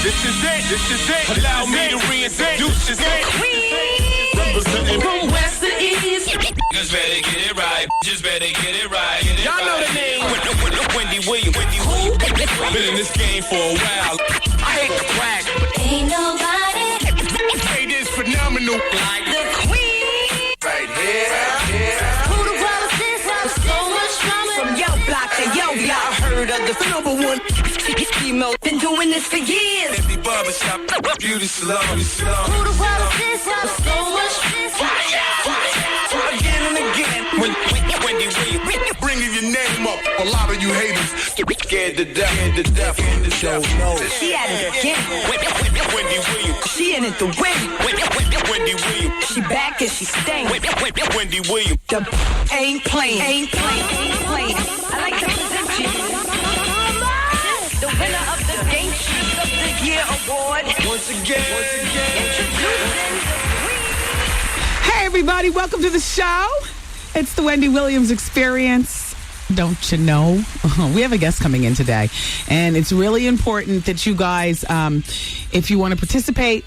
This is it. Allow me to reintroduce this it. Representing From west to east. Just better get it right. Just better get it right. Y'all know the name. Wendy Williams. Been in this game for a while. I hate to brag. Ain't nobody Hey, this phenomenal. like the queen. Right here. Who the world is this? So much drama. From yo block to yo block. Heard of the number one female. Been doing this for years. Every barbershop, beauty salon. Who the world is this? So much Again and again. Wendy Williams. Bringing your name up. A lot of you haters scared to death. She at it again. Wendy Williams. She in it to win. Wendy Williams. She back and she staying. Wendy Williams. The ain't playing. I like to present you the winner of the Game Shoes of the Year award. Once again. Introducing the queen. Hey, everybody, welcome to the show. It's the Wendy Williams Experience. Don't you know? We have a guest coming in today, and it's really important that you guys, if you want to participate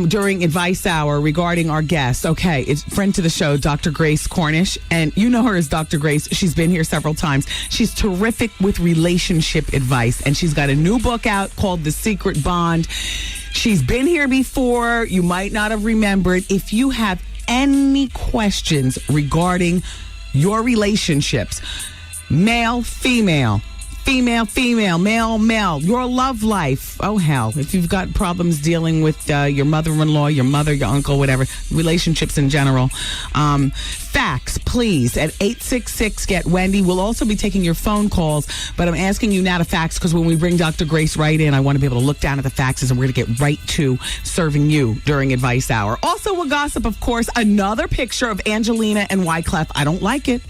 during Advice Hour regarding our guest, okay, it's friend to the show, Dr. Grace Cornish, and you know her as Dr. Grace. She's been here several times. She's terrific with relationship advice, and she's got a new book out called The Secret Bond. She's been here before. You might not have remembered. If you have any questions regarding your relationships, male, female, male, your love life. Oh, hell. If you've got problems dealing with your mother-in-law, your mother, your uncle, whatever, relationships in general, fax, please, at 866-GET-WENDY. We'll also be taking your phone calls, but I'm asking you now to fax because when we bring Dr. Grace right in, I want to be able to look down at the faxes and we're going to get right to serving you during Advice Hour. Also, we'll gossip, of course, another picture of Angelina and Wyclef. I don't like it.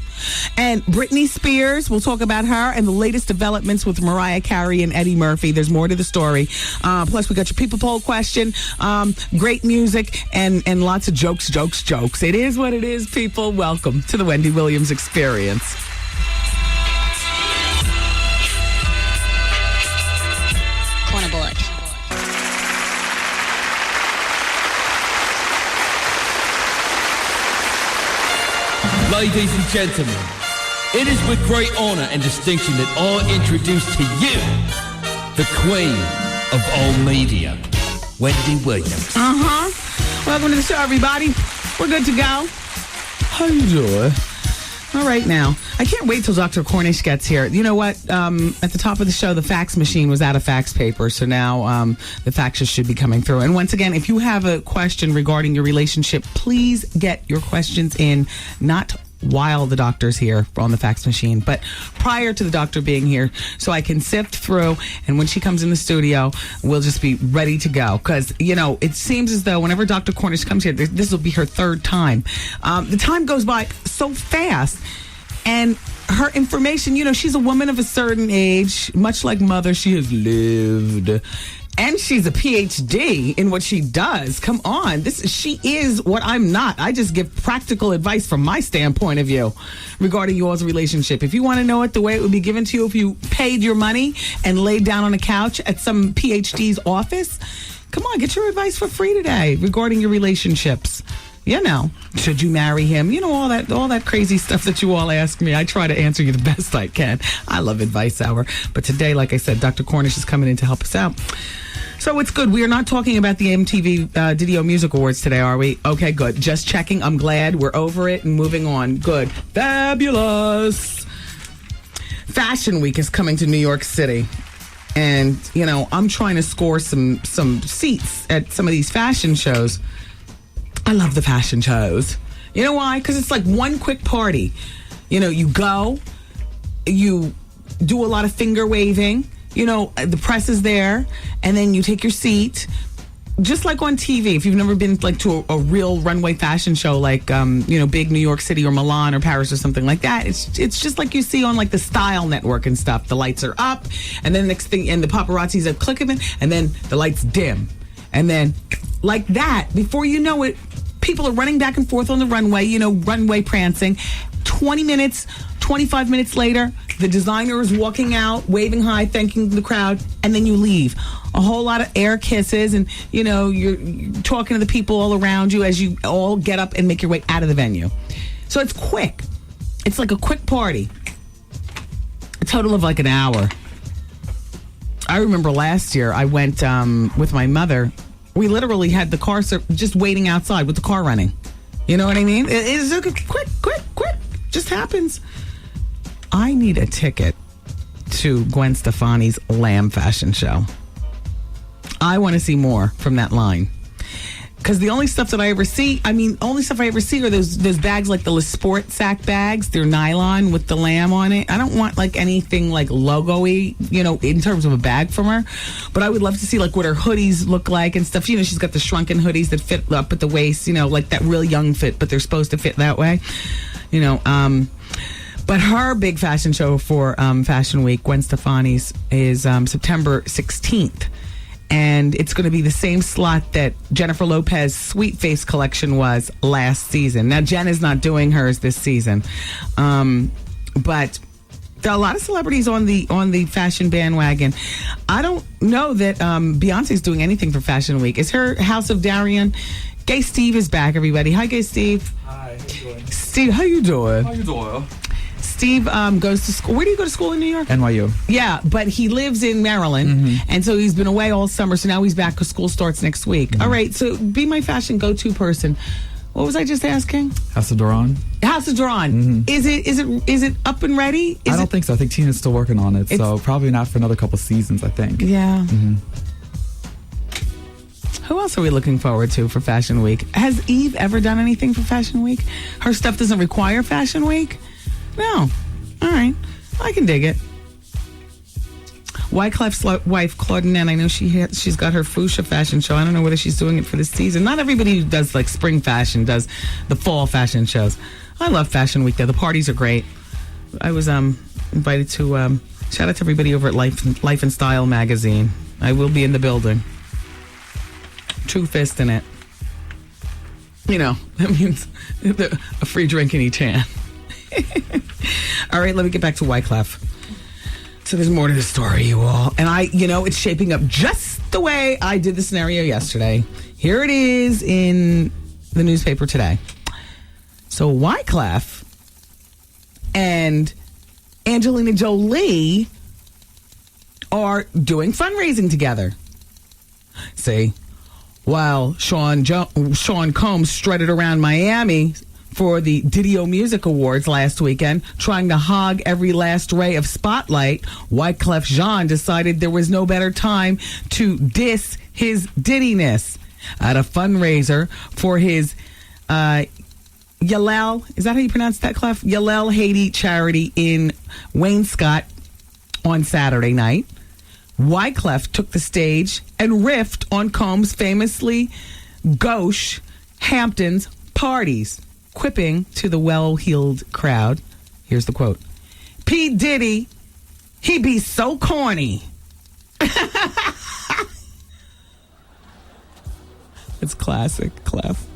And Britney Spears, we'll talk about her and the latest developments with Mariah Carey and Eddie Murphy. There's more to the story. Plus, we got your people poll question, great music, and lots of jokes. It is what it is, people. Welcome to the Wendy Williams Experience. Cornerboard. Ladies and gentlemen, it is with great honor and distinction that I introduce to you the queen of all media, Wendy Williams. Welcome to the show, everybody. We're good to go. How you doing? All right, now. I can't wait till Dr. Cornish gets here. You know what? At the top of the show, the fax machine was out of fax paper, so now the faxes should be coming through. And once again, if you have a question regarding your relationship, please get your questions in, not while the doctor's here on the fax machine, but prior to the doctor being here, so I can sift through, and when she comes in the studio, we'll just be ready to go. Because, you know, it seems as though whenever Dr. Cornish comes here, this will be her third time. The time goes by so fast, and her information, you know, she's a woman of a certain age, much like Mother, she has lived. And she's a PhD in what she does. Come on. She is what I'm not. I just give practical advice from my standpoint of view regarding yours relationship. If you want to know it the way it would be given to you if you paid your money and laid down on a couch at some PhD's office, come on, get your advice for free today regarding your relationships. You know, should you marry him? You know, all that crazy stuff that you all ask me. I try to answer you the best I can. I love Advice Hour. But today, like I said, Dr. Cornish is coming in to help us out. So it's good. We are not talking about the MTV Video Music Awards today, are we? Okay, good. Just checking. I'm glad we're over it and moving on. Good. Fabulous. Fashion Week is coming to New York City. And, you know, I'm trying to score some seats at some of these fashion shows. I love the fashion shows. You know why? Because it's like one quick party. You know, you go, you do a lot of finger waving. You know, the press is there, and then you take your seat. Just like on TV, if you've never been like to a real runway fashion show, like you know, big New York City or Milan or Paris or something like that, it's just like you see on like the Style Network and stuff. The lights are up, and then next thing, and the paparazzis are clicking, and then the lights dim, and then like that, before you know it, people are running back and forth on the runway. You know, runway prancing. 20 minutes, 25 minutes later, the designer is walking out, waving hi, thanking the crowd, and then you leave. a whole lot of air kisses, and you're talking to the people all around you as you all get up and make your way out of the venue. So it's quick. It's like a quick party. A total of like an hour. I remember last year I went with my mother. We literally had the car just waiting outside with the car running. You know what I mean? It's quick. Just happens. I need a ticket to Gwen Stefani's Lamb fashion show. I want to see more from that line. Because the only stuff that I ever see, are those bags like the Le Sport sack bags. They're nylon with the lamb on it. I don't want like anything like logo-y, in terms of a bag from her. But I would love to see like what her hoodies look like and stuff. She's got the shrunken hoodies that fit up at the waist, like that real young fit, but they're supposed to fit that way. But her big fashion show for Fashion Week, Gwen Stefani's, is September 16th. And it's going to be the same slot that Jennifer Lopez's Sweet Face collection was last season. Now, Jen is not doing hers this season. But there are a lot of celebrities on the fashion bandwagon. I don't know that Beyonce's doing anything for Fashion Week. Is her House of Darian? Gay Steve is back, everybody. Hi, Gay Steve. Hi, how you doing? Steve, how you doing? How you doing? Steve goes to school. Where do you go to school in New York? NYU. Yeah, but he lives in Maryland, and so he's been away all summer, so now he's back because school starts next week. All right, so be my fashion go-to person. What was I just asking? House of Duran. House of Duran. Is it up and ready? I don't think so. I think Tina's still working on it, so probably not for another couple seasons, I think. Yeah. Who else are we looking forward to for Fashion Week? Has Eve ever done anything for Fashion Week? Her stuff doesn't require Fashion Week? No. All right. I can dig it. Wyclef's wife, Claudinette, I know she's got her fuchsia fashion show. I don't know whether she's doing it for this season. Not everybody who does like spring fashion does the fall fashion shows. I love Fashion Week, though. The parties are great. I was invited to shout out to everybody over at Life and Style magazine. I will be in the building. True fist in it. That means a free drink in each hand. All right, let me get back to Wyclef. So there's more to the story, you all. And it's shaping up just the way I did the scenario yesterday. Here it is in the newspaper today. So Wyclef and Angelina Jolie are doing fundraising together. See, while Sean Combs strutted around Miami for the Didio Music Awards last weekend, trying to hog every last ray of spotlight, Wyclef Jean decided there was no better time to diss his Diddy-ness at a fundraiser for his Yalel, is that how you pronounce that, Clef? Yalel Haiti charity in Wainscott on Saturday night. Wyclef took the stage and riffed on Combs' famously gauche Hamptons parties, quipping to the well-heeled crowd. Here's the quote. P. Diddy, he be so corny. It's classic, Clef.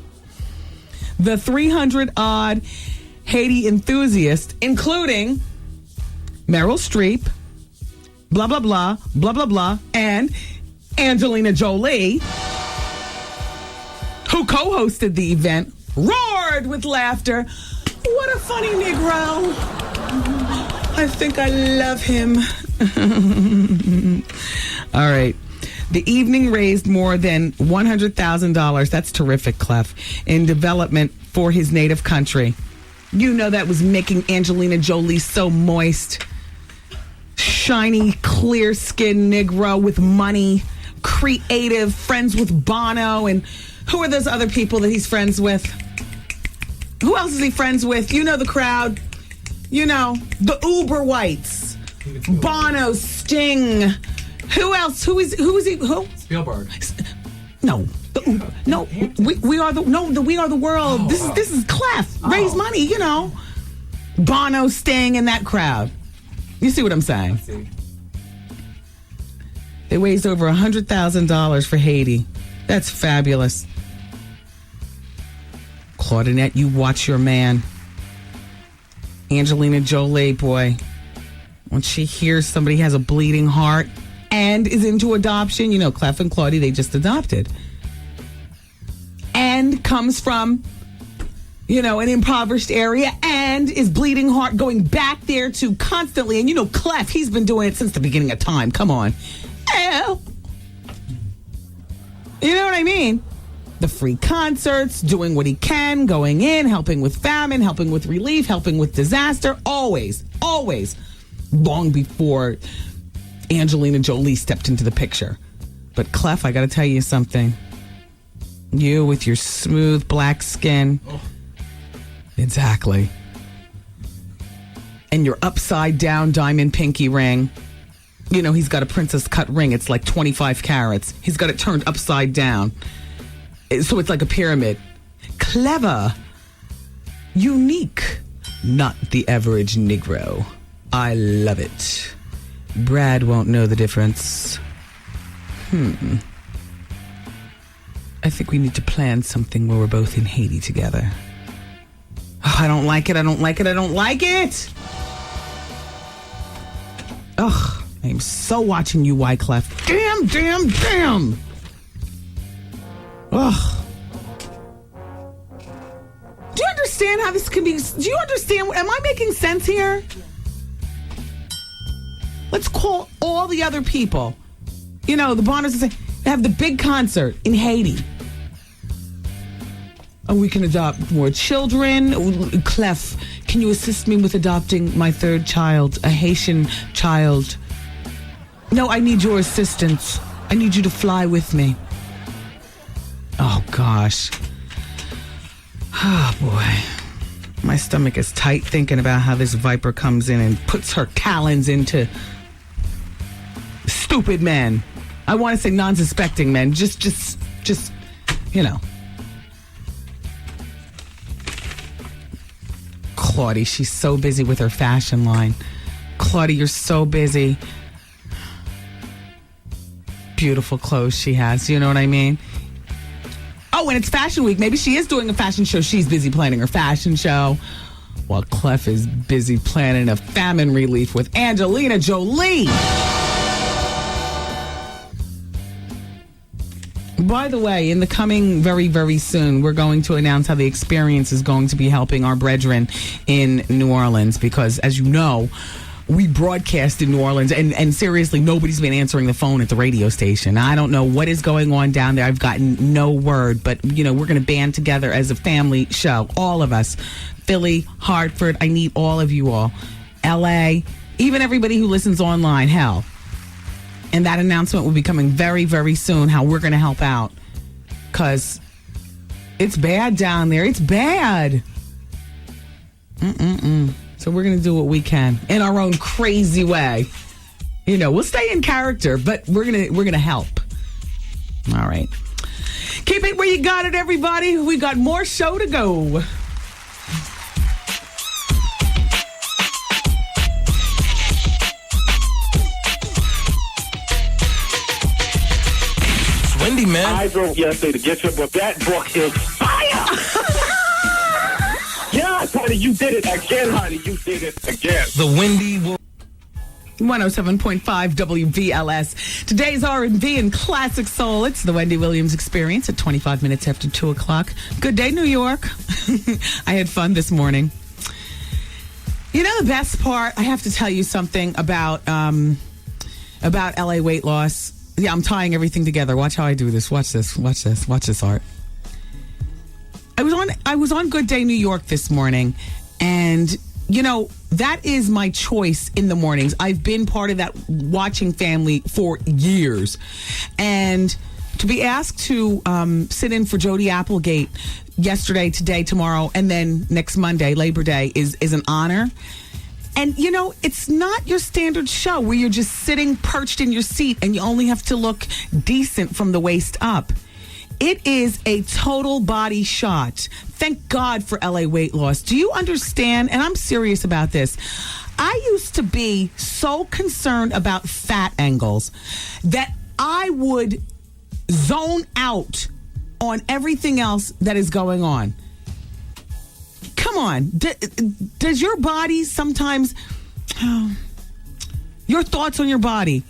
The 300-odd Haiti enthusiasts, including Meryl Streep, blah, blah, blah, blah, blah, blah, and Angelina Jolie, who co-hosted the event, roared with laughter. What a funny Negro. I think I love him. All right. The evening raised more than $100,000. That's terrific, Clef, in development for his native country. You know that was making Angelina Jolie so moist. Shiny, clear-skinned Negro with money, creative, friends with Bono, and who are those other people that he's friends with? Who else is he friends with? You know the crowd. You know, the Uber Whites. Bono, Sting. Who else? Who is he? Who? Spielberg. No. We are the world. This is Clef. Raise money, you know. Bono, Sting, and that crowd. You see what I'm saying? I see. They raised over $100,000 for Haiti. That's fabulous. Claudinette, you watch your man. Angelina Jolie, boy. When she hears somebody has a bleeding heart and is into adoption. You know, Clef and Claudie, they just adopted. And comes from, you know, an impoverished area and is bleeding heart, going back there to constantly. And, you know, Clef, he's been doing it since the beginning of time. Come on. You know what I mean? The free concerts, doing what he can, going in, helping with famine, helping with relief, helping with disaster. Always, always. Long before Angelina Jolie stepped into the picture. But Clef, I got to tell you something. You with your smooth black skin. Oh. Exactly. And your upside down diamond pinky ring. You know, he's got a princess cut ring. It's like 25 carats. He's got it turned upside down. So it's like a pyramid. Clever. Unique. Not the average Negro. I love it. Brad won't know the difference. I think we need to plan something where we're both in Haiti together. Oh, I don't like it. I don't like it. I don't like it. Ugh. I'm so watching you, Wyclef. Damn, damn, damn. Ugh. Do you understand how this can be? Do you understand? Am I making sense here? Let's call all the other people. You know, the Bonners and say, they have the big concert in Haiti. And we can adopt more children. Clef, can you assist me with adopting my third child, a Haitian child? No, I need your assistance. I need you to fly with me. Oh, gosh. Oh, boy. My stomach is tight thinking about how this viper comes in and puts her talons into stupid men. I want to say non-suspecting men. Just, you know. Claudie, she's so busy with her fashion line. Claudie, you're so busy. Beautiful clothes she has. You know what I mean? Oh, and it's Fashion Week. Maybe she is doing a fashion show. She's busy planning her fashion show. While Clef is busy planning a famine relief with Angelina Jolie. By the way, in the coming very, very soon, we're going to announce how the experience is going to be helping our brethren in New Orleans. Because, as you know, we broadcast in New Orleans, and seriously, nobody's been answering the phone at the radio station. I don't know what is going on down there. I've gotten no word, but, you know, we're going to band together as a family show. All of us. Philly, Hartford, I need all of you all. LA, even everybody who listens online, hell. And that announcement will be coming very, very soon, how we're going to help out. Because it's bad down there. It's bad. So we're going to do what we can in our own crazy way. You know, we'll stay in character, but we're going to help. All right. Keep it where you got it, everybody. We got more show to go. Wendy, man. I wrote yesterday to get you, but that book is fire. Yes, honey, you did it again, honey. You did it again. The Wendy will. 107.5 WVLS. Today's R&B and classic soul. It's the Wendy Williams Experience at 25 minutes after 2 o'clock. Good day, New York. I had fun this morning. You know the best part? I have to tell you something about LA weight loss. Yeah, I'm tying everything together. Watch how I do this. Watch this. Watch this. Watch this, Art. I was on Good Day New York this morning, and you know, that is my choice in the mornings. I've been part of that watching family for years. And to be asked to sit in for Jody Applegate yesterday, today, tomorrow, and then next Monday, Labor Day, is an honor. And, you know, it's not your standard show where you're just sitting perched in your seat and you only have to look decent from the waist up. It is a total body shot. Thank God for LA weight loss. Do you understand? And I'm serious about this. I used to be so concerned about fat angles that I would zone out on everything else that is going on. Come on. Does your body sometimes, your thoughts on your body,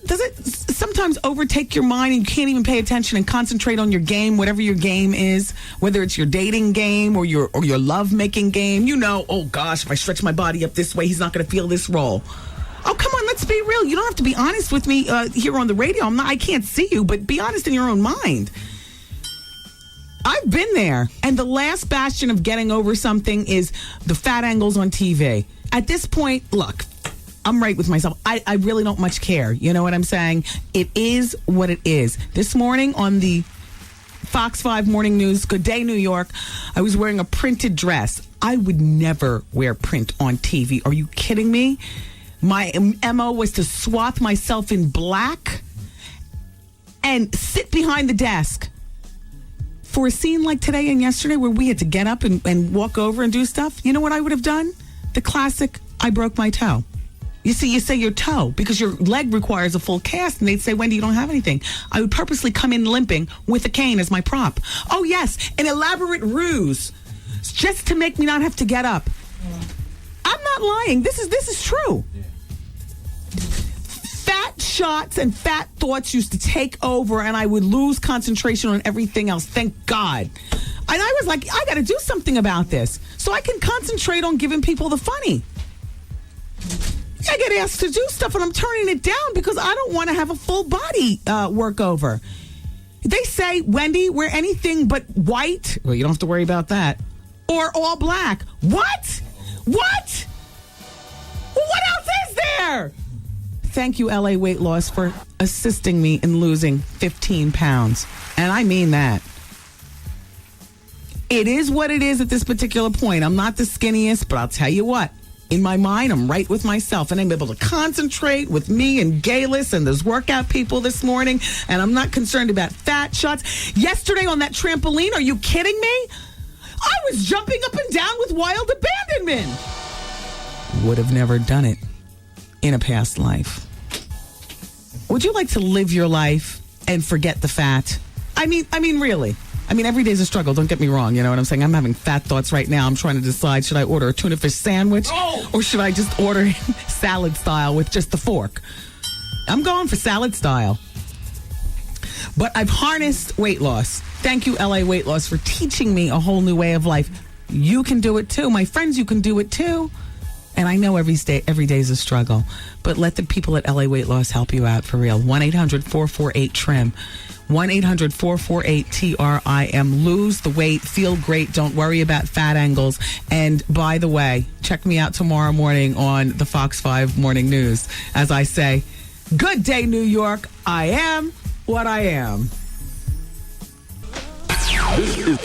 sometimes overtake your mind and you can't even pay attention and concentrate on your game, whatever your game is, whether it's your dating game or your love-making game? You know, oh gosh, if I stretch my body up this way, he's not going to feel this role. Oh, come on, let's be real. You don't have to be honest with me here on the radio. I can't see you, but be honest in your own mind. I've been there, and the last bastion of getting over something is the fat angles on TV. At this point, look, I'm right with myself. I really don't much care. You know what I'm saying? It is what it is. This morning on the Fox 5 Morning News, Good Day New York, I was wearing a printed dress. I would never wear print on TV. Are you kidding me? My MO was to swath myself in black and sit behind the desk. For a scene like today and yesterday where we had to get up and walk over and do stuff, you know what I would have done? The classic, I broke my toe. You see, you say your toe because your leg requires a full cast, and they'd say, Wendy, you don't have anything. I would purposely come in limping with a cane as my prop. Oh, yes, an elaborate ruse just to make me not have to get up. I'm not lying. This is true. Fat shots and fat thoughts used to take over, and I would lose concentration on everything else. Thank God. And I was like, I got to do something about this so I can concentrate on giving people the funny. I get asked to do stuff and I'm turning it down because I don't want to have a full body workover. They say, Wendy, wear anything but white. Well, you don't have to worry about that. Or all black. What? What? Well, what else is there? Thank you, LA Weight Loss, for assisting me in losing 15 pounds. And I mean that. It is what it is at this particular point. I'm not the skinniest, but I'll tell you what. In my mind, I'm right with myself, and I'm able to concentrate with me and Gayless and those workout people this morning, and I'm not concerned about fat shots. Yesterday on that trampoline, are you kidding me? I was jumping up and down with wild abandonment. Would have never done it in a past life. Would you like to live your life and forget the fat? I mean, really. I mean, every day's a struggle. Don't get me wrong. You know what I'm saying? I'm having fat thoughts right now. I'm trying to decide, should I order a tuna fish sandwich or should I just order salad style with just the fork? I'm going for salad style. But I've harnessed weight loss. Thank you, LA Weight Loss, for teaching me a whole new way of life. You can do it too. My friends, you can do it too. And I know every day is a struggle. But let the people at LA Weight Loss help you out for real. 1-800-448-TRIM. 1-800-448-TRIM. Lose the weight. Feel great. Don't worry about fat angles. And by the way, check me out tomorrow morning on the Fox 5 Morning News. As I say, good day, New York. I am what I am. This is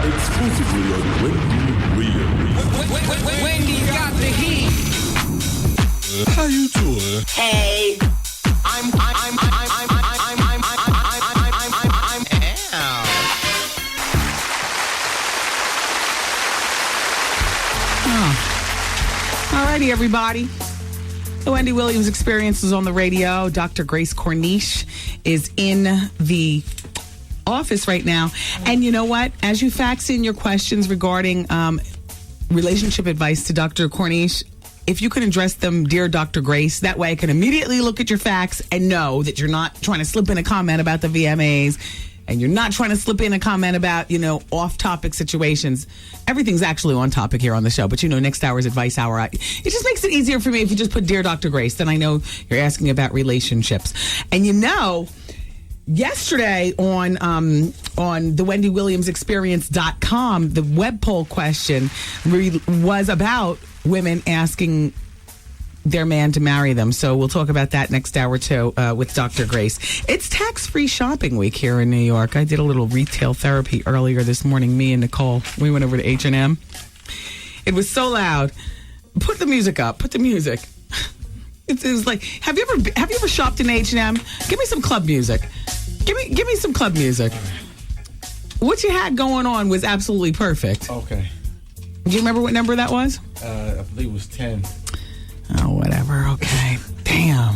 exclusively on Wendy Williams. Wendy got the heat. How you doing? Hey, I'm Alrighty, everybody. The Wendy Williams Experience is on the radio. Dr. Grace Cornish is in the office right now. And you know what? As you fax in your questions regarding relationship advice to Dr. Cornish, if you can address them, Dear Dr. Grace, that way I can immediately look at your fax and know that you're not trying to slip in a comment about the VMAs and you're not trying to slip in a comment about, off-topic situations. Everything's actually on topic here on the show, but next hour's advice hour. It just makes it easier for me if you just put Dear Dr. Grace, then I know you're asking about relationships. And yesterday on the WendyWilliamsExperience.com, the web poll question was about women asking their man to marry them. So we'll talk about that next hour too with Dr. Grace. It's tax-free shopping week here in New York. I did a little retail therapy earlier this morning. Me and Nicole, we went over to H&M. It was so loud. Put the music up. Put the music. It was like, have you ever shopped in H&M? Give me some club music. Give me some club music. What you had going on was absolutely perfect. Okay. Do you remember what number that was? I believe it was 10. Oh, whatever. Okay. Damn.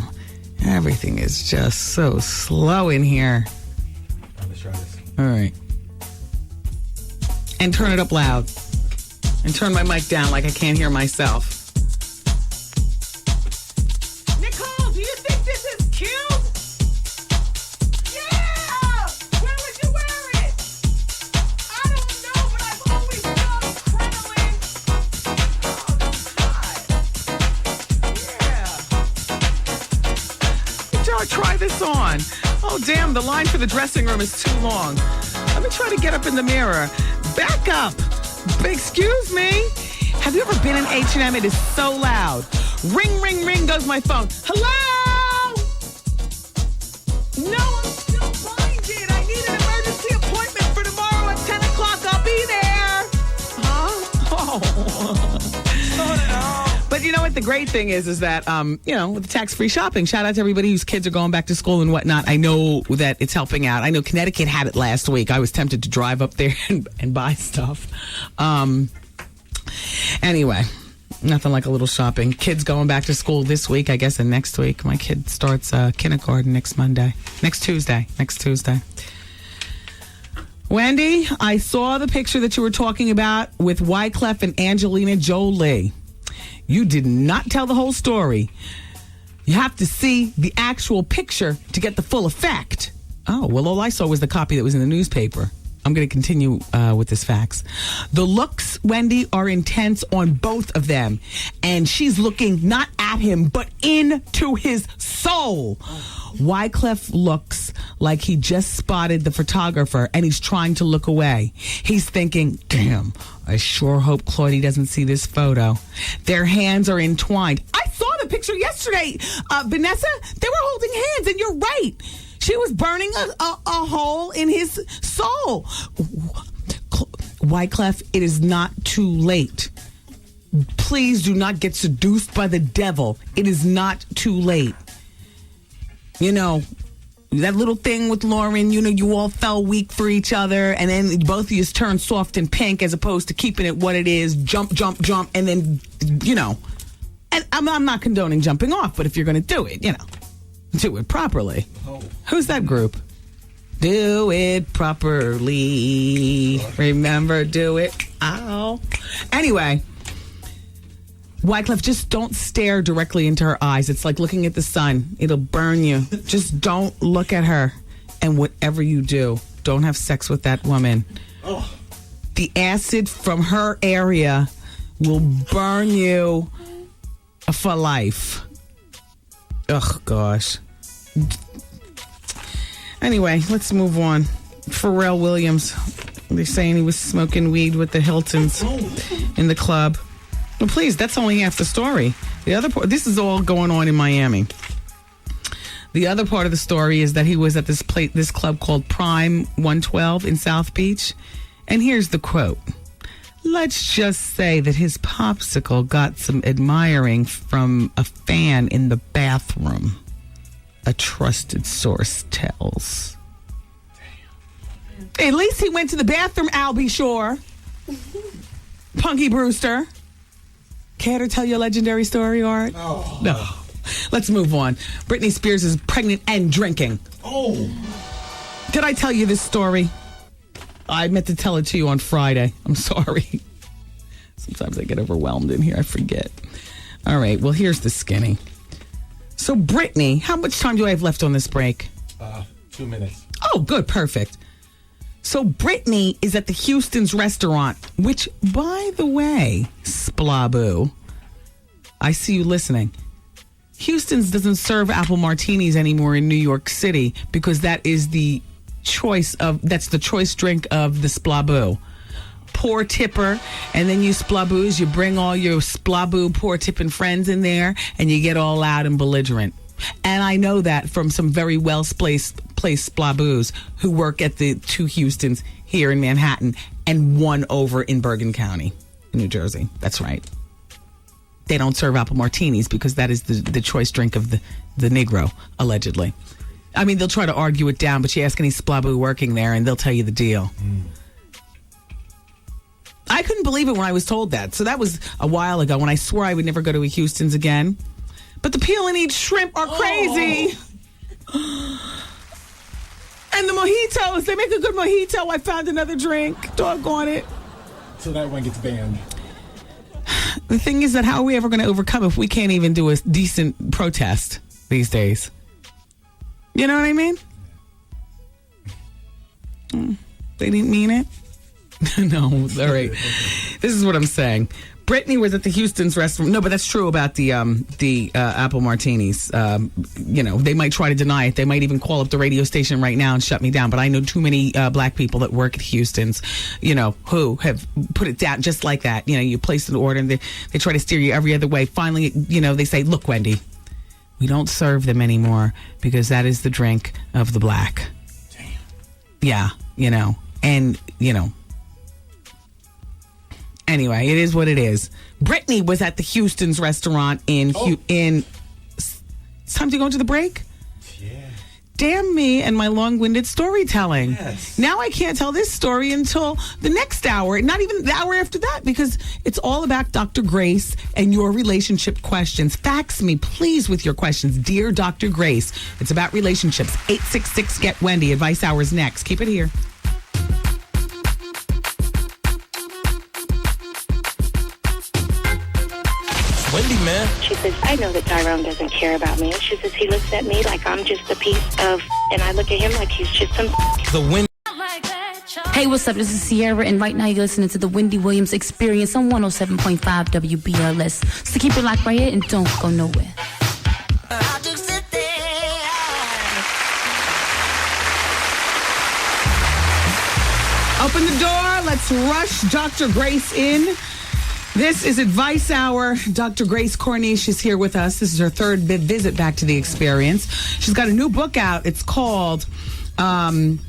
Everything is just so slow in here. Let's try this. All right. And turn it up loud. And turn my mic down like I can't hear myself. Nicole, do you think this is this on. Oh, damn, the line for the dressing room is too long. Let me try to get up in the mirror. Back up. Excuse me. Have you ever been in H&M? It is so loud. Ring, ring, ring goes my phone. Hello? No, I'm still blinded. I need an emergency appointment for tomorrow at 10 o'clock. I'll be there. Huh? Oh. But you know what? The great thing is that, with the tax-free shopping, shout out to everybody whose kids are going back to school and whatnot. I know that it's helping out. I know Connecticut had it last week. I was tempted to drive up there and buy stuff. Anyway, nothing like a little shopping. Kids going back to school this week, I guess, and next week. My kid starts kindergarten next Tuesday. Wendy, I saw the picture that you were talking about with Wyclef and Angelina Jolie. You did not tell the whole story. You have to see the actual picture to get the full effect. Oh, well, all I saw was the copy that was in the newspaper. I'm going to continue with this facts. The looks, Wendy, are intense on both of them. And she's looking not at him, but into his soul. Wyclef looks like he just spotted the photographer and he's trying to look away. He's thinking, damn, I sure hope Claudie doesn't see this photo. Their hands are entwined. I saw the picture yesterday, Vanessa. They were holding hands, and you're right. She was burning a hole in his soul. Wyclef, it is not too late. Please do not get seduced by the devil. It is not too late. You know, that little thing with Lauren, you all fell weak for each other, and then both of you turned soft and pink as opposed to keeping it what it is, jump, and then, And I'm not condoning jumping off, but if you're going to do it, do it properly. Oh. Who's that group? Do it properly. Remember, do it. Ow. Anyway, Wyclef, just don't stare directly into her eyes. It's like looking at the sun. It'll burn you. Just don't look at her. And whatever you do, don't have sex with that woman. Oh. The acid from her area will burn you for life. Ugh, gosh. Anyway, let's move on. Pharrell Williams. They're saying he was smoking weed with the Hiltons in the club. Well, please, that's only half the story. The other part, this is all going on in Miami. The other part of the story is that he was at this club called Prime 112 in South Beach. And here's the quote. Let's just say that his popsicle got some admiring from a fan in the bathroom. A trusted source tells. Damn. At least he went to the bathroom, Albie Shore. Punky Brewster. Care to tell your legendary story, Art? Oh. No. Let's move on. Britney Spears is pregnant and drinking. Oh. Did I tell you this story? I meant to tell it to you on Friday. I'm sorry. Sometimes I get overwhelmed in here. I forget. All right. Well, here's the skinny. So, Britney, how much time do I have left on this break? 2 minutes. Oh, good. Perfect. So, Britney is at the Houston's restaurant, which, by the way, Splaboo, I see you listening. Houston's doesn't serve apple martinis anymore in New York City because that's the choice drink of the Splaboo. Poor tipper, and then you Splaboos, you bring all your Splaboo poor tipping friends in there, and you get all loud and belligerent. And I know that from some very well-placed Splaboos who work at the two Houstons here in Manhattan and one over in Bergen County in New Jersey. That's right. They don't serve apple martinis because that is the choice drink of the Negro, allegedly. I mean, they'll try to argue it down, but you ask any Splaboo working there, and they'll tell you the deal. Mm. I couldn't believe it when I was told that. So that was a while ago when I swore I would never go to a Houston's again. But the peel and eat shrimp are crazy. Oh. And the mojitos, they make a good mojito. I found another drink. Doggone it. So that one gets banned. The thing is that how are we ever going to overcome if we can't even do a decent protest these days? You know what I mean? They didn't mean it? No, all right. This is what I'm saying. Brittany was at the Houston's restaurant. No, but that's true about the apple martinis. They might try to deny it. They might even call up the radio station right now and shut me down. But I know too many black people that work at Houston's, who have put it down just like that. You place an order and they try to steer you every other way. Finally, they say, look, Wendy, we don't serve them anymore because that is the drink of the black. Damn. Yeah, and, anyway, it is what it is. Brittany was at the Houston's restaurant in. It's time to go into the break? Yeah. Damn me and my long-winded storytelling. Yes. Now I can't tell this story until the next hour, not even the hour after that, because it's all about Dr. Grace and your relationship questions. Fax me, please, with your questions. Dear Dr. Grace, it's about relationships. 866-GET-WENDY. Advice Hour's next. Keep it here. Wendy, man. She says, I know that Tyrone doesn't care about me. She says, he looks at me like I'm just a piece of, and I look at him like he's just some. The Wendy. Hey, what's up? This is Sierra, and right now you're listening to the Wendy Williams Experience on 107.5 WBLS. So keep it locked right here and don't go nowhere. Open the door. Let's rush Dr. Grace in. This is Advice Hour. Dr. Grace Cornish is here with us. This is her third visit back to the experience. She's got a new book out. It's called The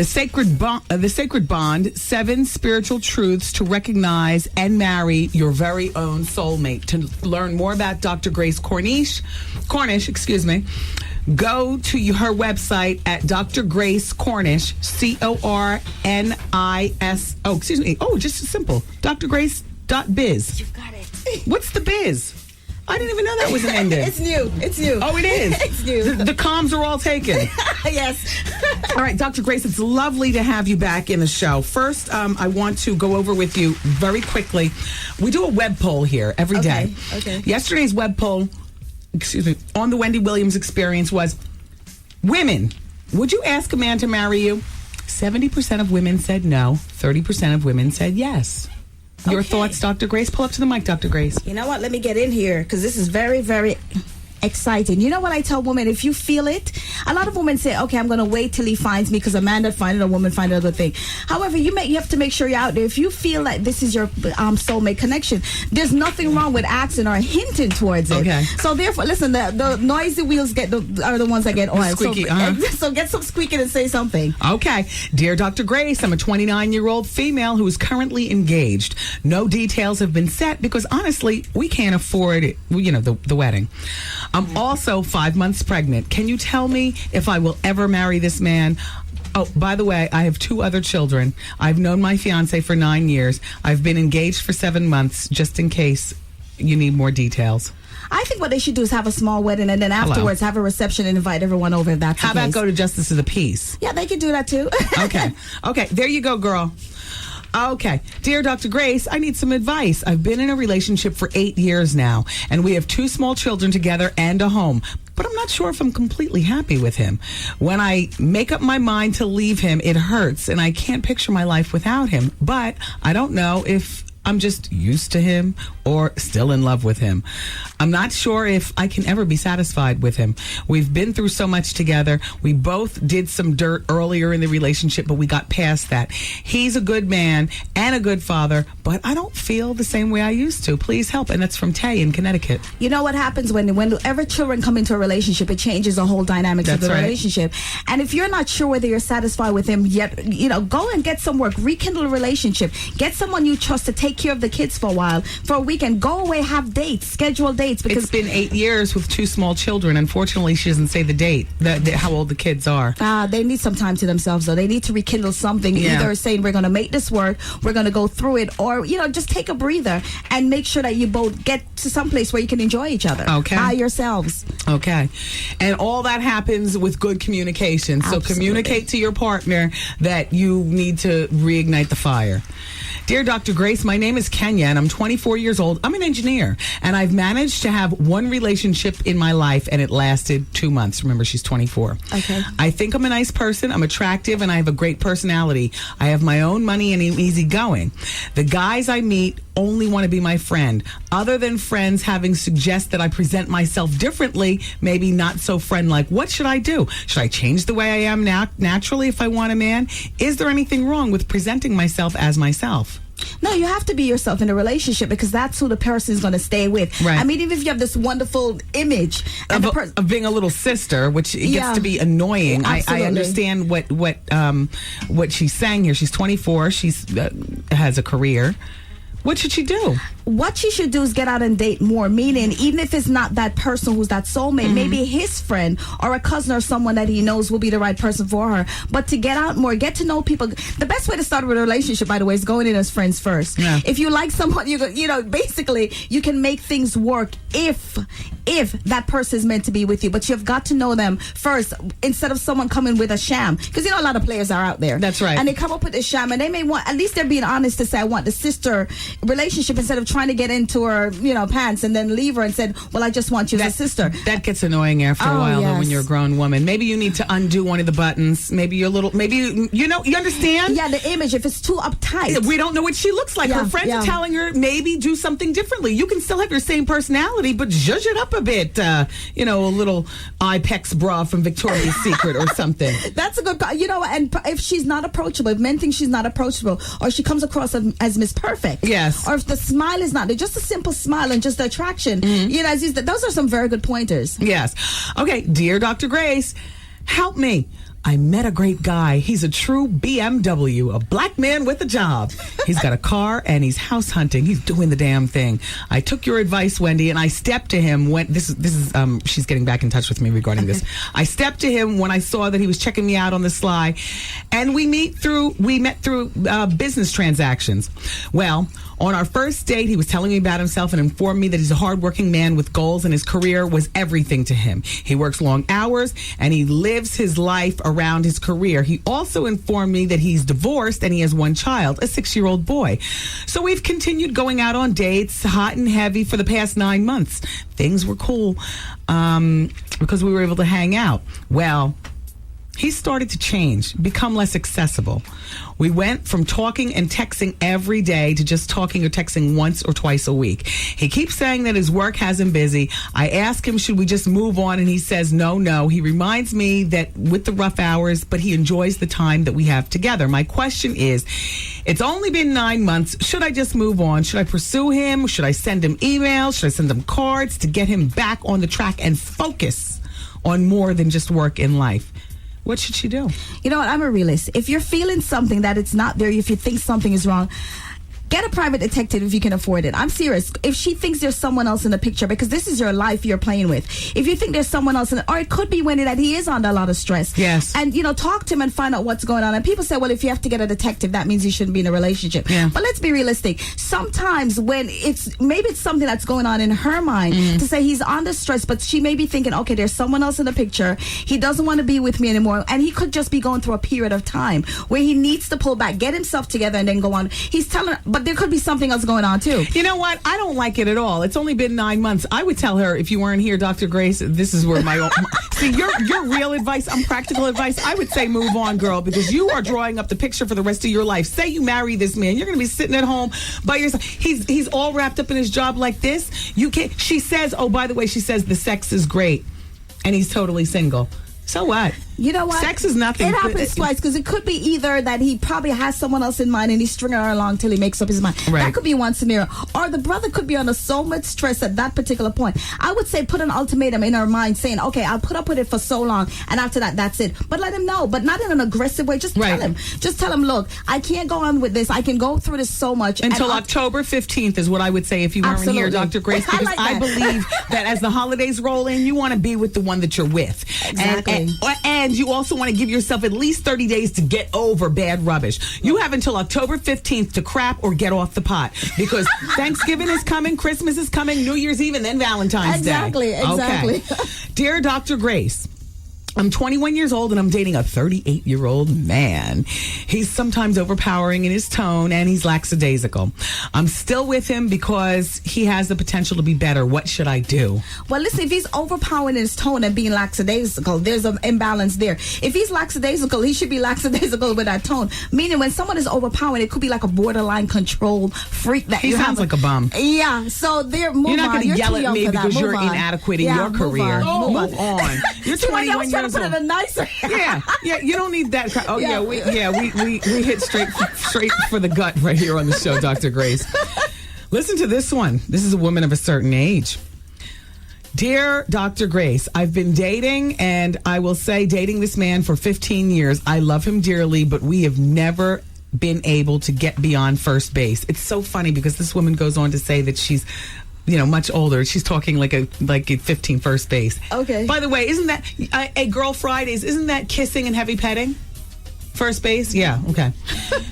Sacred Bond, 7 Spiritual Truths to Recognize and Marry Your Very Own Soulmate. To learn more about Dr. Grace Cornish, go to her website at Dr. Grace Cornish, Cornis. Just as simple. drgrace.biz. You've got it. What's the biz? I didn't even know that was an ending. It's new. Oh, it is? It's new. The comms are all taken. Yes. All right, Dr. Grace, it's lovely to have you back in the show. First, I want to go over with you very quickly. We do a web poll here every day. Okay. Yesterday's web poll, on the Wendy Williams Experience was, women, would you ask a man to marry you? 70% of women said no. 30% of women said yes. Your thoughts, Dr. Grace? Pull up to the mic, Dr. Grace. You know what? Let me get in here because this is very, very exciting. You know what I tell women? If you feel it, a lot of women say, okay, I'm going to wait till he finds me because a man that finds a woman finds another thing. However, you have to make sure you're out there. If you feel like this is your soulmate connection, there's nothing wrong with asking or hinting towards it. Okay. So therefore, listen, the noisy wheels are the ones that get oil. Squeaky, so get some squeaking and say something. Okay. Dear Dr. Grace, I'm a 29-year-old female who is currently engaged. No details have been set because, honestly, we can't afford it, the wedding. I'm also 5 months pregnant. Can you tell me if I will ever marry this man? Oh, by the way, I have 2 other children. I've known my fiance for 9 years. I've been engaged for 7 months, just in case you need more details. I think what they should do is have a small wedding and then afterwards have a reception and invite everyone over if that's the case. How about go to Justice of the Peace? Yeah, they could do that too. Okay, there you go, girl. Okay. Dear Dr. Grace, I need some advice. I've been in a relationship for 8 years now, and we have 2 small children together and a home. But I'm not sure if I'm completely happy with him. When I make up my mind to leave him, it hurts, and I can't picture my life without him. But I don't know if I'm just used to him or still in love with him. I'm not sure if I can ever be satisfied with him. We've been through so much together. We both did some dirt earlier in the relationship, but we got past that. He's a good man and a good father, but I don't feel the same way I used to. Please help. And that's from Tay in Connecticut. You know what happens whenever children come into a relationship, it changes the whole dynamics of the relationship. And if you're not sure whether you're satisfied with him yet, go and get some work, rekindle a relationship, get someone you trust to take care of the kids for a while, for a weekend, go away, have dates, schedule dates. Because it's been 8 years with 2 small children. Unfortunately, she doesn't say the date, how old the kids are. They need some time to themselves, though. They need to rekindle something, either saying we're going to make this work, we're going to go through it, or, just take a breather and make sure that you both get to some place where you can enjoy each other. Okay. By yourselves. Okay. And all that happens with good communication. So communicate to your partner that you need to reignite the fire. Dear Dr. Grace, my name is Kenya, and I'm 24 years old. I'm an engineer, and I've managed to have one relationship in my life, and it lasted 2 months. Remember, she's 24. Okay. I think I'm a nice person. I'm attractive, and I have a great personality. I have my own money, and I'm easygoing. The guys I meet only want to be my friend. Other than friends having suggest that I present myself differently, maybe not so friend-like. What should I do? Should I change the way I am now naturally if I want a man? Is there anything wrong with presenting myself as myself? No, you have to be yourself in a relationship because that's who the person is going to stay with. Right. I mean, even if you have this wonderful image of being a little sister, which gets to be annoying. I understand what she's saying here. She's 24. She's has a career. What should she do? What she should do is get out and date more, meaning even if it's not that person who's that soulmate, maybe his friend or a cousin or someone that he knows will be the right person for her. But to get out more, get to know people. The best way to start with a relationship, by the way, is going in as friends first. Yeah. If you like someone, basically you can make things work if that person is meant to be with you. But you've got to know them first instead of someone coming with a sham. Because a lot of players are out there. That's right. And they come up with a sham and they may want, at least they're being honest to say, I want the sister relationship instead of trying to get into her, pants and then leave her and said, well, I just want you as a sister. That gets annoying after a while, though, when you're a grown woman. Maybe you need to undo one of the buttons. Maybe you understand? Yeah, the image, if it's too uptight. We don't know what she looks like. Her friends are telling her maybe do something differently. You can still have your same personality, but zhuzh it up a bit. A little Ipex bra from Victoria's Secret or something. That's a good, and if she's not approachable, if men think she's not approachable, or she comes across as Miss Perfect. Yes. Or if the smile is not, just a simple smile and just the attraction. Those are some very good pointers. Yes. Okay, dear Dr. Grace, help me. I met a great guy. He's a true BMW, a black man with a job. He's got a car and he's house hunting. He's doing the damn thing. I took your advice, Wendy, and I stepped to him when she's getting back in touch with me regarding this. I stepped to him when I saw that he was checking me out on the sly, and we met through business transactions. Well, on our first date, he was telling me about himself and informed me that he's a hardworking man with goals and his career was everything to him. He works long hours and he lives his life around his career. He also informed me that he's divorced and he has one child, a 6-year-old boy. So we've continued going out on dates, hot and heavy, for the past 9 months. Things were cool because we were able to hang out. Well, he started to change, become less accessible. We went from talking and texting every day to just talking or texting once or twice a week. He keeps saying that his work has him busy. I ask him, should we just move on? And he says, no. He reminds me that with the rough hours, but he enjoys the time that we have together. My question is, it's only been 9 months. Should I just move on? Should I pursue him? Should I send him emails? Should I send him cards to get him back on the track and focus on more than just work in life? What should she do? You know what? I'm a realist. If you're feeling something that it's not there, if you think something is wrong, get a private detective if you can afford it. I'm serious. If she thinks there's someone else in the picture, because this is your life you're playing with. If you think there's someone else or it could be, Wendy, that he is under a lot of stress. Yes. And, talk to him and find out what's going on. And people say, well, if you have to get a detective, that means you shouldn't be in a relationship. Yeah. But let's be realistic. Sometimes when maybe it's something that's going on in her mind to say he's under stress, but she may be thinking, okay, there's someone else in the picture. He doesn't want to be with me anymore. And he could just be going through a period of time where he needs to pull back, get himself together, and then go on. He's telling her, but there could be something else going on too. You know what? I don't like it at all. It's only been 9 months. I would tell her, if you weren't here, Dr. Grace, this is where my see your real advice. I'm practical advice. I would say move on, girl, because you are drawing up the picture for the rest of your life. Say you marry this man, you're going to be sitting at home by yourself. He's all wrapped up in his job like this. You can't. She says, oh, by the way, she says the sex is great, and he's totally single. So what? You know what? Sex is nothing. It happens twice, because it could be either that he probably has someone else in mind and he's stringing her along till he makes up his mind. Right. That could be one scenario. Or the brother could be under so much stress at that particular point. I would say put an ultimatum in her mind saying, okay, I'll put up with it for so long, and after that, that's it. But let him know, but not in an aggressive way. Just tell him. Just tell him, look, I can't go on with this. I can go through this so much. Until October 15th is what I would say if you weren't here, Dr. Grace, because I believe that as the holidays roll in, you want to be with the one that you're with. Exactly. And you also want to give yourself at least 30 days to get over bad rubbish. You have until October 15th to crap or get off the pot, because Thanksgiving is coming, Christmas is coming, New Year's Eve, and then Valentine's Day. Exactly. Okay. Dear Dr. Grace, I'm 21 years old and I'm dating a 38-year-old man. He's sometimes overpowering in his tone and he's lackadaisical. I'm still with him because he has the potential to be better. What should I do? Well, listen, if he's overpowering in his tone and being lackadaisical, there's an imbalance there. If he's lackadaisical, he should be lackadaisical with that tone. Meaning when someone is overpowering, it could be like a borderline control freak. That He sounds like a bum. Yeah, so they're move You're not on. going to yell too at young me for that. because Move you're on. inadequate in Yeah, your career. Move on. You're 21 years put it a nicer. Yeah, you don't need that. We hit straight for the gut right here on the show, Dr. Grace. Listen to this one. This is a woman of a certain age. Dear Dr. Grace, I've been dating, and I will say dating this man for 15 years. I love him dearly, but we have never been able to get beyond first base. It's so funny because this woman goes on to say that she's much older. She's talking like a 15 first base. Okay. By the way, isn't that a Girl Fridays? Isn't that kissing and heavy petting? First base? Yeah. Okay.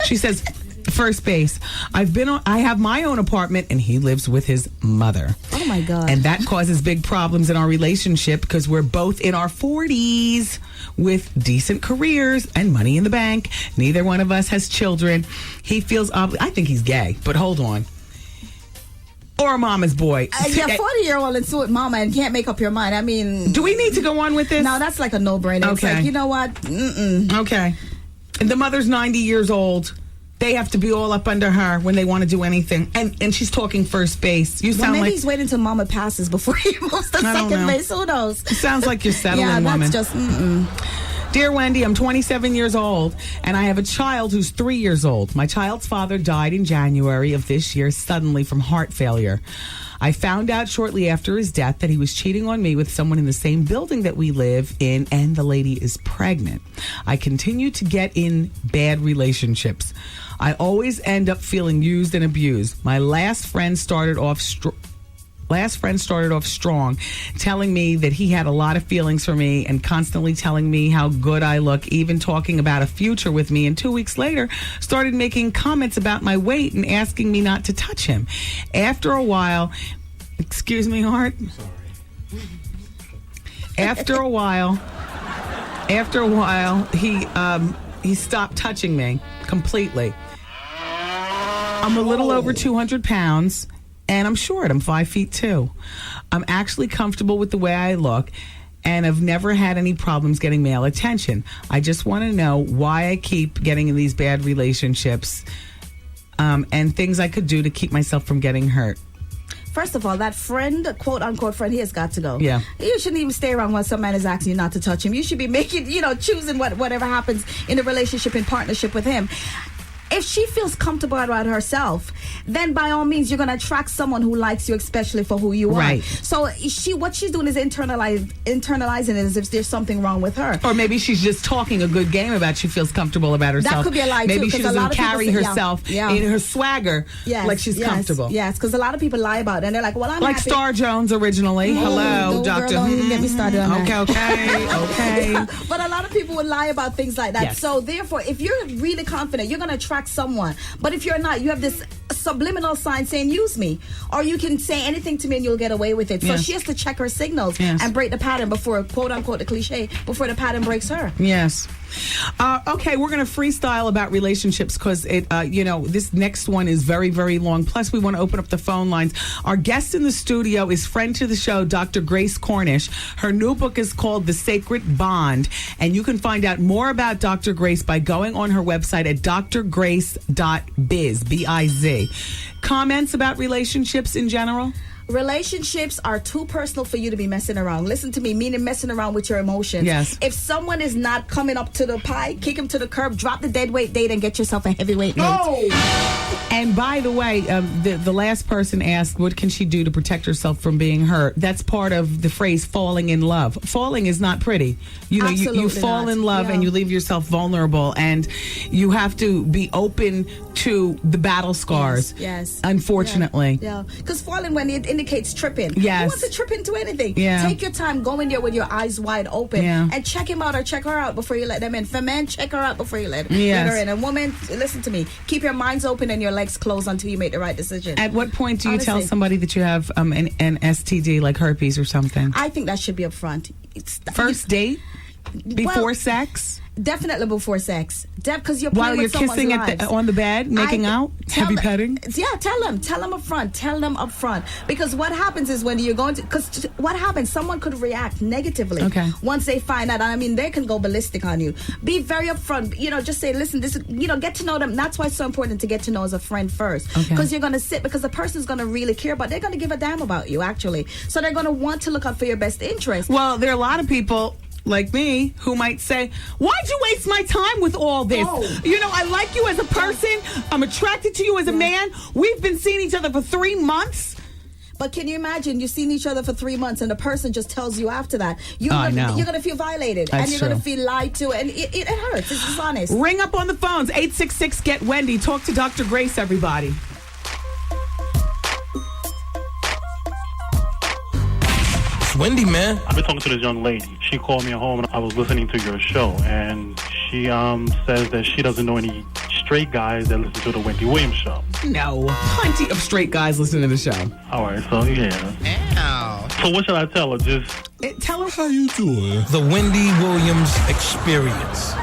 She says, first base. I have my own apartment and he lives with his mother. Oh my God. And that causes big problems in our relationship because we're both in our 40s with decent careers and money in the bank. Neither one of us has children. He feels I think he's gay, but hold on. Or a mama's boy. 40-year-old and with mama and can't make up your mind. I mean, do we need to go on with this? No, that's like a no-brainer. It's Okay. like, you know what? Mm-mm. Okay. And the mother's 90 years old. They have to be all up under her when they want to do anything. And she's talking first base. You sound maybe like he's waiting till mama passes before he moves to I don't second know. base. Who knows? It sounds like you're settling, yeah, woman. that's just, mm-mm. Dear Wendy, I'm 27 years old, and I have a child who's 3 years old. My child's father died in January of this year suddenly from heart failure. I found out shortly after his death that he was cheating on me with someone in the same building that we live in, and the lady is pregnant. I continue to get in bad relationships. I always end up feeling used and abused. My last friend started off strong, telling me that he had a lot of feelings for me and constantly telling me how good I look, even talking about a future with me. And 2 weeks later, started making comments about my weight and asking me not to touch him. After a while, excuse me, Hart? Sorry. After a while, he stopped touching me completely. I'm a little over 200 pounds. And I'm short. I'm 5'2". I'm actually comfortable with the way I look, and I've never had any problems getting male attention. I just want to know why I keep getting in these bad relationships, and things I could do to keep myself from getting hurt. First of all, that friend, quote unquote friend, he has got to go. Yeah. You shouldn't even stay around when some man is asking you not to touch him. You should be making, choosing whatever happens in the relationship in partnership with him. If she feels comfortable about herself, then by all means, you're going to attract someone who likes you, especially for who you are. Right. So what she's doing is internalizing it as if there's something wrong with her. Or maybe she's just talking a good game about she feels comfortable about herself. That could be a lie, maybe too. She Maybe she doesn't carry herself in her swagger like she's comfortable. Yes, because a lot of people lie about it. And they're like, well, I'm like happy. Star Jones originally. Hello, Doctor. Don't even get me started on that. Okay. Yeah, but a lot of people would lie about things like that. Yes. So therefore, if you're really confident, you're going to attract someone. But if you're not, you have this subliminal sign saying, use me. Or you can say anything to me and you'll get away with it. So she has to check her signals and break the pattern before, quote unquote, the cliche, before the pattern breaks her. Yes. Okay, we're going to freestyle about relationships because this next one is very, very long. Plus, we want to open up the phone lines. Our guest in the studio is friend to the show, Dr. Grace Cornish. Her new book is called The Sacred Bond, and you can find out more about Dr. Grace by going on her website at drgrace.biz, B-I-Z. Comments about relationships in general? Relationships are too personal for you to be messing around. Listen to me, meaning messing around with your emotions. Yes. If someone is not coming up to the pie, kick him to the curb, drop the dead weight date, and get yourself a heavyweight mate. Oh! And by the way, the last person asked, what can she do to protect herself from being hurt? That's part of the phrase falling in love. Falling is not pretty. You fall in love and you leave yourself vulnerable, and you have to be open to the battle scars. Yes. Unfortunately. Yeah. Because falling, when it indicates tripping. Yes. Who wants to trip into anything? Yeah. Take your time, go in there with your eyes wide open and check him out or check her out before you let them in. For men, check her out before you let her in. A woman, listen to me, keep your minds open and your legs closed until you make the right decision. At what point do you tell somebody that you have an STD like herpes or something? I think that should be up front. First date? Before sex? Definitely before sex. Because you're while playing you're with someone's kissing lives. on the bed, making out, heavy petting. Yeah, tell them up front. Tell them up front. Because what happens is when you're going to, because what happens, someone could react negatively. Okay. Once they find out, I mean, they can go ballistic on you. Be very upfront. Just say, listen, this is, get to know them. That's why it's so important to get to know as a friend first. Because you're going to sit, because the person's going to really care about, they're going to give a damn about you, actually. So they're going to want to look out for your best interest. Well, there are a lot of people like me who might say, why'd you waste my time with all this? I like you as a person. I'm attracted to you as a man. We've been seeing each other for 3 months. But can you imagine you've seen each other for 3 months and the person just tells you after that? You're going to feel violated. That's and you're going to feel lied to. And it hurts. It's dishonest. Ring up on the phones. 866-GET-WENDY. Talk to Dr. Grace, everybody. Wendy, man. I've been talking to this young lady. She called me at home and I was listening to your show, and she says that she doesn't know any straight guys that listen to the Wendy Williams show. No, plenty of straight guys listen to the show. All right, so yeah. Ow. So what should I tell her? Just tell her how you doing. The Wendy Williams Experience.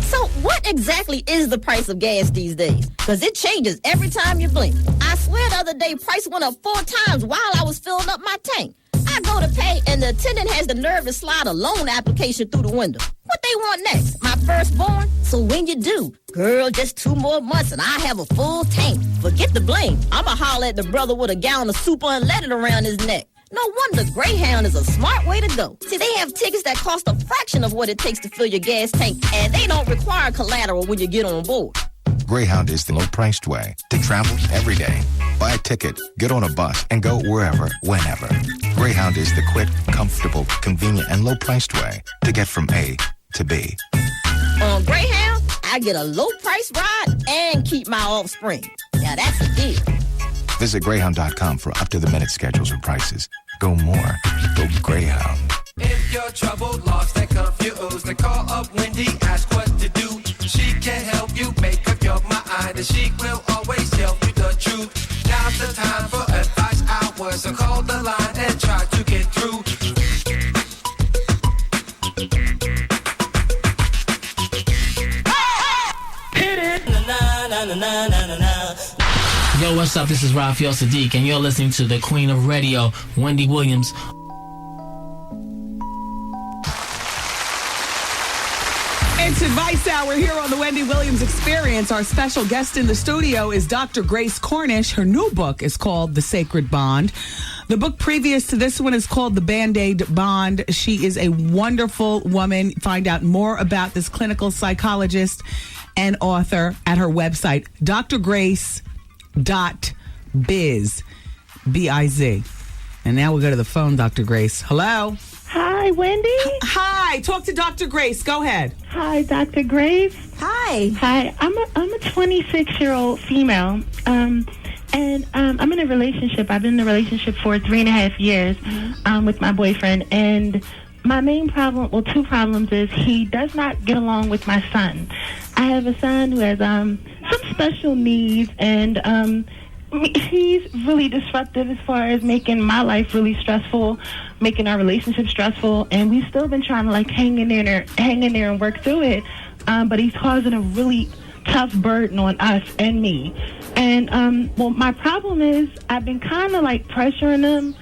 So what exactly is the price of gas these days? Because it changes every time you blink. I swear the other day, price went up 4 times while I was filling up my tank. I go to pay, and the attendant has the nerve to slide a loan application through the window. What they want next? My firstborn? So when you do, girl, just 2 more months and I have a full tank. Forget the blame. I'ma holler at the brother with a gallon of super unleaded around his neck. No wonder Greyhound is a smart way to go. See, they have tickets that cost a fraction of what it takes to fill your gas tank, and they don't require collateral when you get on board. Greyhound is the low-priced way to travel every day. Buy a ticket, get on a bus, and go wherever, whenever. Greyhound is the quick, comfortable, convenient, and low-priced way to get from A to B. On Greyhound, I get a low-price ride and keep my offspring. Now that's a deal. Visit Greyhound.com for up-to-the-minute schedules and prices. Go more. Go Greyhound. If you're troubled, lost, and confused, then call up Wendy, ask what to do. She can help you make up your mind, and she will always tell you the truth. Now's the time for advice hours, so call the line and try to get through. Hit it! Na na na na na na na. Yo, what's up? This is Raphael Sadiq, and you're listening to the Queen of Radio, Wendy Williams. It's Advice Hour here on the Wendy Williams Experience. Our special guest in the studio is Dr. Grace Cornish. Her new book is called The Sacred Bond. The book previous to this one is called The Band-Aid Bond. She is a wonderful woman. Find out more about this clinical psychologist and author at her website, drgrace.biz, B-I-Z. And now we'll go to the phone, Dr. Grace. Hello? Hi, Wendy. Hi. Talk to Dr. Grace. Go ahead. Hi, Dr. Grace. Hi. Hi. I'm a 26-year-old female, and I'm in a relationship. I've been in a relationship for 3.5 years with my boyfriend, and my main problem, well, 2 problems, is he does not get along with my son. I have a son who has some special needs, and he's really disruptive as far as making my life really stressful, making our relationship stressful, and we've still been trying to hang in there and work through it. But he's causing a really tough burden on us and me. And well, my problem is I've been kind of pressuring him,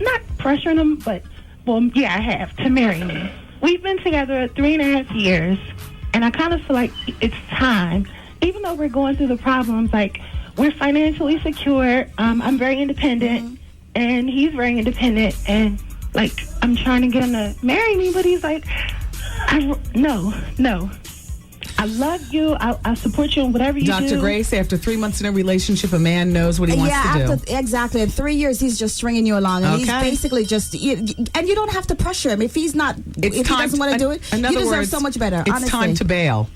not pressuring him, but yeah, I have, to marry me. We've been together 3.5 years, and I kind of feel like it's time, even though we're going through the problems. We're financially secure. I'm very independent, and he's very independent. And I'm trying to get him to marry me, but he's like, no. I love you. I support you in whatever you do. Dr. Grace, after 3 months in a relationship, a man knows what he wants to do. Exactly. In 3 years, he's just stringing you along, and he's basically just. And you don't have to pressure him if he's not. If he doesn't want to do it, you deserve so much better. It's time to bail.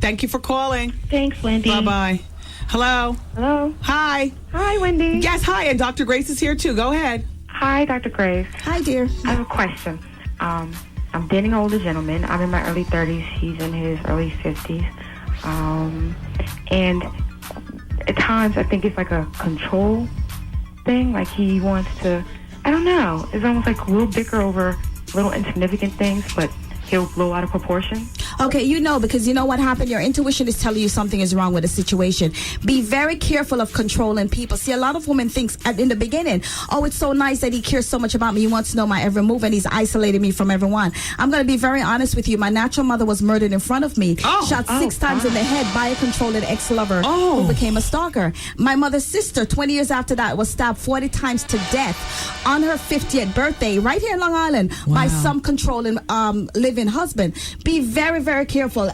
Thank you for calling. Thanks, Wendy. Bye-bye. Hello. Hello. Hi. Hi, Wendy. Yes, hi. And Dr. Grace is here, too. Go ahead. Hi, Dr. Grace. Hi, dear. I have a question. I'm dating an older gentleman. I'm in my early 30s. He's in his early 50s. And at times, I think it's like a control thing. He wants to I don't know. It's almost like we'll bicker over little insignificant things, but he'll blow out of proportion. Okay, because you know what happened? Your intuition is telling you something is wrong with a situation. Be very careful of controlling people. See, a lot of women think in the beginning, oh, it's so nice that he cares so much about me. He wants to know my every move, and he's isolating me from everyone. I'm going to be very honest with you. My natural mother was murdered in front of me, shot 6 times in the head by a controlling ex-lover who became a stalker. My mother's sister, 20 years after that, was stabbed 40 times to death on her 50th birthday right here in Long Island by some controlling living husband. Be very, very careful.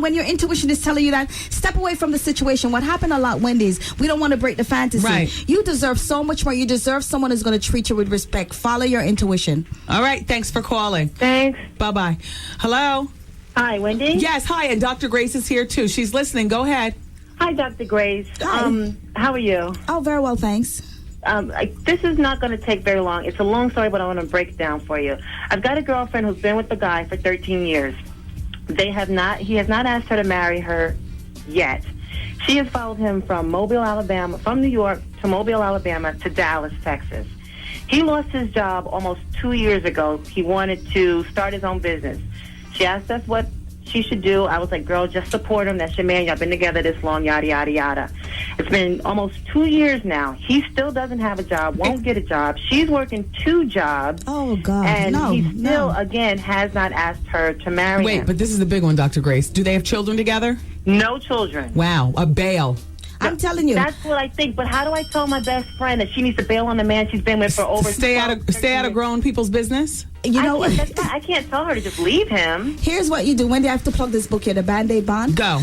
When your intuition is telling you that, step away from the situation. What happened a lot, Wendy's, we don't want to break the fantasy. Right. You deserve so much more. You deserve someone who's going to treat you with respect. Follow your intuition. All right. Thanks for calling. Thanks. Bye-bye. Hello? Hi, Wendy? Yes, hi. And Dr. Grace is here, too. She's listening. Go ahead. Hi, Dr. Grace. Hi. How are you? Oh, very well, thanks. This is not going to take very long. It's a long story, but I want to break it down for you. I've got a girlfriend who's been with the guy for 13 years. He has not asked her to marry her yet. She has followed him from Mobile, Alabama, from New York to Mobile, Alabama to Dallas, Texas. He lost his job almost 2 years ago. He wanted to start his own business. She asked us what she should do. I was like, girl, just support him. That's your man. Y'all been together this long, yada, yada, yada. It's been almost 2 years now. He still doesn't have a job, won't get a job. She's working 2 jobs. Oh, God. And he still, again, has not asked her to marry him. Wait, but this is the big one, Dr. Grace. Do they have children together? No children. Wow, a bail. I'm telling you. That's what I think. But how do I tell my best friend that she needs to bail on the man she's been with for over Stay out of grown people's business? I can't tell her to just leave him. Here's what you do. Wendy, I have to plug this book here, The Band-Aid Bond. Go.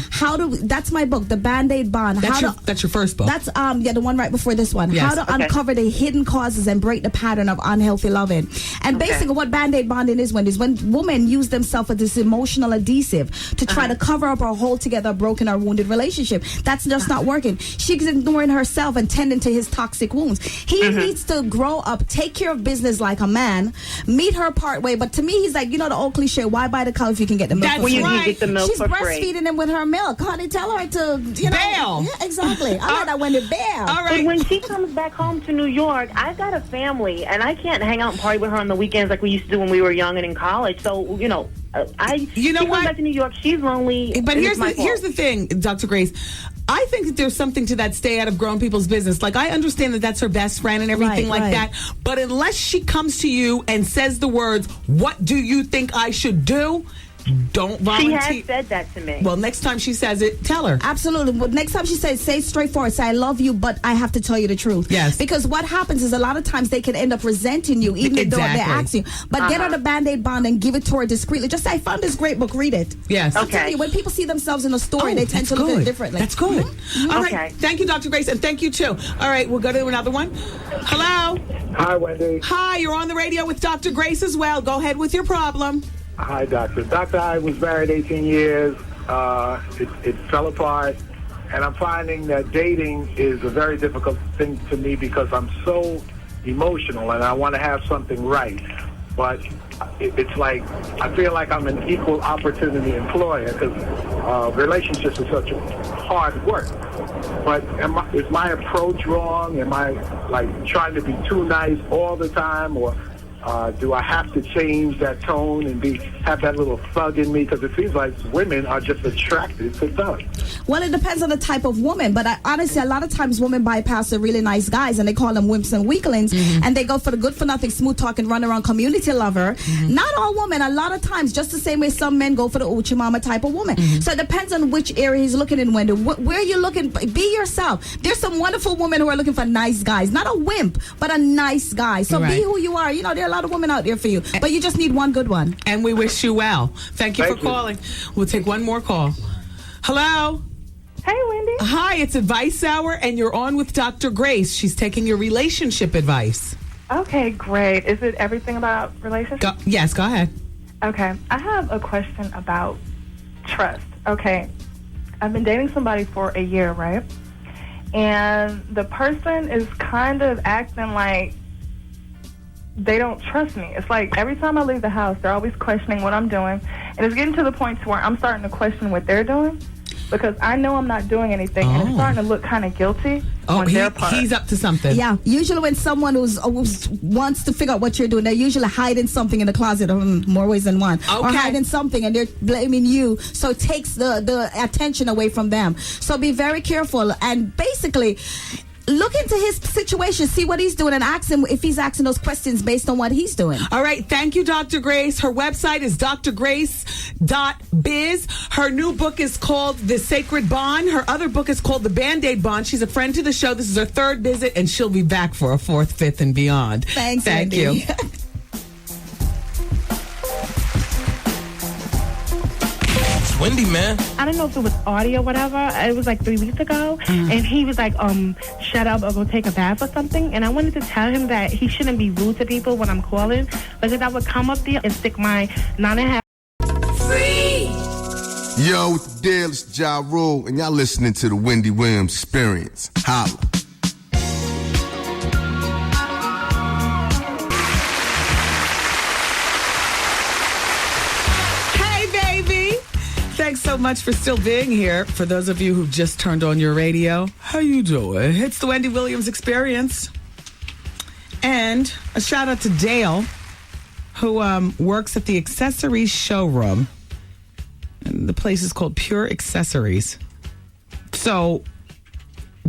That's my book, The Band-Aid Bond. That's your first book. That's the one right before this one. Yes. How to uncover the hidden causes and break the pattern of unhealthy loving. And basically what Band-Aid bonding is, Wendy, is when women use themselves as this emotional adhesive to try to cover up or hold together a broken or wounded relationship. That's just not working. She's ignoring herself and tending to his toxic wounds. He needs to grow up, take care of business like a man, meet her part way. But to me, he's like, the old cliche, why buy the cow if you can get the milk for free? You get the milk She's for free. breastfeeding him with her milk. Honey, tell her to, bail. Yeah, exactly. I like that when they bail. All right. But when she comes back home to New York, I've got a family, and I can't hang out and party with her on the weekends like we used to do when we were young and in college. So, she comes back to New York, she's lonely. But here's the thing, Dr. Grace. I think that there's something to that stay out of grown people's business. Like, I understand that that's her best friend and everything that. But unless she comes to you and says the words, what do you think I should do? Don't volunteer. She has said that to me. Well, next time she says it, tell her. Absolutely. But next time she says, say straightforward, say, I love you, but I have to tell you the truth. Yes. Because what happens is a lot of times they can end up resenting you, even though they ask you. But get her the Band-Aid bond and give it to her discreetly. Just say, I found this great book, read it. Yes. I'm telling you, when people see themselves in a story, they tend to look at it differently. That's good. All right. Thank you, Dr. Grace, and thank you, too. All right, we'll go to another one. Hello? Hi, Wendy. Hi, you're on the radio with Dr. Grace as well. Go ahead with your problem. Hi, Doctor. Doctor, I was married 18 years. It fell apart. And I'm finding that dating is a very difficult thing to me because I'm so emotional and I want to have something right. But it's like I feel like I'm an equal opportunity employer because relationships are such hard work. But is my approach wrong? Am I like trying to be too nice all the time, or do I have to change that tone and have that little thug in me? Because it seems like women are just attracted to thugs. Well, it depends on the type of woman. But honestly, a lot of times women bypass the really nice guys and they call them wimps and weaklings. And they go for the good-for-nothing, smooth-talking, run-around community lover. Not all women. A lot of times, just the same way some men go for the Uchi Mama type of woman. So it depends on which area he's looking in, Wendy. Where are you looking? Be yourself. There's some wonderful women who are looking for nice guys. Not a wimp, but a nice guy. So be who you are. There are a lot of women out there for you. But you just need one good one. And we wish you well. Thank you for calling. We'll take one more call. Hello? Hey, Wendy. Hi, it's Advice Hour, and you're on with Dr. Grace. She's taking your relationship advice. Okay, great. Is it everything about relationships? Yes, go ahead. Okay, I have a question about trust. Okay, I've been dating somebody for a year, right? And the person is kind of acting like they don't trust me. It's like every time I leave the house, they're always questioning what I'm doing. And it's getting to the point to where I'm starting to question what they're doing. because I know I'm not doing anything, and it's starting to look kind of guilty on their part. He's up to something. Yeah, usually when someone who's wants to figure out what you're doing, they're usually hiding something in the closet, more ways than one, or hiding something, and they're blaming you. So it takes the attention away from them. So be very careful, and basically look into his situation, see what he's doing, and ask him if he's asking those questions based on what he's doing. All right. Thank you, Dr. Grace. Her website is drgrace.biz. Her new book is called The Sacred Bond. Her other book is called The Band-Aid Bond. She's a friend to the show. This is her third visit, and she'll be back for a fourth, fifth, and beyond. Thanks, Thank Wendy. you. Wendy, man. I don't know if it was audio or whatever. It was like 3 weeks ago. And he was like, shut up or go take a bath or something. And I wanted to tell him that he shouldn't be rude to people when I'm calling, because I would come up there and stick my 9.5. Yo, what's the deal? It's Ja Rule, and y'all listening to the Wendy Williams Experience. Holla. Thanks so much for still being here. For those of you who just turned on your radio, how you doing? It's the Wendy Williams Experience. And a shout out to Dale, who works at the accessories showroom. And the place is called Pure Accessories. So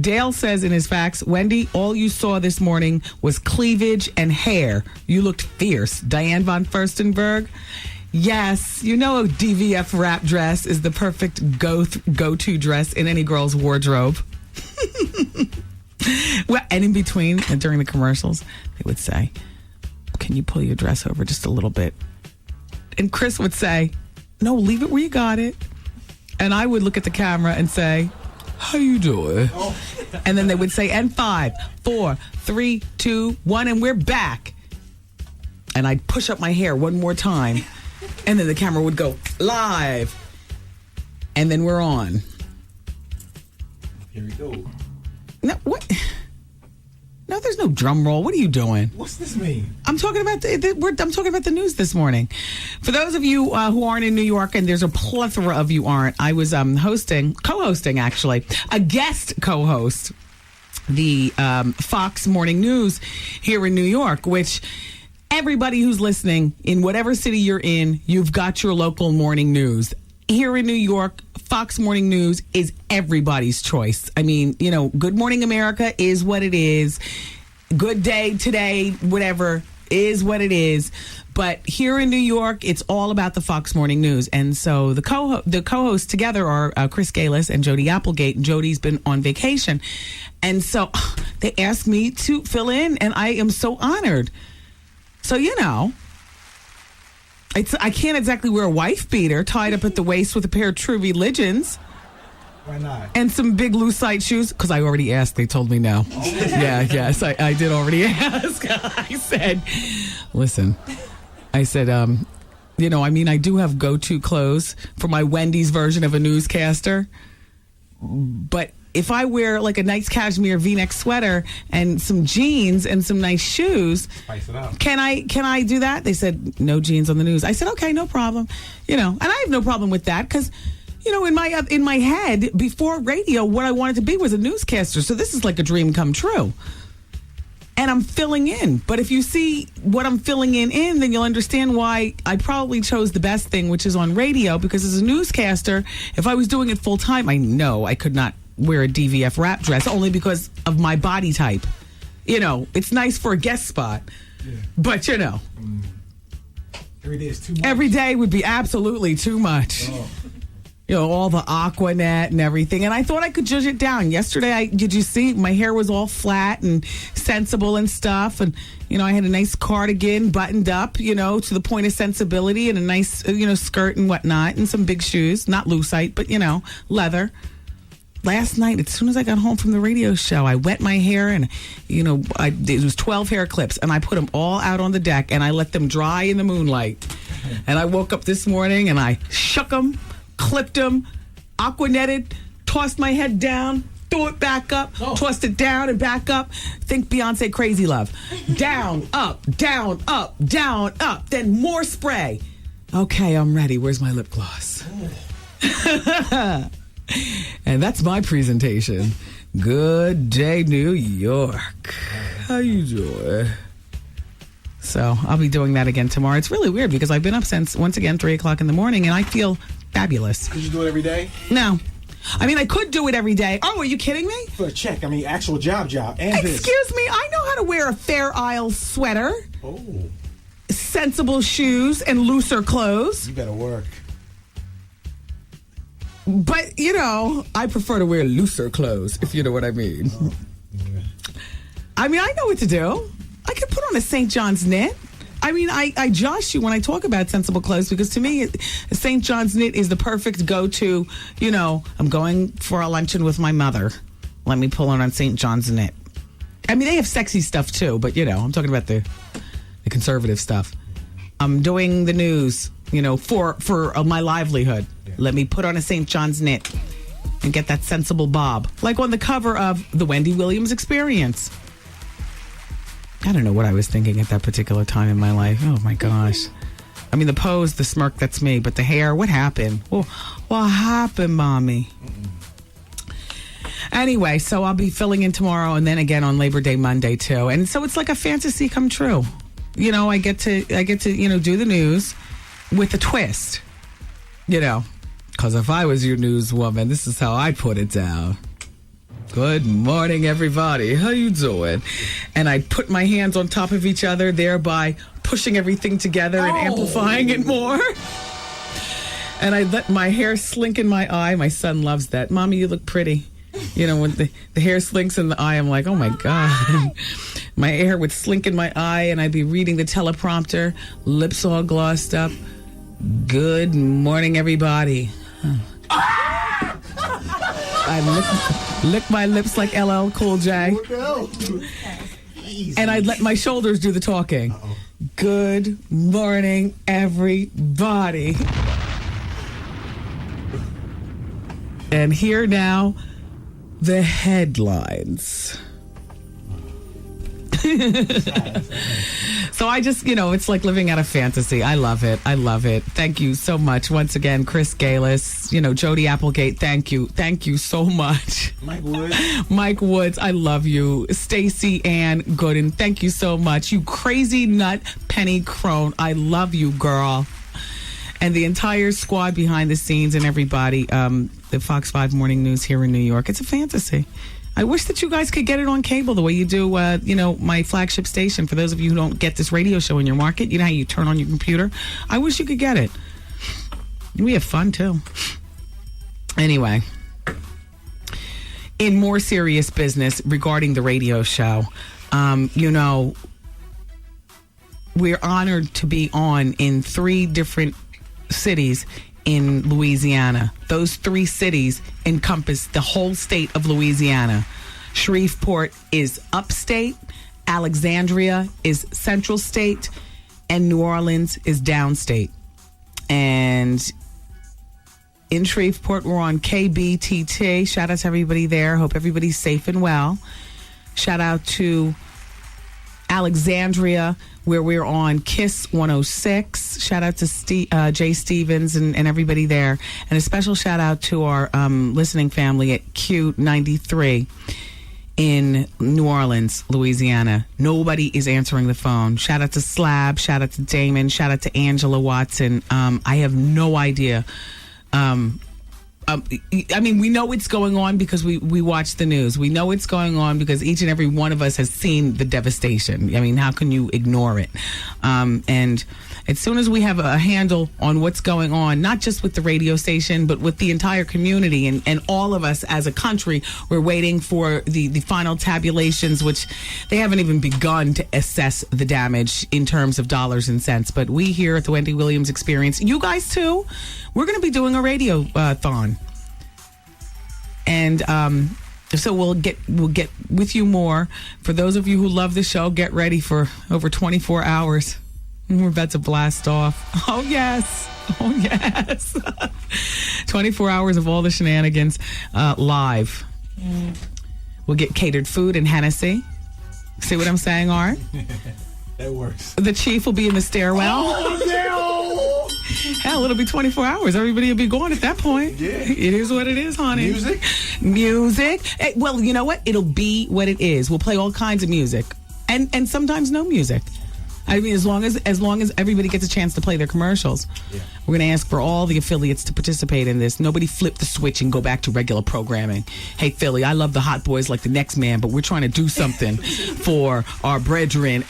Dale says in his fax, Wendy, all you saw this morning was cleavage and hair. You looked fierce. Diane von Furstenberg. Yes, you know a DVF wrap dress is the perfect go-to dress in any girl's wardrobe. Well, and in between, and during the commercials, they would say, can you pull your dress over just a little bit? And Chris would say, no, leave it where you got it. And I would look at the camera and say, how you doing? And then they would say, and 5, 4, 3, 2, 1, and we're back. And I'd push up my hair one more time. And then the camera would go live. And then we're on. Here we go. No, what? No, there's no drum roll. What are you doing? What's this mean? I'm talking about I'm talking about the news this morning. For those of you who aren't in New York, and there's a plethora of you aren't, I was co-hosting actually, a guest co-host, the Fox Morning News here in New York, which everybody who's listening, in whatever city you're in, you've got your local morning news. Here in New York, Fox Morning News is everybody's choice. I mean, you know, Good Morning America is what it is. Good Day Today, whatever, is what it is. But here in New York, it's all about the Fox Morning News. And so the co-hosts together are Chris Galis and Jody Applegate. And Jody's been on vacation. And so they asked me to fill in, and I am so honored. So, you know, I can't exactly wear a wife beater tied up at the waist with a pair of True Religions. Why not? And some big lucite shoes, because I already asked. They told me no. Yes, I did already ask. I said, listen, I said, you know, I mean, I do have go-to clothes for my Wendy's version of a newscaster. But if I wear like a nice cashmere V-neck sweater and some jeans and some nice shoes, spice it up. Can I do that? They said no jeans on the news. I said okay, no problem. You know, and I have no problem with that because, you know, in my head before radio, what I wanted to be was a newscaster. So this is like a dream come true. And I'm filling in. But if you see what I'm filling in, then you'll understand why I probably chose the best thing, which is on radio, because as a newscaster, if I was doing it full time, I know I could not wear a DVF wrap dress only because of my body type. You know, it's nice for a guest spot, but you know, every day is too much. Every day would be absolutely too much. Oh. You know, all the Aquanet and everything. And I thought I could judge it down. Yesterday, did you see? My hair was all flat and sensible and stuff. And, you know, I had a nice cardigan buttoned up, you know, to the point of sensibility, and a nice, you know, skirt and whatnot, and some big shoes. Not lucite, but, you know, leather. Last night, as soon as I got home from the radio show, I wet my hair, and, you know, it was 12 hair clips, and I put them all out on the deck, and I let them dry in the moonlight. And I woke up this morning, and I shook them, clipped them, aquanetted, tossed my head down, threw it back up, tossed it down and back up. Think Beyonce Crazy Love. Down, up, down, up, down, up. Then more spray. Okay, I'm ready. Where's my lip gloss? And that's my presentation. Good day, New York. How you doing? So I'll be doing that again tomorrow. It's really weird because I've been up since, once again, 3 o'clock in the morning, and I feel fabulous. Did you do it every day? No. I mean, I could do it every day. Oh, are you kidding me? For a check. I mean, actual job. And Excuse me. I know how to wear a Fair Isle sweater. Oh. Sensible shoes and looser clothes. You better work. But, you know, I prefer to wear looser clothes, if you know what I mean. Oh, yeah. I mean, I know what to do. I could put on a St. John's knit. I mean, I josh you when I talk about sensible clothes because to me, St. John's knit is the perfect go-to. You know, I'm going for a luncheon with my mother. Let me pull on St. John's knit. I mean, they have sexy stuff too, but, you know, I'm talking about the conservative stuff. I'm doing the news, you know, for my livelihood. Yeah. Let me put on a St. John's knit and get that sensible bob. Like on the cover of the Wendy Williams Experience. I don't know what I was thinking at that particular time in my life. Oh, my gosh. I mean, the pose, the smirk, that's me. But the hair, what happened? Well, what happened, Mommy? Anyway, so I'll be filling in tomorrow and then again on Labor Day Monday, too. And so it's like a fantasy come true. You know, I get to you know, do the news with a twist. You know, because if I was your newswoman, this is how I'd put it down. Good morning, everybody. How you doing? And I put my hands on top of each other, thereby pushing everything together and amplifying it more. And I let my hair slink in my eye. My son loves that. Mommy, you look pretty. You know, when the hair slinks in the eye, I'm like, oh, my God. My hair would slink in my eye, and I'd be reading the teleprompter, lips all glossed up. Good morning, everybody. I lick my lips like LL Cool J. And I'd let my shoulders do the talking. Uh-oh. Good morning, everybody. And here now, the headlines. So I just, you know, it's like living out a fantasy. I love it. I love it. Thank you so much. Once again, Chris Galis, you know, Jody Applegate, thank you. Thank you so much. Mike Woods, I love you. Stacy Ann Gooden, thank you so much. You crazy nut Penny Crone, I love you, girl. And the entire squad behind the scenes and everybody, the Fox 5 Morning News here in New York. It's a fantasy. I wish that you guys could get it on cable the way you do, you know, my flagship station. For those of you who don't get this radio show in your market, you know how you turn on your computer? I wish you could get it. We have fun, too. Anyway, in more serious business regarding the radio show, you know, we're honored to be on in 3 different cities in Louisiana. Those 3 cities encompass the whole state of Louisiana. Shreveport is upstate, Alexandria is central state, and New Orleans is downstate. And in Shreveport, we're on KBTT. Shout out to everybody there. Hope everybody's safe and well. Shout out to Alexandria, where we're on KISS 106. Shout out to Jay Stevens and everybody there. And a special shout out to our listening family at Q93 in New Orleans, Louisiana. Nobody is answering the phone. Shout out to Slab. Shout out to Damon. Shout out to Angela Watson. I have no idea. I mean, we know it's going on because we watch the news. We know it's going on because each and every one of us has seen the devastation. I mean, how can you ignore it? And as soon as we have a handle on what's going on, not just with the radio station, but with the entire community and all of us as a country, we're waiting for the final tabulations, which they haven't even begun to assess the damage in terms of dollars and cents. But we here at the Wendy Williams Experience, you guys too, we're going to be doing a radio-thon. And so we'll get with you more. For those of you who love the show, get ready for over 24 hours. We're about to blast off. Oh, yes. 24 hours of all the shenanigans live. We'll get catered food and Hennessy. See what I'm saying, Art? That works. The chief will be in the stairwell. Oh, no! Hell, it'll be 24 hours. Everybody will be gone at that point. Yeah. It is what it is, honey. Music? Hey, well, you know what? It'll be what it is. We'll play all kinds of music. And sometimes no music. I mean, as long as everybody gets a chance to play their commercials. Yeah. We're going to ask for all the affiliates to participate in this. Nobody flip the switch and go back to regular programming. Hey, Philly, I love the Hot Boys like the next man, but we're trying to do something for our brethren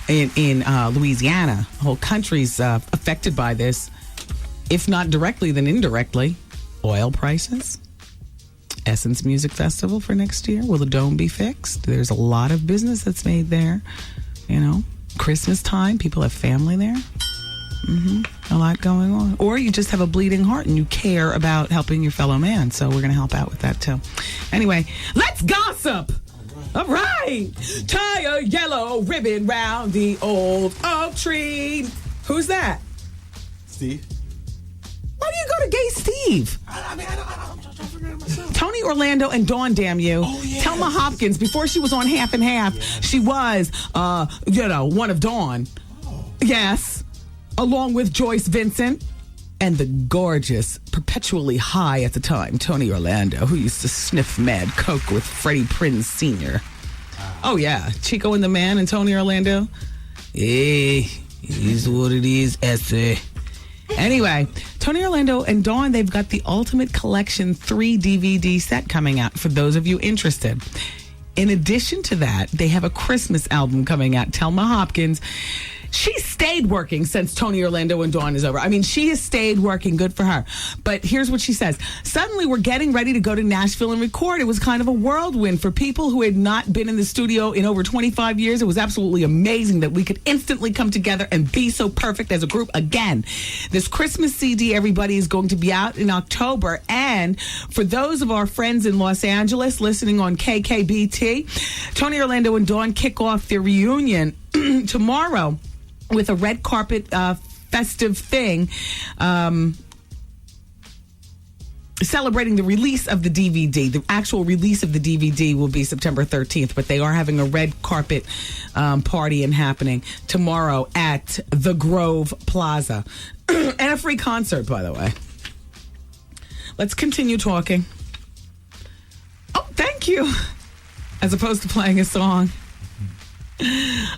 in Louisiana. The whole country's affected by this. If not directly, then indirectly. Oil prices. Essence Music Festival for next year. Will the dome be fixed? There's a lot of business that's made there. You know, Christmas time, people have family there. A lot going on. Or you just have a bleeding heart and you care about helping your fellow man. So we're going to help out with that too. Anyway, let's gossip. All right. Tie a yellow ribbon round the old oak tree. Who's that? Steve. Why do you go to Gay Steve? I'm trying to figure it out myself. Tony Orlando and Dawn, damn you. Oh, yeah. Thelma Hopkins, before she was on Half and Half, she was, one of Dawn. Oh. Yes. Along with Joyce Vincent and the gorgeous, perpetually high at the time, Tony Orlando, who used to sniff mad coke with Freddie Prinze Sr. Oh, yeah. Chico and the Man and Tony Orlando. Hey, it is what it is, essay. Anyway, Tony Orlando and Dawn, they've got the Ultimate Collection 3 DVD set coming out for those of you interested. In addition to that, they have a Christmas album coming out. Thelma Hopkins, she stayed working since Tony Orlando and Dawn is over. I mean, she has stayed working. Good for her. But here's what she says. Suddenly, we're getting ready to go to Nashville and record. It was kind of a whirlwind for people who had not been in the studio in over 25 years. It was absolutely amazing that we could instantly come together and be so perfect as a group again. This Christmas CD, everybody, is going to be out in October. And for those of our friends in Los Angeles listening on KKBT, Tony Orlando and Dawn kick off their reunion tomorrow with a red carpet festive thing celebrating the release of the DVD. The actual release of the DVD will be September 13th, but they are having a red carpet party and happening tomorrow at the Grove Plaza. And a free concert, by the way. Let's continue talking. Oh, thank you. As opposed to playing a song.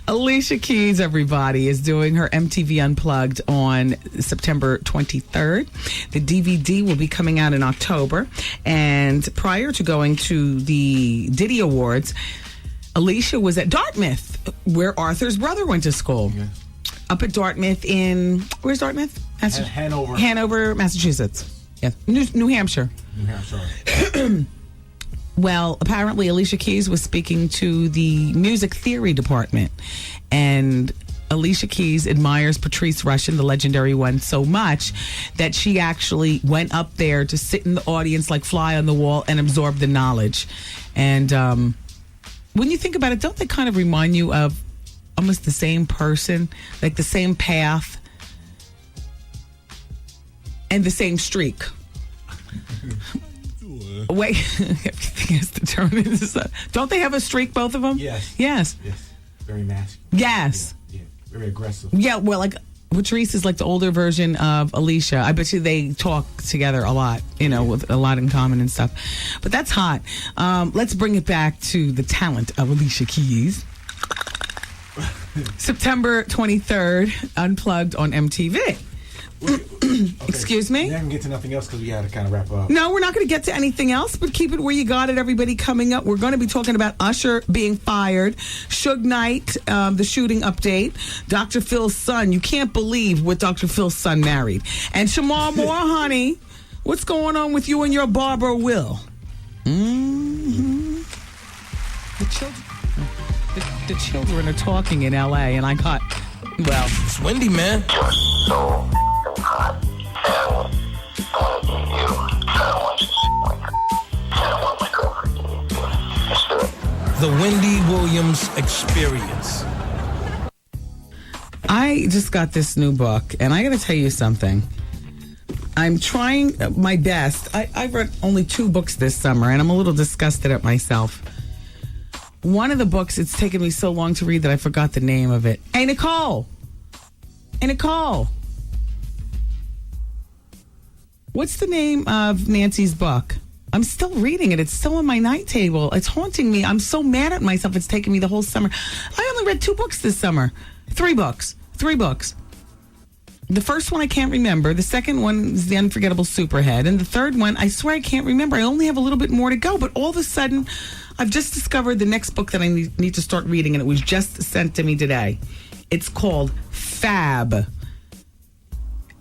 Alicia Keys, everybody, is doing her MTV Unplugged on September 23rd. The DVD will be coming out in October. And prior to going to the Diddy Awards, Alicia was at Dartmouth, where Arthur's brother went to school. Yeah. Up at Dartmouth where's Dartmouth? Hanover. Hanover, Massachusetts. Yeah, New Hampshire. New Hampshire. Well, apparently Alicia Keys was speaking to the music theory department, and Alicia Keys admires Patrice Rushen, the legendary one, so much that she actually went up there to sit in the audience like fly on the wall and absorb the knowledge. And when you think about it, don't they kind of remind you of almost the same person, like the same path and the same streak? Wait, everything has to turn into something. Don't they have a streak, both of them? Yes. Yes. Very masculine. Yes. Yeah. Very aggressive. Yeah, well, like Patrice is like the older version of Alicia. I bet you they talk together a lot, with a lot in common and stuff. But that's hot. Let's bring it back to the talent of Alicia Keys. September 23rd, Unplugged on MTV. Okay. Excuse me? We're not going to get to nothing else because we got to kind of wrap up. No, we're not going to get to anything else, but keep it where you got it, everybody. Coming up, we're going to be talking about Usher being fired, Suge Knight, the shooting update, Dr. Phil's son. You can't believe what Dr. Phil's son married. And Shamar Moore, honey, what's going on with you and your barber, Will? Mm-hmm. The children are talking in L.A., and I got, well, it's Wendy, man. You're so hot, and I want you. The Wendy Williams Experience. I just got this new book, and I got to tell you something. I'm trying my best. I've read only 2 books this summer, and I'm a little disgusted at myself. One of the books, it's taken me so long to read that I forgot the name of it. Hey, Nicole. What's the name of Nancy's book? I'm still reading it. It's still on my night table. It's haunting me. I'm so mad at myself. It's taken me the whole summer. I only read 2 books this summer. 3 books. 3 books. The first one I can't remember. The second one is The Unforgettable Superhead. And the third one, I swear I can't remember. I only have a little bit more to go. But all of a sudden, I've just discovered the next book that I need to start reading. And it was just sent to me today. It's called FAB.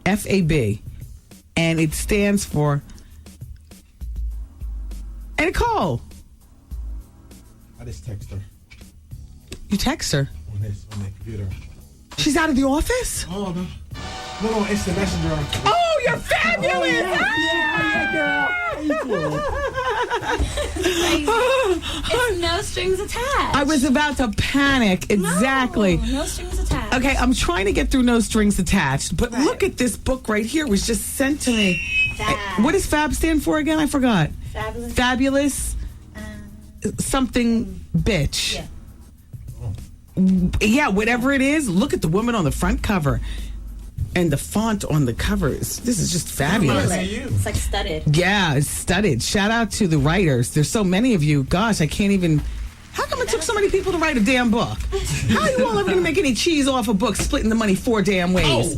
F-A-B. And it stands for... Nicole. I just text her. You text her? On that computer. She's out of the office? Oh, no. No, instant messenger. Oh, you're fabulous! Oh, yeah, girl. It's no strings attached. I was about to panic. Exactly. No strings attached. Okay, I'm trying to get through No Strings Attached, but look at this book right here. It was just sent to me. Fab. What does FAB stand for again? I forgot. Fabulous. Fabulous. Something bitch. Yeah. Yeah, whatever it is. Look at the woman on the front cover. And the font on the cover this is just fabulous. It's like studded. Yeah, it's studded. Shout out to the writers. There's so many of you. Gosh, I can't even... How come it took so many people to write a damn book? How are you all ever going to make any cheese off a book splitting the money 4 damn ways?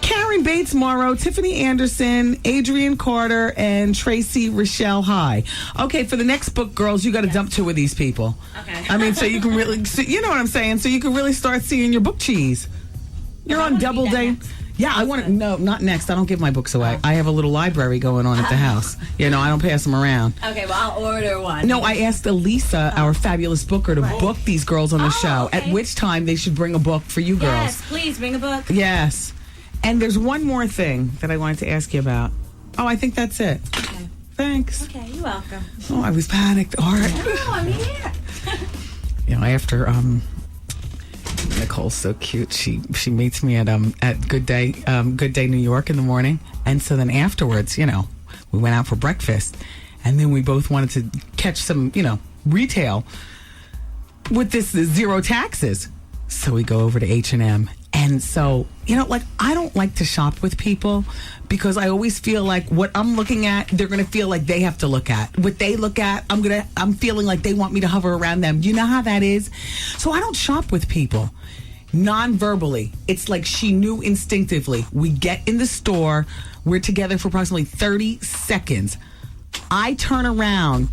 Karen Bates Morrow, Tiffany Anderson, Adrian Carter, and Tracy Rochelle High. Okay, for the next book, girls, you got to dump 2 of these people. Okay. I mean, so you can really... you know what I'm saying? So you can really start seeing your book cheese. You're on double day. Yeah, I want to. No, not next. I don't give my books away. I have a little library going on at the house. You know, I don't pass them around. Okay, well, I'll order one. No, I asked Elisa, our fabulous booker, to book these girls on the show, okay. at which time they should bring a book for you girls. Yes, please bring a book. Yes. And there's one more thing that I wanted to ask you about. Oh, I think that's it. Okay. Thanks. Okay, you're welcome. Oh, I was panicked. All right. No, I'm here. You know, after Nicole's so cute. She meets me at Good Day New York in the morning, and so then afterwards, you know, we went out for breakfast, and then we both wanted to catch some, you know, retail with this 0 taxes. So we go over to H&M. And so, you know, like, I don't like to shop with people because I always feel like what I'm looking at, they're going to feel like they have to look at. What they look at, I'm feeling like they want me to hover around them. You know how that is? So I don't shop with people. Non-verbally. It's like she knew instinctively. We get in the store. We're together for approximately 30 seconds. I turn around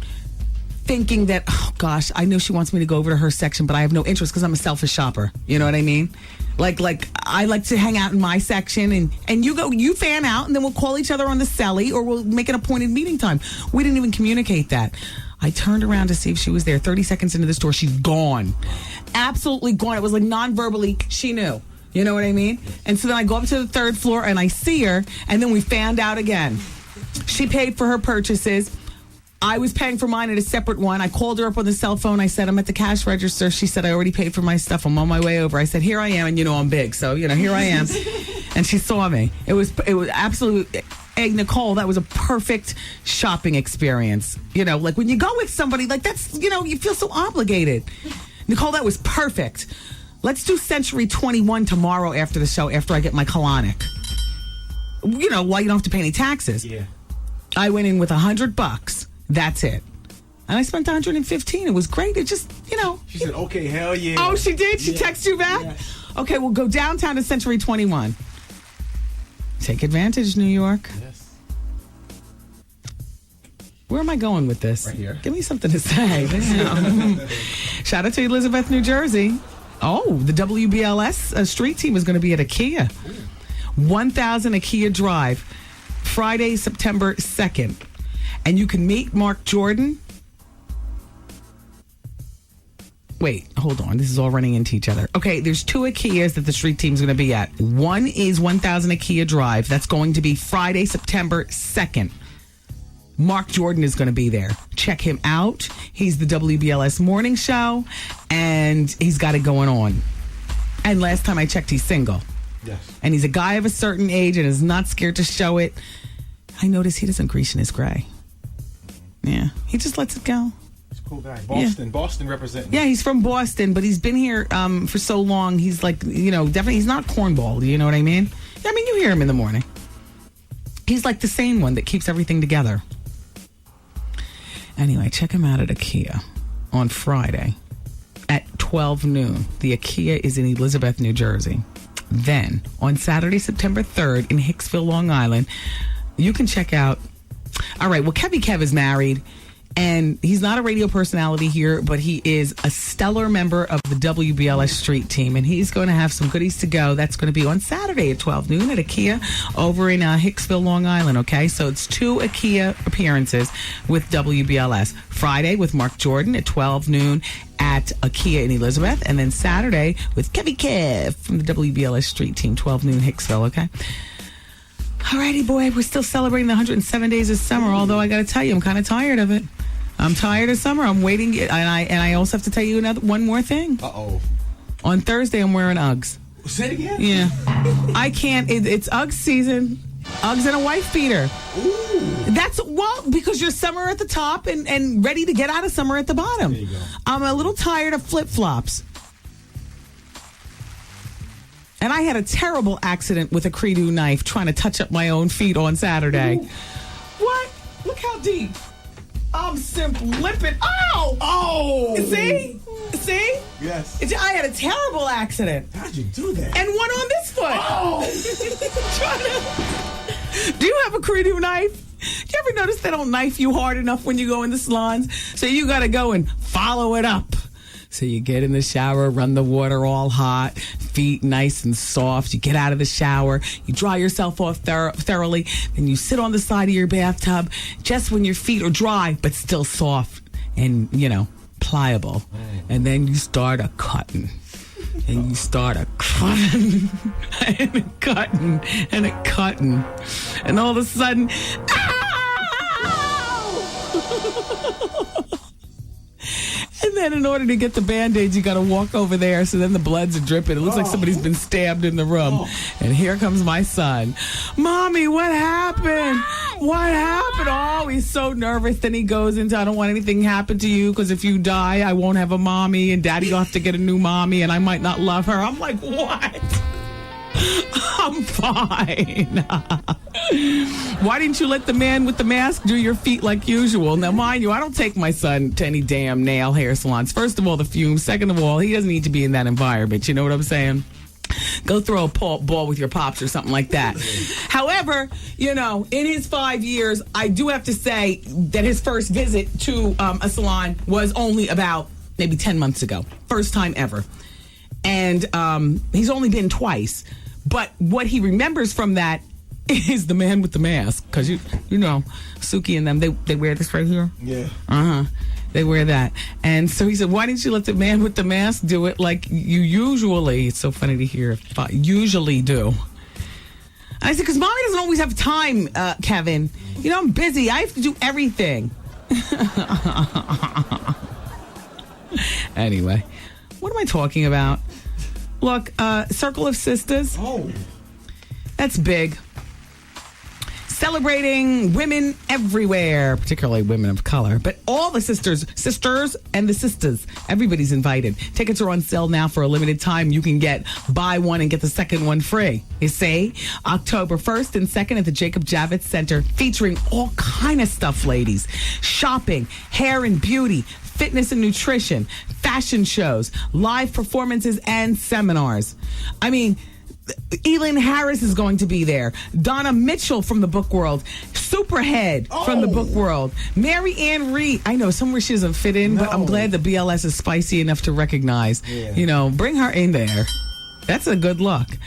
thinking that, oh gosh, I know she wants me to go over to her section, but I have no interest because I'm a selfish shopper. You know what I mean? Like I like to hang out in my section, and you fan out, and then we'll call each other on the celly, or we'll make an appointed meeting time. We didn't even communicate that. I turned around to see if she was there. 30 seconds into the store, she's gone. Absolutely gone. It was like non-verbally, she knew. You know what I mean? And so then I go up to the 3rd floor, and I see her, and then we fanned out again. She paid for her purchases. I was paying for mine at a separate one. I called her up on the cell phone. I said, I'm at the cash register. She said, I already paid for my stuff. I'm on my way over. I said, here I am. And you know, I'm big. So, you know, here I am. And she saw me. It was absolute. Hey, Nicole, that was a perfect shopping experience. You know, like when you go with somebody, like that's, you know, you feel so obligated. Nicole, that was perfect. Let's do Century 21 tomorrow after the show, after I get my colonic. You know, why you don't have to pay any taxes. Yeah. I went in with $100. That's it. And I spent $115. It was great. It just, you know. She said, okay, hell yeah. Oh, she did? She texted you back? Yeah. Okay, we'll go downtown to Century 21. Take advantage, New York. Yes. Where am I going with this? Right here. Give me something to say. Shout out to Elizabeth, New Jersey. Oh, the WBLS street team is going to be at IKEA. 1000 IKEA Drive, Friday, September 2nd. And you can meet Mark Jordan. Wait, hold on. This is all running into each other. Okay, there's 2 IKEAs that the street team's going to be at. One is 1000 IKEA Drive. That's going to be Friday, September 2nd. Mark Jordan is going to be there. Check him out. He's the WBLS morning show, and he's got it going on. And last time I checked, he's single. Yes. And he's a guy of a certain age and is not scared to show it. I notice he doesn't grease in his gray. Yeah, he just lets it go. He's a cool guy. Boston. Yeah. Boston representing. Yeah, he's from Boston, but he's been here for so long. He's like, you know, definitely, he's not cornball. You know what I mean? I mean, you hear him in the morning. He's like the sane one that keeps everything together. Anyway, check him out at IKEA on Friday at 12 noon. The IKEA is in Elizabeth, New Jersey. Then, on Saturday, September 3rd, in Hicksville, Long Island, you can check out... All right, well, Kevy Kev is married, and he's not a radio personality here, but he is a stellar member of the WBLS Street Team, and he's going to have some goodies to go. That's going to be on Saturday at 12 noon at IKEA over in Hicksville, Long Island, okay? So it's 2 IKEA appearances with WBLS. Friday with Mark Jordan at 12 noon at IKEA in Elizabeth, and then Saturday with Kevy Kev from the WBLS Street Team, 12 noon Hicksville, okay? Alrighty, boy, we're still celebrating the 107 days of summer, although I got to tell you, I'm kind of tired of it. I'm tired of summer. I'm waiting, and I also have to tell you one more thing. Uh-oh. On Thursday, I'm wearing Uggs. Say it again? Yeah. I can't. It's Uggs season. Uggs and a wife beater. Ooh. Because you're summer at the top and ready to get out of summer at the bottom. There you go. I'm a little tired of flip-flops. And I had a terrible accident with a Credo knife trying to touch up my own feet on Saturday. Ooh. What? Look how deep. I'm limping. Oh! Oh! See? Yes. I had a terrible accident. How'd you do that? And one on this foot. Oh! Do you have a Credo knife? Do you ever notice they don't knife you hard enough when you go in the salons? So you got to go and follow it up. So you get in the shower, run the water all hot, feet nice and soft. You get out of the shower, you dry yourself off thoroughly, then you sit on the side of your bathtub just when your feet are dry, but still soft and, pliable. And then you start a cutting. And you start a cutting and a cutting and a cutting. And all of a sudden, ow! And then in order to get the Band-Aids, you got to walk over there. So then the blood's dripping. It looks like somebody's been stabbed in the room. And here comes my son. Mommy, what happened? What happened? Oh, he's so nervous. Then he goes into, I don't want anything to happen to you because if you die, I won't have a mommy. And Daddy will have to get a new mommy and I might not love her. I'm like, what? I'm fine. Why didn't you let the man with the mask do your feet like usual? Now, mind you, I don't take my son to any damn nail hair salons. First of all, the fumes. Second of all, he doesn't need to be in that environment. You know what I'm saying? Go throw a ball with your pops or something like that. However, in his 5 years, I do have to say that his first visit to a salon was only about maybe 10 months ago. First time ever. And he's only been twice. But what he remembers from that is the man with the mask. Because, Suki and them, they wear this right here. Yeah. Uh-huh. They wear that. And so he said, why didn't you let the man with the mask do it like you usually, it's so funny to hear, usually do. And I said, because Mommy doesn't always have time, Kevin. I'm busy. I have to do everything. Anyway, what am I talking about? Look, Circle of Sisters. Oh. That's big. Celebrating women everywhere, particularly women of color. But all the sisters and the sisters, everybody's invited. Tickets are on sale now for a limited time. You can buy one and get the second one free. You see? October 1st and 2nd at the Jacob Javits Center, featuring all kind of stuff, ladies. Shopping, hair and beauty, fitness and nutrition, fashion shows, live performances, and seminars. I mean, Elin Harris is going to be there. Donna Mitchell from the Book World. Superhead from the Book World. Mary Ann Reed. I know somewhere she doesn't fit in, but I'm glad the BLS is spicy enough to recognize. Yeah. Bring her in there. That's a good look. We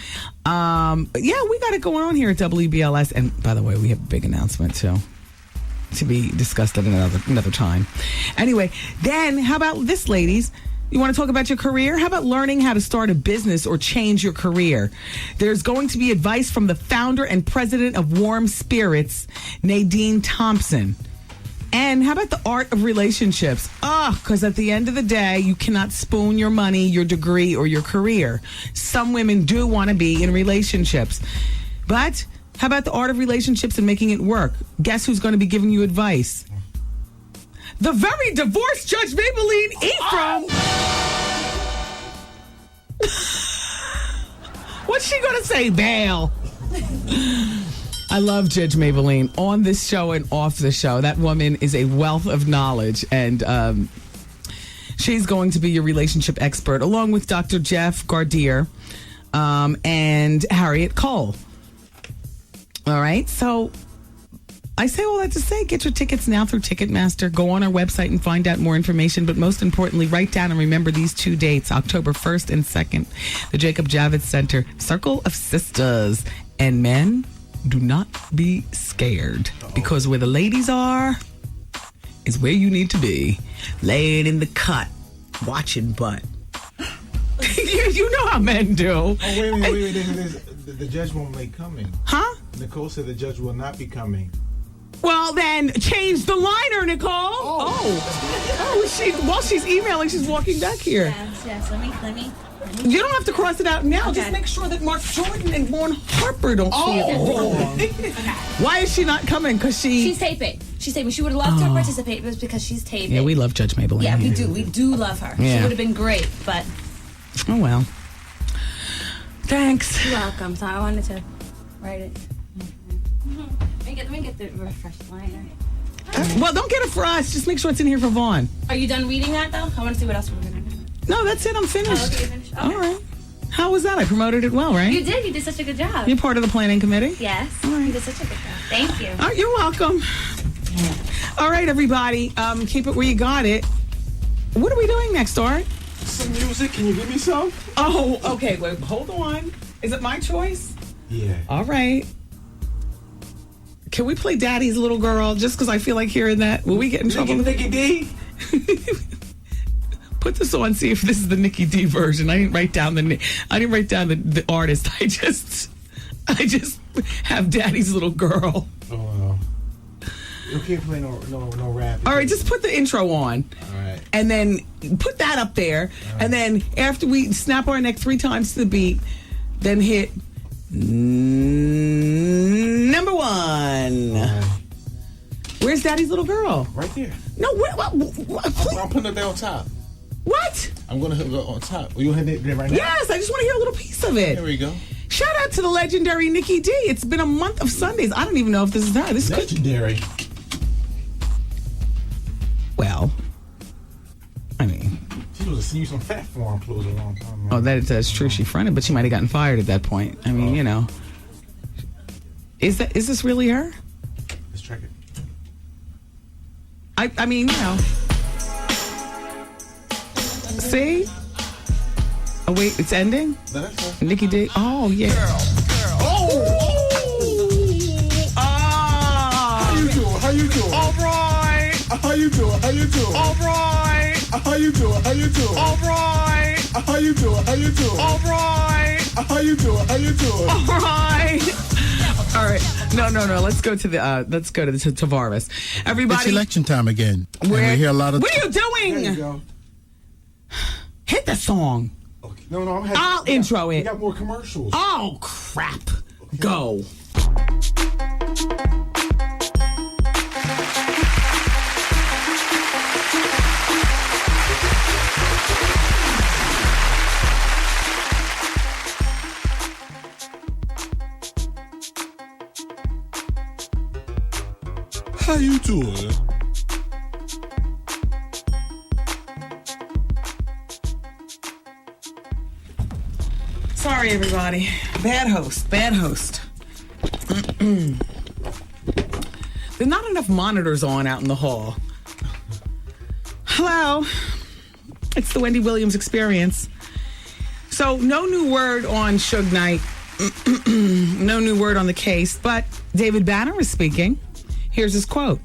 got it going on here at WBLS. And by the way, we have a big announcement too, to be discussed at another time. Anyway, then how about this, ladies? You want to talk about your career? How about learning how to start a business or change your career? There's going to be advice from the founder and president of Warm Spirits, Nadine Thompson. And how about the art of relationships? Because at the end of the day, you cannot spoon your money, your degree, or your career. Some women do want to be in relationships. But how about the art of relationships and making it work? Guess who's going to be giving you advice? The very divorced Judge Maybelline Ephraim. What's she going to say, Bail? I love Judge Maybelline on this show and off the show. That woman is a wealth of knowledge, and she's going to be your relationship expert, along with Dr. Jeff Gardier and Harriet Cole. All right, so I say all that to say, get your tickets now through Ticketmaster. Go on our website and find out more information. But most importantly, write down and remember these 2 dates, October 1st and 2nd, the Jacob Javits Center, Circle of Sisters. And men, do not be scared, because where the ladies are is where you need to be. Laid in the cut, watching butt. You know how men do. Oh, wait. The judge won't be coming. Huh? Nicole said the judge will not be coming. Well, then change the liner, Nicole. While she's emailing, she's walking back here. Yes. Let me. You don't have to cross it out now. Okay. Just make sure that Mark Jordan and Warren Harper don't see it. Why is she not coming? Because she's taping. She's taping. She would have loved to participate, but it's because she's taping. Yeah, we love Judge Maybelline. Yeah, we do. We do love her. Yeah. She would have been great, but. Oh, well. Thanks. You're welcome. So I wanted to write it. Let me get the refresh liner. Well, don't get it for us. Just make sure it's in here for Vaughn. Are you done reading that, though? I want to see what else we're going to do. No, that's it. I'm finished. Oh, okay, you're finished. Okay. All right. How was that? I promoted it well, right? You did. You did such a good job. You're part of the planning committee? Yes. All right. You did such a good job. Thank you. Oh, you're welcome. All right, everybody. Keep it where you got it. What are we doing next, Art? Some music. Can you give me some? Oh, okay. Wait, hold on. Is it my choice? Yeah. All right. Can we play Daddy's Little Girl just because I feel like hearing that? Will we get in trouble? Nikki D? Put this on, see if this is the Nikki D version. I didn't write down the artist. I just have Daddy's Little Girl. Oh, wow. You can't play no rap. All right, just put the intro on. All right. And then put that up there. Right. And then after we snap our neck 3 times to the beat, then hit number 1. Right. Where's Daddy's Little Girl? Right there. No, I'm putting it there on top. What? I'm going to hit it on top. Will you hit it right now? Yes, I just want to hear a little piece of it. There we go. Shout out to the legendary Nikki D. It's been a month of Sundays. I don't even know if this is her. This is legendary. Well, I mean, she was seen some fat form clothes a long time ago. Oh, that's true. She fronted, but she might have gotten fired at that point. I mean, you know. Is this really her? Let's check it. I mean, you know. See? Oh, wait, it's ending? That's Nikki D. Oh, yeah. Girl. Ah. How you doing? All right. How you doing? All right. How you doing? All right. How you doing? All right. How you doing? All right. All right. No. Let's go to Tavares. Everybody. It's election time again. And we hear a lot of. What are you doing? There you go. Hit the song. Okay. No. I'll intro it. We got more commercials. Oh, crap. Okay. Go. How you doing? Sorry, everybody. Bad host. There's not enough monitors on out in the hall. Hello. It's the Wendy Williams Experience. So, no new word on Suge Knight. No new word on the case, but David Banner is speaking. Here's his quote.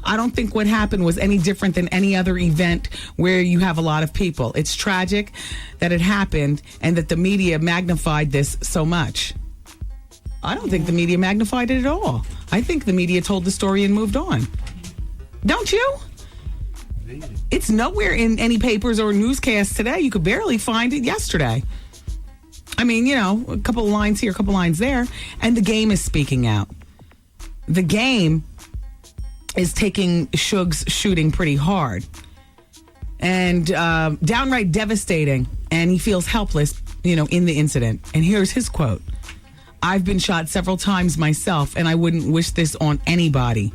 I don't think what happened was any different than any other event where you have a lot of people. It's tragic that it happened and that the media magnified this so much. I don't think the media magnified it at all. I think the media told the story and moved on. Don't you? It's nowhere in any papers or newscasts today. You could barely find it yesterday. I mean, you know, a couple of lines here, a couple of lines there, and the game is speaking out. The game is taking Suge's shooting pretty hard and downright devastating, and he feels helpless, you know, in the incident. And here's his quote. I've been shot several times myself, and I wouldn't wish this on anybody.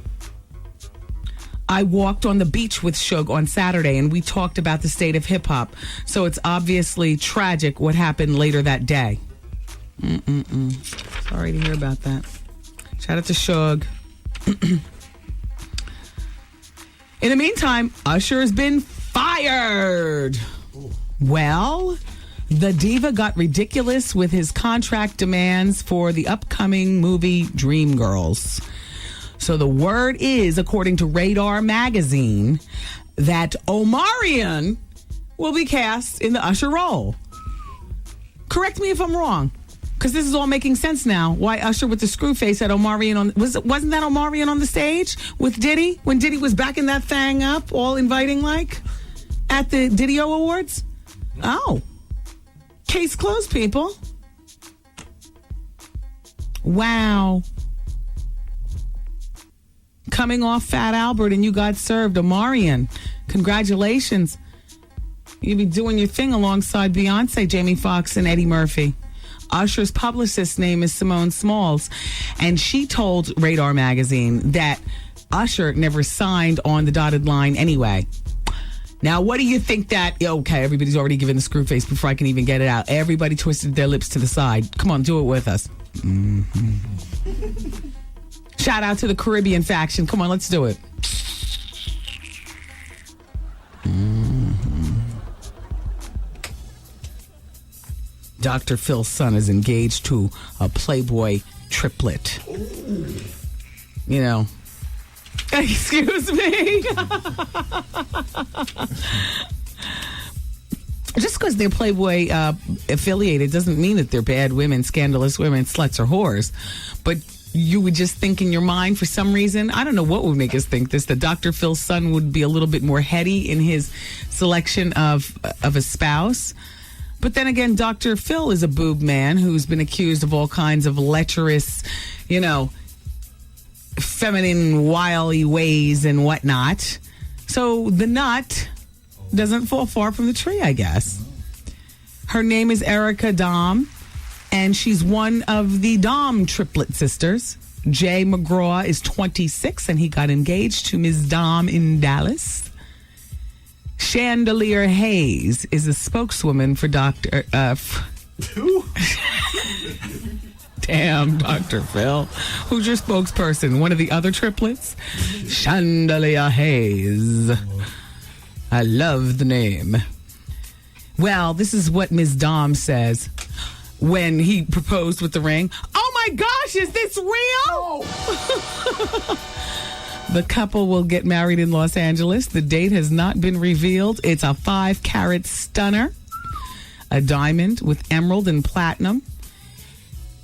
I walked on the beach with Suge on Saturday, and we talked about the state of hip-hop. So it's obviously tragic what happened later that day. Sorry to hear about that. Shout out to Suge. In the meantime, Usher has been fired. Well, the diva got ridiculous with his contract demands for the upcoming movie Dreamgirls. So the word is, according to Radar magazine, that Omarion will be cast in the Usher role. Correct me if I'm wrong, because this is all making sense now. Why Usher with the screw face had Omarion on? Wasn't that Omarion on the stage with Diddy when Diddy was backing that thing up, all inviting like at the Diddy-O Awards? Oh, case closed, people. Wow. Coming off Fat Albert and you got served, Omarion. Congratulations. You be doing your thing alongside Beyonce, Jamie Foxx, and Eddie Murphy. Usher's publicist's name is Simone Smalls, and she told Radar magazine that Usher never signed on the dotted line anyway. Now, what do you think that... Okay, everybody's already given the screw face before I can even get it out. Everybody twisted their lips to the side. Come on, do it with us. Shout out to the Caribbean faction. Come on, let's do it. Dr. Phil's son is engaged to a Playboy triplet. You know. Excuse me. Just because they're Playboy affiliated doesn't mean that they're bad women, scandalous women, sluts, or whores. But you would just think in your mind for some reason, I don't know what would make us think this, that Dr. Phil's son would be a little bit more heady in his selection of a spouse. But then again, Dr. Phil is a boob man who's been accused of all kinds of lecherous, feminine, wily ways and whatnot. So the nut doesn't fall far from the tree, I guess. Her name is Erica Dom, and she's one of the Dom triplet sisters. Jay McGraw is 26, and he got engaged to Ms. Dom in Dallas. Chandelier Hayes is a spokeswoman for Dr. Damn, Dr. Phil. Who's your spokesperson? One of the other triplets? Chandelier Hayes. I love the name. Well, this is what Ms. Dom says when he proposed with the ring. Oh my gosh, is this real? The couple will get married in Los Angeles. The date has not been revealed. It's a 5-carat stunner, a diamond with emerald and platinum.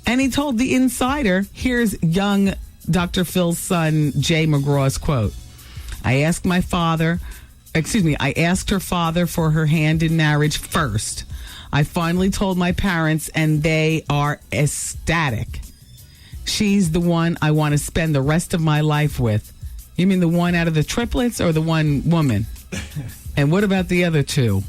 And he told the Insider, here's young Dr. Phil's son, Jay McGraw's quote. I asked her father for her hand in marriage first. I finally told my parents, and they are ecstatic. She's the one I want to spend the rest of my life with. You mean the one out of the triplets or the one woman? And what about the other two?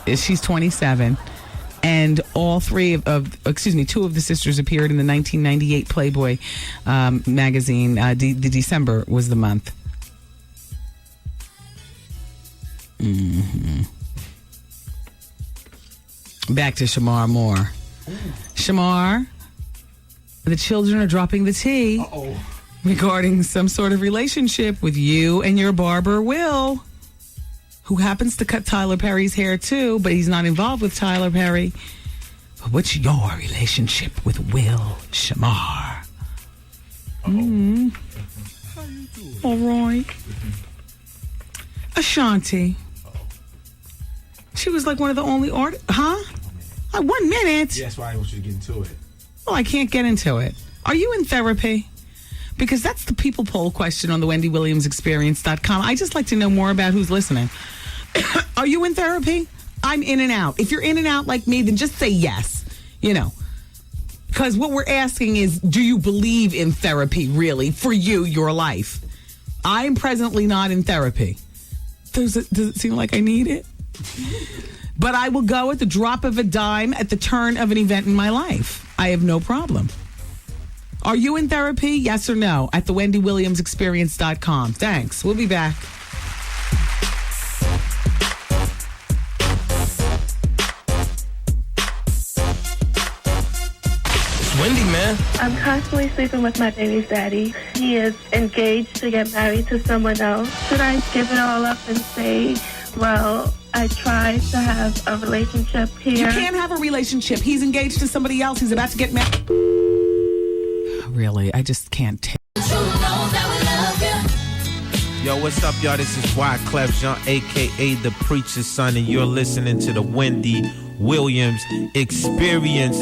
She's 27. And all two of the sisters appeared in the 1998 Playboy magazine. The December was the month. Back to Shamar Moore. Shamar, the children are dropping the tea regarding some sort of relationship with you and your barber, Will, who happens to cut Tyler Perry's hair too, but he's not involved with Tyler Perry. But what's your relationship with Will Shamar? All right. Ashanti. She was like one of the only artists. Huh? 1 minute. Yeah, that's why I want you to get into it. Well, I can't get into it. Are you in therapy? Because that's the people poll question on the WendyWilliamsExperience.com. I just like to know more about who's listening. Are you in therapy? I'm in and out. If you're in and out like me, then just say yes. Because what we're asking is, do you believe in therapy really for you, your life? I'm presently not in therapy. Does it seem like I need it? But I will go at the drop of a dime at the turn of an event in my life. I have no problem. Are you in therapy? Yes or no? At the WendyWilliamsExperience.com. Thanks. We'll be back. Wendy, man. I'm constantly sleeping with my baby's daddy. He is engaged to get married to someone else. Should I give it all up and say, well, I tried to have a relationship here? You can't have a relationship. He's engaged to somebody else. He's about to get married. Really, I just can't take. Yo, what's up, y'all? This is Wyclef Jean, a.k.a. The Preacher's Son, and you're listening to the Wendy Williams Experience.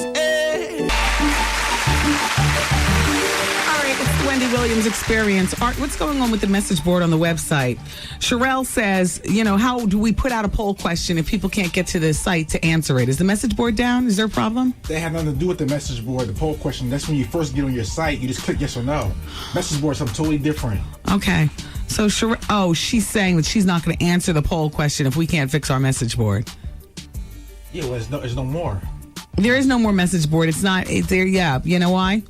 Wendy Williams Experience. Art, what's going on with the message board on the website? Sherelle says, how do we put out a poll question if people can't get to the site to answer it? Is the message board down? Is there a problem? They have nothing to do with the message board. The poll question, that's when you first get on your site. You just click yes or no. Message board is something totally different. Okay. So, she's saying that she's not going to answer the poll question if we can't fix our message board. Yeah, well, there's no more. There is no more message board. It's not there. Yeah. You know why?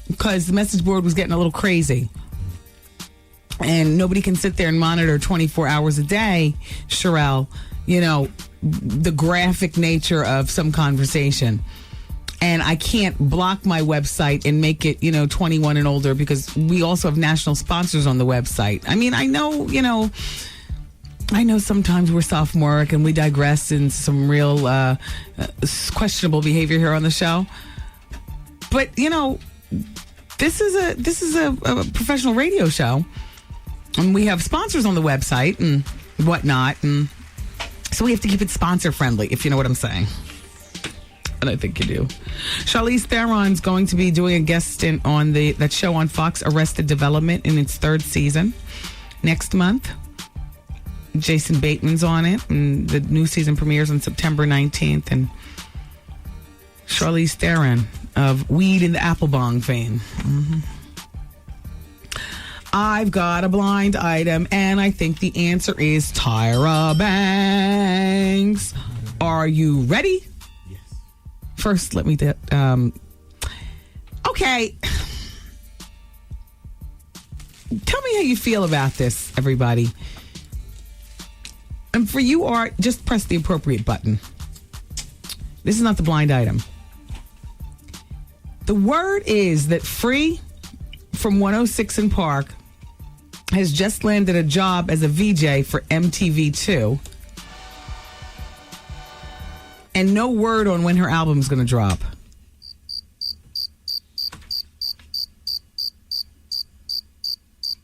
Because the message board was getting a little crazy. And nobody can sit there and monitor 24 hours a day, Sherelle, the graphic nature of some conversation. And I can't block my website and make it, 21 and older because we also have national sponsors on the website. I mean, I know sometimes we're sophomoric and we digress in some real questionable behavior here on the show. But, this is a professional radio show, and we have sponsors on the website and whatnot, and so we have to keep it sponsor friendly, if you know what I'm saying. And I think you do. Charlize Theron's going to be doing a guest stint on that show on Fox, Arrested Development, in its 3rd season next month. Jason Bateman's on it, and the new season premieres on September 19th. And Charlize Theron of Weed in the Apple Bong fame. Mm-hmm. I've got a blind item, and I think the answer is Tyra Banks. Are you ready? Yes. First, let me okay. Tell me how you feel about this, everybody. And for you, Art, just press the appropriate button. This is not the blind item. The word is that Free from 106 in Park has just landed a job as a VJ for MTV2. And no word on when her album's going to drop.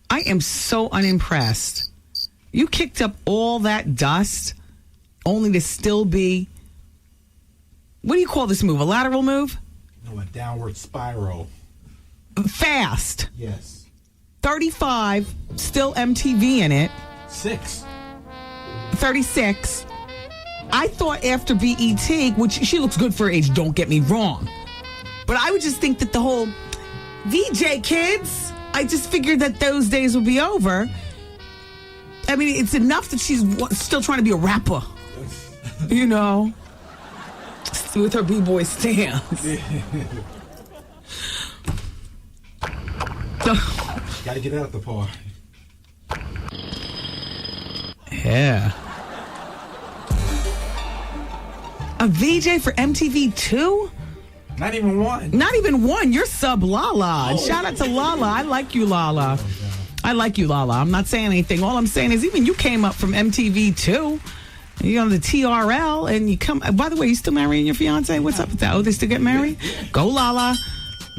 I am so unimpressed. You kicked up all that dust only to still be... What do you call this move? A lateral move? No, a downward spiral. Fast. Yes. 35, still MTV in it. 36. I thought after BET, which she looks good for her age, don't get me wrong. But I would just think that the whole VJ kids, I just figured that those days would be over. I mean, it's enough that she's still trying to be a rapper. With her B-boy stance. Gotta get out the paw. Yeah. A VJ for MTV2? Not even one. Not even one. You're sub Lala. Oh. Shout out to Lala. I like you, Lala. I like you, Lala. I'm not saying anything. All I'm saying is even you came up from MTV2. You're on the TRL and you come. By the way, you still marrying your fiance? What's up with that? Oh, they still get married? Go, Lala.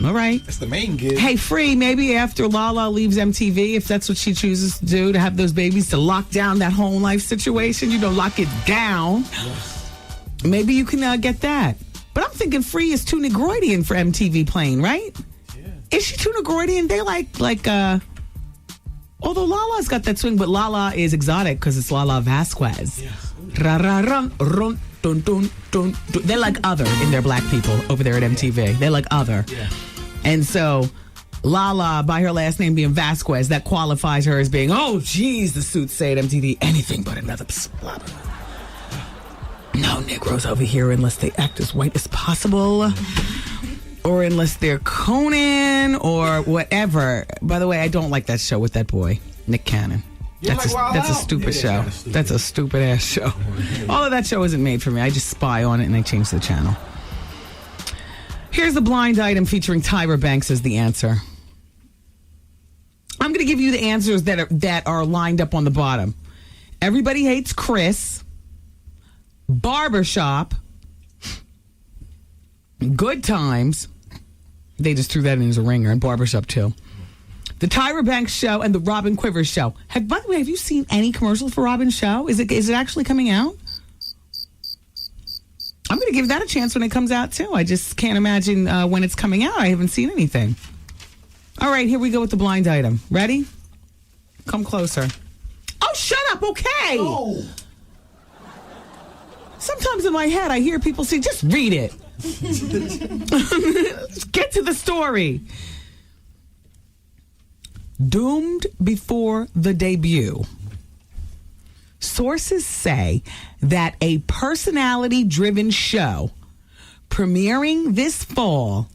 All right. That's the main gig. Hey, Free, maybe after Lala leaves MTV, if that's what she chooses to do, to have those babies, to lock down that home life situation, lock it down. Yes. Maybe you can get that. But I'm thinking Free is too Negroidian for MTV playing, right? Yeah. Is she too Negroidian? They like although Lala's got that swing, but Lala is exotic because it's Lala Vasquez. Yes. Ra ra run run dun dun dun. They're like other in their black people over there at MTV. They're like other. Yeah. And so Lala, by her last name being Vasquez, that qualifies her as being, oh, geez, the suits say at MTV, anything but another blah, blah, blah. No Negroes over here unless they act as white as possible. Or unless they're Conan or whatever. By the way, I don't like that show with that boy, Nick Cannon. That's a stupid show. That's a stupid ass show. All of that show isn't made for me. I just spy on it and I change the channel. Here's the blind item featuring Tyra Banks as the answer. I'm going to give you the answers that are lined up on the bottom. Everybody Hates Chris, Barbershop, Good Times. They just threw that in as a ringer, and Barbershop too. The Tyra Banks Show and the Robin Quivers Show. By the way, have you seen any commercials for Robin's show? Is it actually coming out? I'm going to give that a chance when it comes out too. I just can't imagine when it's coming out. I haven't seen anything. All right, here we go with the blind item. Ready? Come closer. Oh, shut up. Okay. Oh. Sometimes in my head, I hear people say, just read it. Let's get to the story. Doomed before the debut. Sources say that a personality-driven show premiering this fall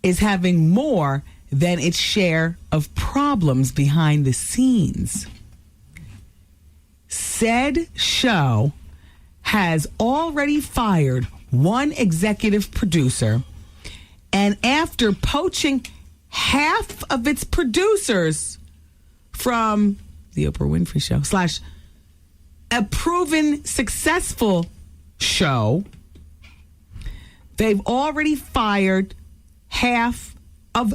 is having more than its share of problems behind the scenes. Said show has already fired one executive producer, and after poaching half of its producers from the Oprah Winfrey Show / a proven successful show, they've already fired half of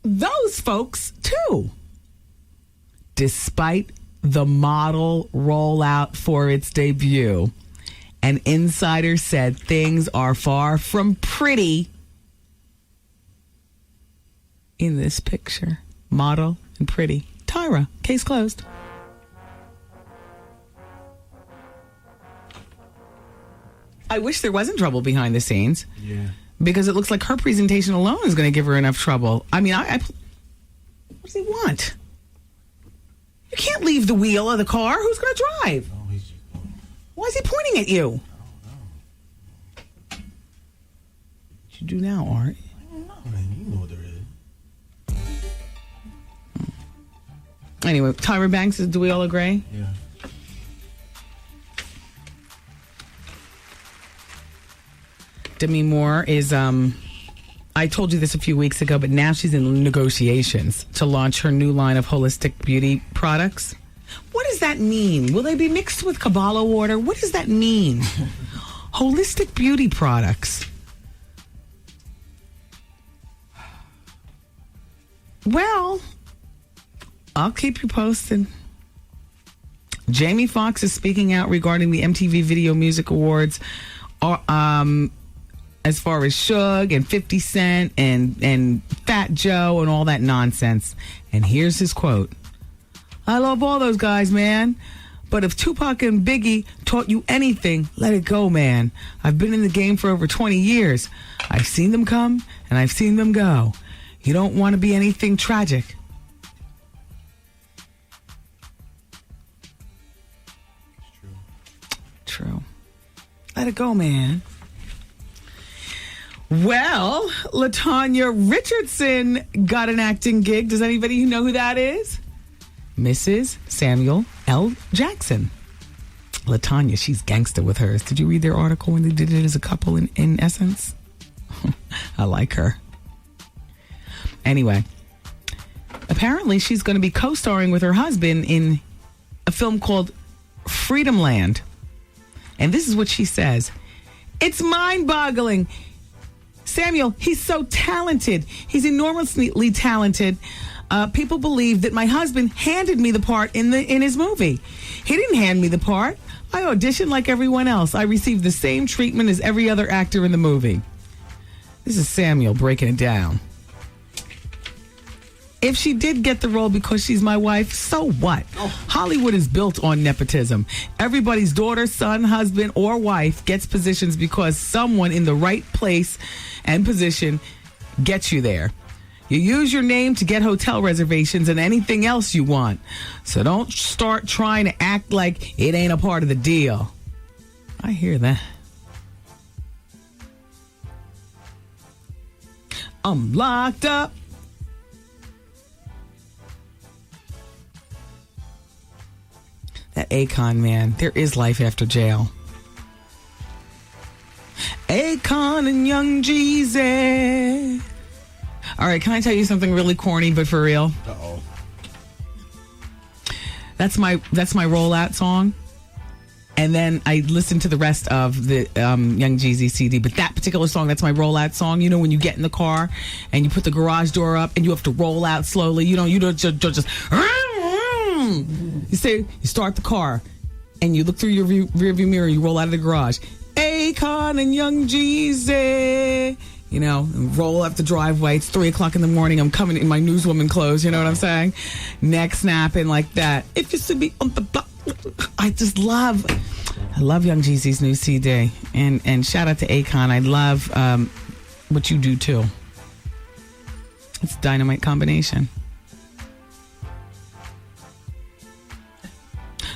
those folks too, despite the model rollout for its debut. An insider said things are far from pretty in this picture. Model and pretty. Tyra, case closed. I wish there wasn't trouble behind the scenes. Yeah. Because it looks like her presentation alone is going to give her enough trouble. I mean, what does he want? You can't leave the wheel of the car. Who's going to drive? Why is he pointing at you? What you do now, Art? I don't know, man. You know what there is. Anyway, Tyra Banks, do we all agree? Yeah. Demi Moore is, I told you this a few weeks ago, but now she's in negotiations to launch her new line of holistic beauty products. What does that mean? Will they be mixed with Kabbalah water? What does that mean? Holistic beauty products. Well, I'll keep you posted. Jamie Foxx is speaking out regarding the MTV Video Music Awards, as far as Suge and 50 Cent and Fat Joe and all that nonsense. And here's his quote. I love all those guys, man. But if Tupac and Biggie taught you anything, let it go, man. I've been in the game for over 20 years. I've seen them come and I've seen them go. You don't want to be anything tragic. True. Let it go, man. Well, LaTanya Richardson got an acting gig. Does anybody know who that is? Mrs. Samuel L. Jackson. LaTanya, she's gangster with hers. Did you read their article when they did it as a couple in Essence? I like her. Anyway, apparently she's going to be co-starring with her husband in a film called Freedom Land. And this is what she says. It's mind-boggling. Samuel, he's so talented. He's enormously talented. People believe that my husband handed me the part in his movie. He didn't hand me the part. I auditioned like everyone else. I received the same treatment as every other actor in the movie. This is Samuel breaking it down. If she did get the role because she's my wife, so what? Hollywood is built on nepotism. Everybody's daughter, son, husband, or wife gets positions because someone in the right place and position gets you there. You use your name to get hotel reservations and anything else you want. So don't start trying to act like it ain't a part of the deal. I hear that. I'm locked up. That Akon, man. There is life after jail. Akon and Young Jeezy. All right, can I tell you something really corny but for real? Uh-oh. That's my rollout song. And then I listened to the rest of the Young Jeezy CD. But that particular song, that's my rollout song. You know, when you get in the car and you put the garage door up and you have to roll out slowly. You don't just you start the car and you look through your rearview mirror. You roll out of the garage. Akon and Young Jeezy. You know, roll up the driveway. It's 3:00 in the morning. I'm coming in my newswoman clothes. You know what I'm saying? Neck snapping like that. If you should be on the block. I love Young Jeezy's new CD. And shout out to Akon. I love what you do too. It's a dynamite combination.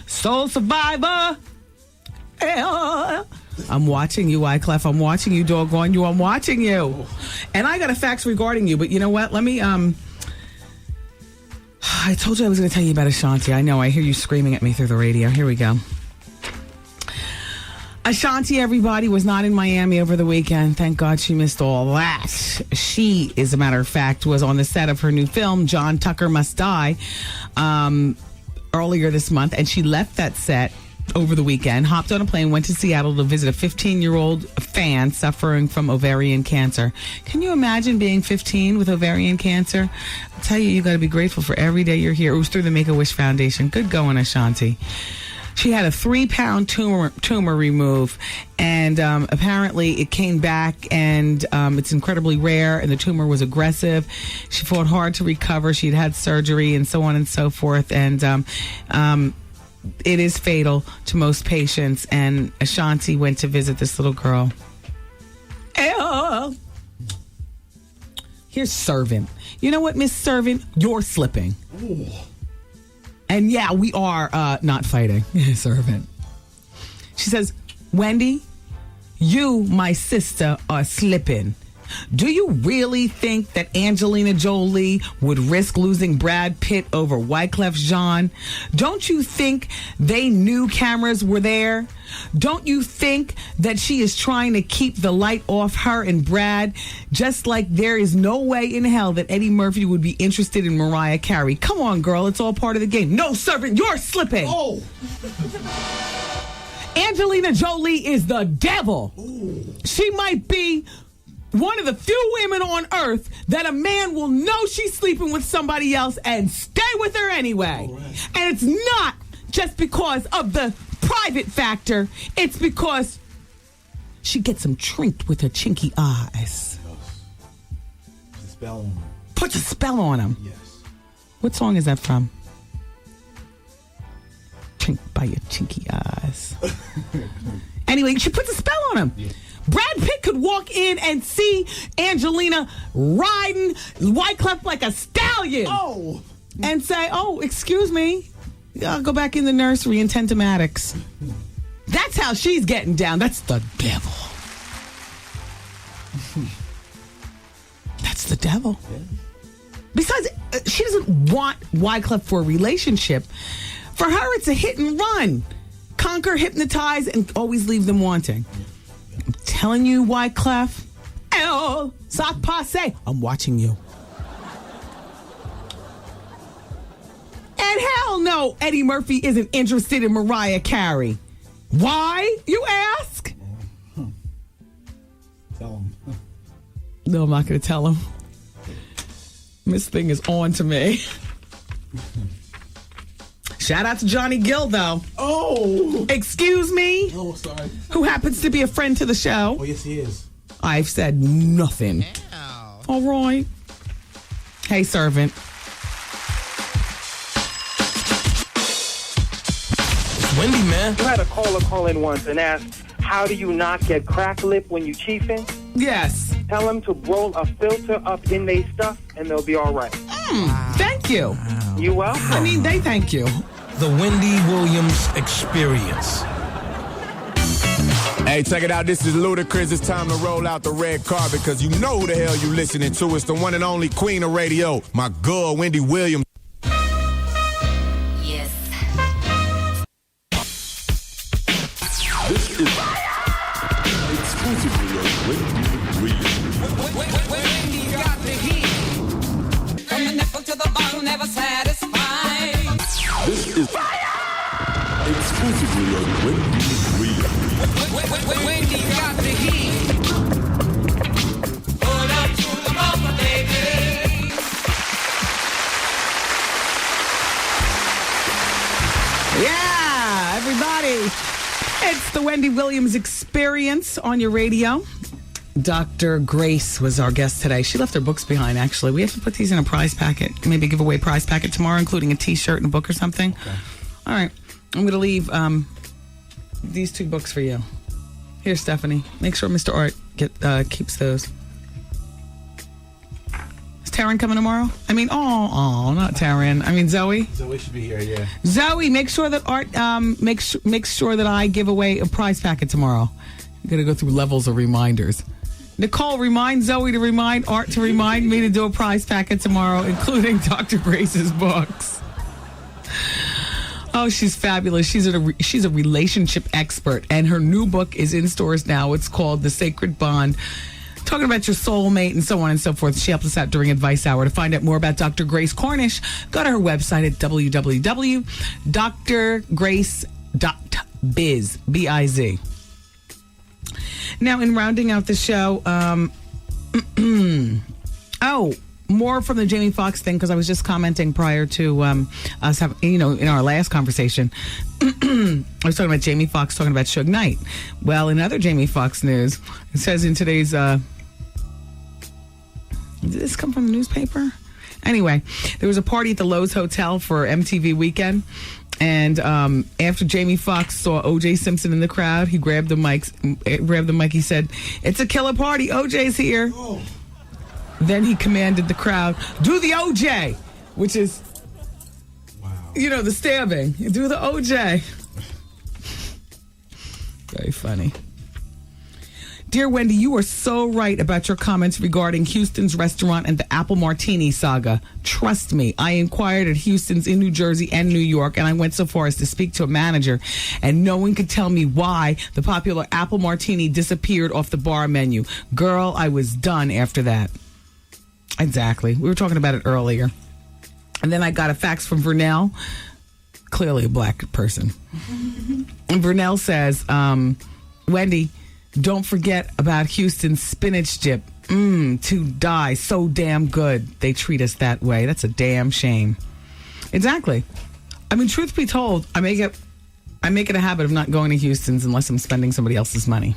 Soul Survivor. I'm watching you, Wyclef. I'm watching you, doggone you. I'm watching you. And I got a fax regarding you, but you know what? Let me, I told you I was going to tell you about Ashanti. I know. I hear you screaming at me through the radio. Here we go. Ashanti, everybody, was not in Miami over the weekend. Thank God she missed all that. She, as a matter of fact, was on the set of her new film, John Tucker Must Die, earlier this month, and she left that set over the weekend, hopped on a plane, went to Seattle to visit a 15-year-old fan suffering from ovarian cancer. Can you imagine being 15 with ovarian cancer? I'll tell you, you got to be grateful for every day you're here. It was through the Make-A-Wish Foundation. Good going, Ashanti. She had a 3-pound tumor removed, and apparently it came back, and it's incredibly rare, and the tumor was aggressive. She fought hard to recover. She'd had surgery and so on and so forth, and it is fatal to most patients, and Ashanti went to visit this little girl. Here's Servant. You know what, Miss Servant? You're slipping. Ooh. And yeah, we are not fighting. Servant. She says, Wendy, you, my sister, are slipping. Do you really think that Angelina Jolie would risk losing Brad Pitt over Wyclef Jean? Don't you think they knew cameras were there? Don't you think that she is trying to keep the light off her and Brad? Just like there is no way in hell that Eddie Murphy would be interested in Mariah Carey. Come on, girl. It's all part of the game. No, Servant, you're slipping. Oh. Angelina Jolie is the devil. Ooh. She might be one of the few women on earth that a man will know she's sleeping with somebody else and stay with her anyway. Right. And it's not just because of the private factor. It's because she gets him trinked with her chinky eyes. Puts a spell on him. Puts a spell on him? Yes. What song is that from? Trinked by your chinky eyes. Anyway, she puts a spell on him. Yeah. Brad Pitt could walk in and see Angelina riding Wyclef like a stallion. Oh. And say, oh, excuse me. I'll go back in the nursery and tend to Maddox. That's how she's getting down. That's the devil. That's the devil. Yeah. Besides, she doesn't want Wyclef for a relationship. For her, it's a hit and run. Conquer, hypnotize, and always leave them wanting. I'm telling you, Wyclef. Oh, sock passe. I'm watching you. And hell no, Eddie Murphy isn't interested in Mariah Carey. Why, you ask? Tell him. No, I'm not going to tell him. This thing is on to me. Shout out to Johnny Gill, though. Oh! Excuse me? Oh, sorry. Who happens to be a friend to the show. Oh, yes, he is. I've said nothing. Ow. All right. Hey, Servant. It's Wendy, man. You had a caller call in once and ask, how do you not get crack lip when you chiefing? Yes. Tell them to roll a filter up in their stuff and they'll be all right. Thank you. You welcome. I mean, they thank you. The Wendy Williams Experience. Hey, check it out. This is Ludacris. It's time to roll out the red carpet because you know who the hell you listening to. It's the one and only queen of radio, my girl, Wendy Williams. Yes. This is exclusively a Wendy Williams. Wendy got the heat. From the nipple to the bottom, never satisfied. This is exclusively a Wendy Williams. Wendy got the heat. Hold up to the mama, baby. Yeah, everybody. It's the Wendy Williams Experience on your radio. Dr. Grace was our guest today. She left her books behind, actually. We have to put these in a prize packet. Maybe give away a prize packet tomorrow, including a T-shirt and a book or something. Okay. All right. I'm going to leave these 2 books for you. Here, Stephanie. Make sure Mr. Art keeps those. Is Taryn coming tomorrow? I mean, not Taryn. I mean, Zoe. Zoe should be here, yeah. Zoe, make sure that Art makes sure that I give away a prize packet tomorrow. I'm going to go through levels of reminders. Nicole, remind Zoe to remind Art to remind me to do a prize packet tomorrow, including Dr. Grace's books. Oh, she's fabulous. She's a relationship expert, and her new book is in stores now. It's called The Sacred Bond, talking about your soulmate and so on and so forth. She helps us out during Advice Hour. To find out more about Dr. Grace Cornish, go to her website at www.drgrace.biz, B-I-Z. Now, in rounding out the show, more from the Jamie Foxx thing, because I was just commenting prior to us having, in our last conversation, I was talking about Jamie Foxx talking about Suge Knight. Well, in other Jamie Foxx news, it says in today's, did this come from the newspaper? Anyway, there was a party at the Lowe's Hotel for MTV Weekend. And after Jamie Foxx saw O.J. Simpson in the crowd, he grabbed the mic. He said, "It's a killer party. OJ's here." Oh. Then he commanded the crowd, "Do the OJ," which is, the stabbing. Do the OJ. Very funny. Dear Wendy, you are so right about your comments regarding Houston's restaurant and the Apple Martini saga. Trust me, I inquired at Houston's in New Jersey and New York, and I went so far as to speak to a manager, and no one could tell me why the popular Apple Martini disappeared off the bar menu. Girl, I was done after that. Exactly. We were talking about it earlier. And then I got a fax from Vernell, clearly a black person. And Vernell says, Wendy, don't forget about Houston's spinach dip. To die. So damn good. They treat us that way. That's a damn shame. Exactly. I mean, truth be told, I make it a habit of not going to Houston's unless I'm spending somebody else's money.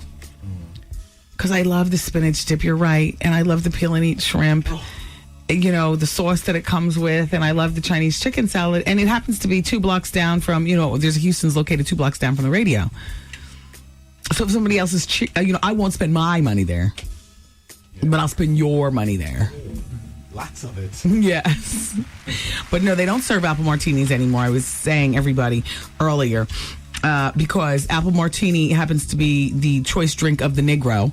Because I love the spinach dip, you're right. And I love the peel and eat shrimp. The sauce that it comes with. And I love the Chinese chicken salad. And it happens to be 2 blocks down from, there's a Houston's located 2 blocks down from the radio. So if somebody else is, I won't spend my money there, but I'll spend your money there. Lots of it. Yes. But no, they don't serve apple martinis anymore. I was saying everybody earlier, because apple martini happens to be the choice drink of the Negro,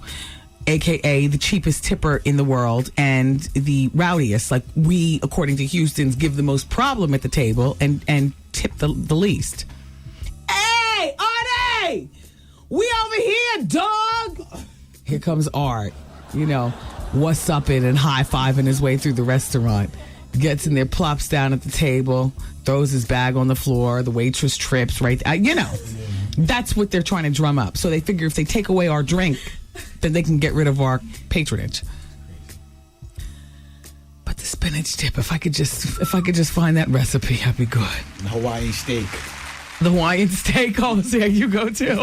a.k.a. the cheapest tipper in the world and the rowdiest. Like, we, according to Houston's, give the most problem at the table and tip the least. Hey, Artie! We over here, dog! Here comes Art, what's up in and high-fiving his way through the restaurant. Gets in there, plops down at the table, throws his bag on the floor, the waitress trips right there. That's what they're trying to drum up. So they figure if they take away our drink, then they can get rid of our patronage. But the spinach dip, if I could just find that recipe, I'd be good. And Hawaiian steak. The Hawaiian steak, there you go too.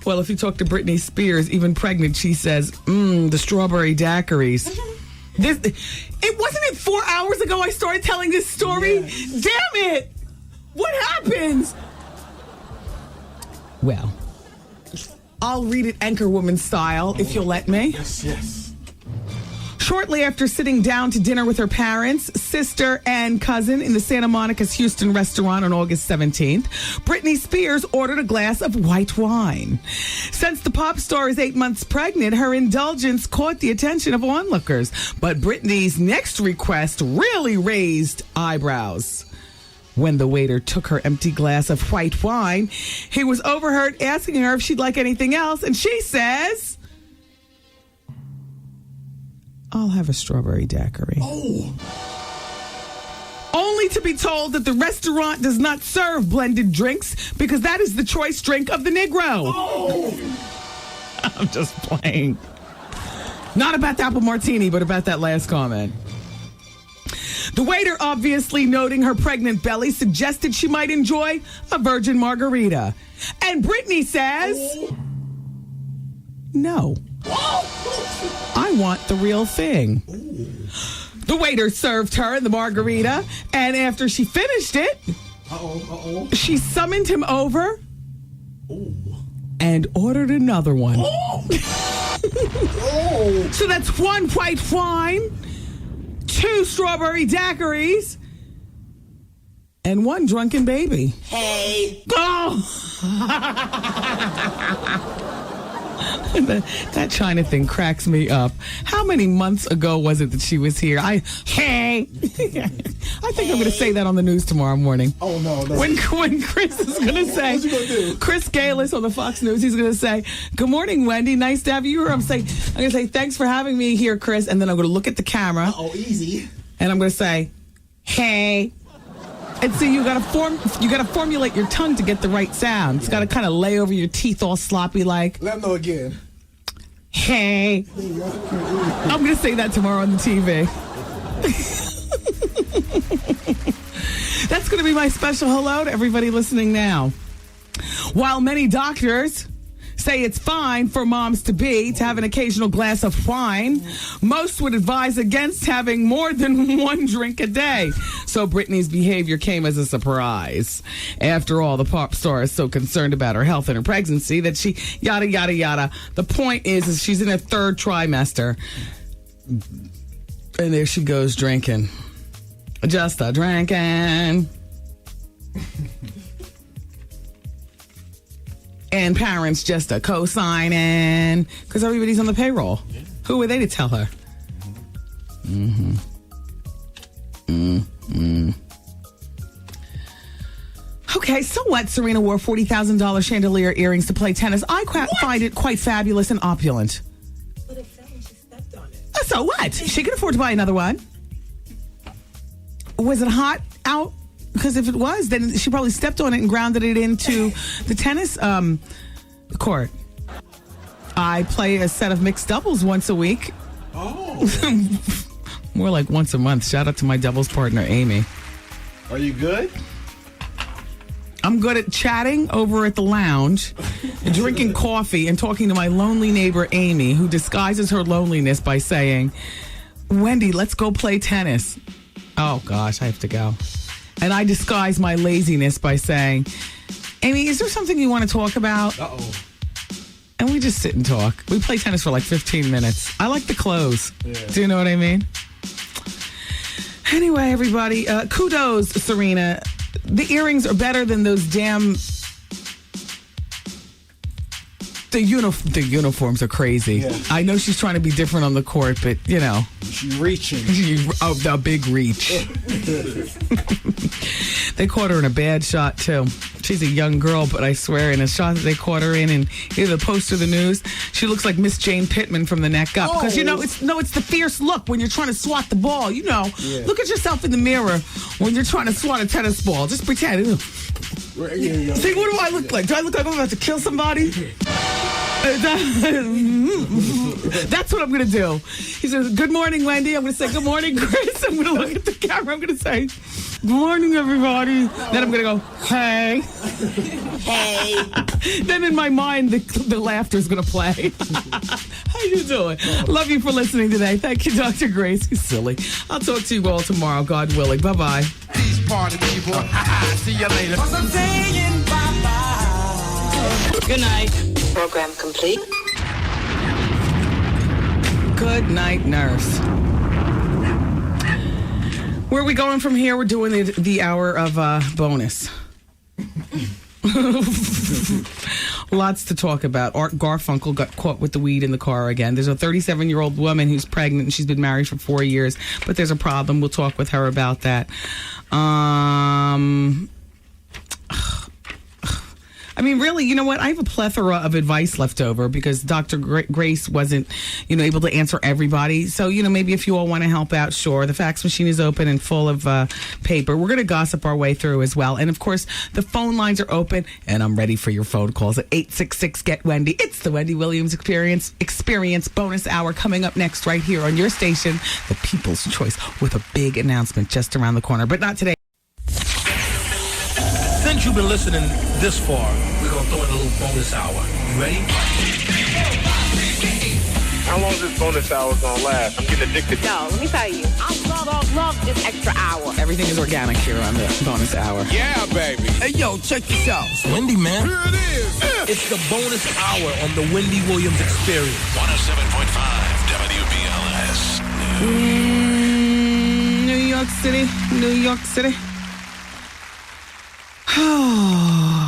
Well, if you talk to Britney Spears, even pregnant, she says, the strawberry daiquiris. It wasn't it 4 hours ago I started telling this story? Yes. Damn it! What happens? Well, I'll read it Anchorwoman style, if you'll let me. Yes. Shortly after sitting down to dinner with her parents, sister, and cousin in the Santa Monica's Houston restaurant on August 17th, Britney Spears ordered a glass of white wine. Since the pop star is 8 months pregnant, her indulgence caught the attention of onlookers. But Britney's next request really raised eyebrows. When the waiter took her empty glass of white wine, he was overheard asking her if she'd like anything else, and she says, I'll have a strawberry daiquiri. Only to be told that the restaurant does not serve blended drinks because that is the choice drink of the Negro. I'm just playing. Not about the apple martini, but about that last comment. The waiter, obviously noting her pregnant belly, suggested she might enjoy a virgin margarita. And Britney says, no. I want the real thing. The waiter served her the margarita, and after she finished it, she summoned him over and ordered another one. So that's 1 white wine, 2 strawberry daiquiris, and 1 drunken baby. Hey. That China thing cracks me up. How many months ago was it that she was here? I think I'm going to say that on the news tomorrow morning. Oh, no. When Chris is going to say, What's he gonna do? Chris Galis on the Fox News, he's going to say, good morning, Wendy. Nice to have you here. I'm going to say, thanks for having me here, Chris. And then I'm going to look at the camera. Easy. And I'm going to say, hey. And see, you gotta formulate your tongue to get the right sound. It's gotta kind of lay over your teeth all sloppy like. Let him know again. Hey. I'm gonna say that tomorrow on the TV. That's gonna be my special hello to everybody listening now. While many doctors say it's fine for moms-to-be to have an occasional glass of wine, most would advise against having more than 1 drink a day. So Britney's behavior came as a surprise. After all, the pop star is so concerned about her health and her pregnancy that she yada, yada, yada. The point is she's in her 3rd trimester. And there she goes drinking. Just a drinking. And parents just a co-signing because everybody's on the payroll. Yeah. Who were they to tell her? Okay, so what? Serena wore $40,000 chandelier earrings to play tennis. I find it quite fabulous and opulent. But it fell when she stepped on it. So what? She can afford to buy another one. Was it hot out? Because if it was, then she probably stepped on it and grounded it into the tennis court. I play a set of mixed doubles once a week. Oh. More like once a month. Shout out to my doubles partner, Amy. Are you good? I'm good at chatting over at the lounge, drinking coffee, and talking to my lonely neighbor, Amy, who disguises her loneliness by saying, Wendy, let's go play tennis. Oh, gosh, I have to go. And I disguise my laziness by saying, Amy, is there something you want to talk about? Uh-oh. And we just sit and talk. We play tennis for like 15 minutes. I like the clothes. Yeah. Do you know what I mean? Anyway, everybody, kudos, Serena. The earrings are better than those damn... The uniforms are crazy. Yeah. I know she's trying to be different on the court, but, you know. She's reaching. The big reach. They caught her in a bad shot, too. She's a young girl, but I swear, in a shot that they caught her in either the Post or the News, she looks like Miss Jane Pittman from the neck up. Because, it's the fierce look when you're trying to swat the ball. You know, look at yourself in the mirror when you're trying to swat a tennis ball. Just pretend. See, what do I look like? Do I look like I'm about to kill somebody? That's what I'm going to do. He says, good morning, Wendy. I'm going to say, good morning, Chris. I'm going to look at the camera. I'm going to say, good morning, everybody. Then I'm going to go, hey. Hey. Then in my mind, the laughter is going to play. How you doing? Love you for listening today. Thank you, Dr. Grace. You're silly. I'll talk to you all tomorrow, God willing. Bye-bye. These party people. See you later. I'm saying bye-bye. Good night. Program complete. Good night, nurse. Where are we going from here? We're doing the hour of bonus. Lots to talk about. Art Garfunkel got caught with the weed in the car again. There's a 37-year-old woman who's pregnant and she's been married for 4 years, but there's a problem. We'll talk with her about that. I mean, really, you know what? I have a plethora of advice left over because Dr. Grace wasn't, able to answer everybody. So, maybe if you all want to help out, sure. The fax machine is open and full of paper. We're going to gossip our way through as well. And, of course, the phone lines are open, and I'm ready for your phone calls at 866-GET-WENDY. It's the Wendy Williams Experience bonus hour coming up next right here on your station, The People's Choice, with a big announcement just around the corner. But not today. Since you've been listening this far, we're going to throw in a little bonus hour. You ready? How long is this bonus hour going to last? I'm getting addicted. No, let me tell you. I love this extra hour. Everything is organic here on the bonus hour. Yeah, baby. Hey, yo, check this out. It's Wendy, man. Here it is. It's the bonus hour on the Wendy Williams Experience. 107.5 WBLS. New York City, New York City.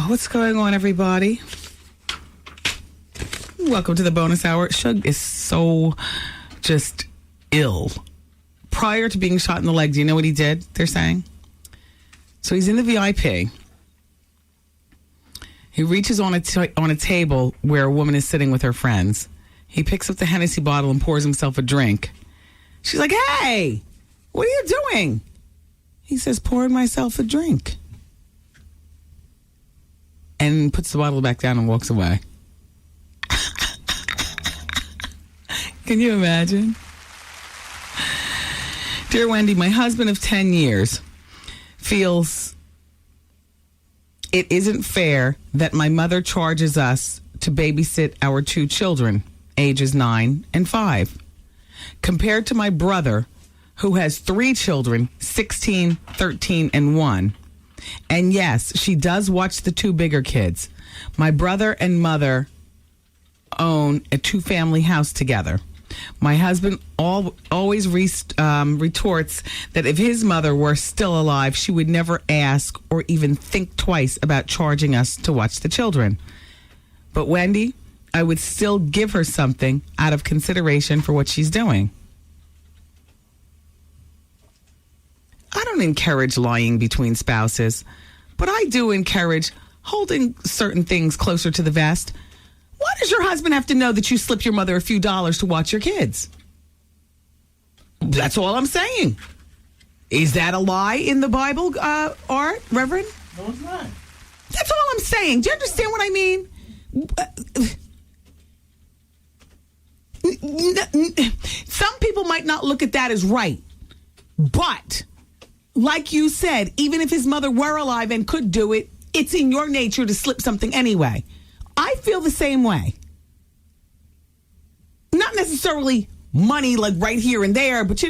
What's going on, everybody? Welcome to the bonus hour. Shug is so just ill. Prior to being shot in the leg, do you know what he did, they're saying? So he's in the VIP. He reaches on a table where a woman is sitting with her friends. He picks up the Hennessy bottle and pours himself a drink. She's like, hey, what are you doing? He says, pouring myself a drink. And puts the bottle back down and walks away. Can you imagine? Dear Wendy, my husband of 10 years feels it isn't fair that my mother charges us to babysit our 2 children, ages 9 and 5, compared to my brother, who has 3 children, 16, 13, and 1. And yes, she does watch the 2 bigger kids. My brother and mother own a 2-family house together. My husband always retorts that if his mother were still alive, she would never ask or even think twice about charging us to watch the children. But Wendy, I would still give her something out of consideration for what she's doing. I don't encourage lying between spouses, but I do encourage holding certain things closer to the vest. Why does your husband have to know that you slipped your mother a few dollars to watch your kids? That's all I'm saying. Is that a lie in the Bible, Art, Reverend? No, it's not. That's all I'm saying. Do you understand what I mean? Some people might not look at that as right, but like you said, even if his mother were alive and could do it, it's in your nature to slip something anyway. I feel the same way. Not necessarily money like right here and there, but hey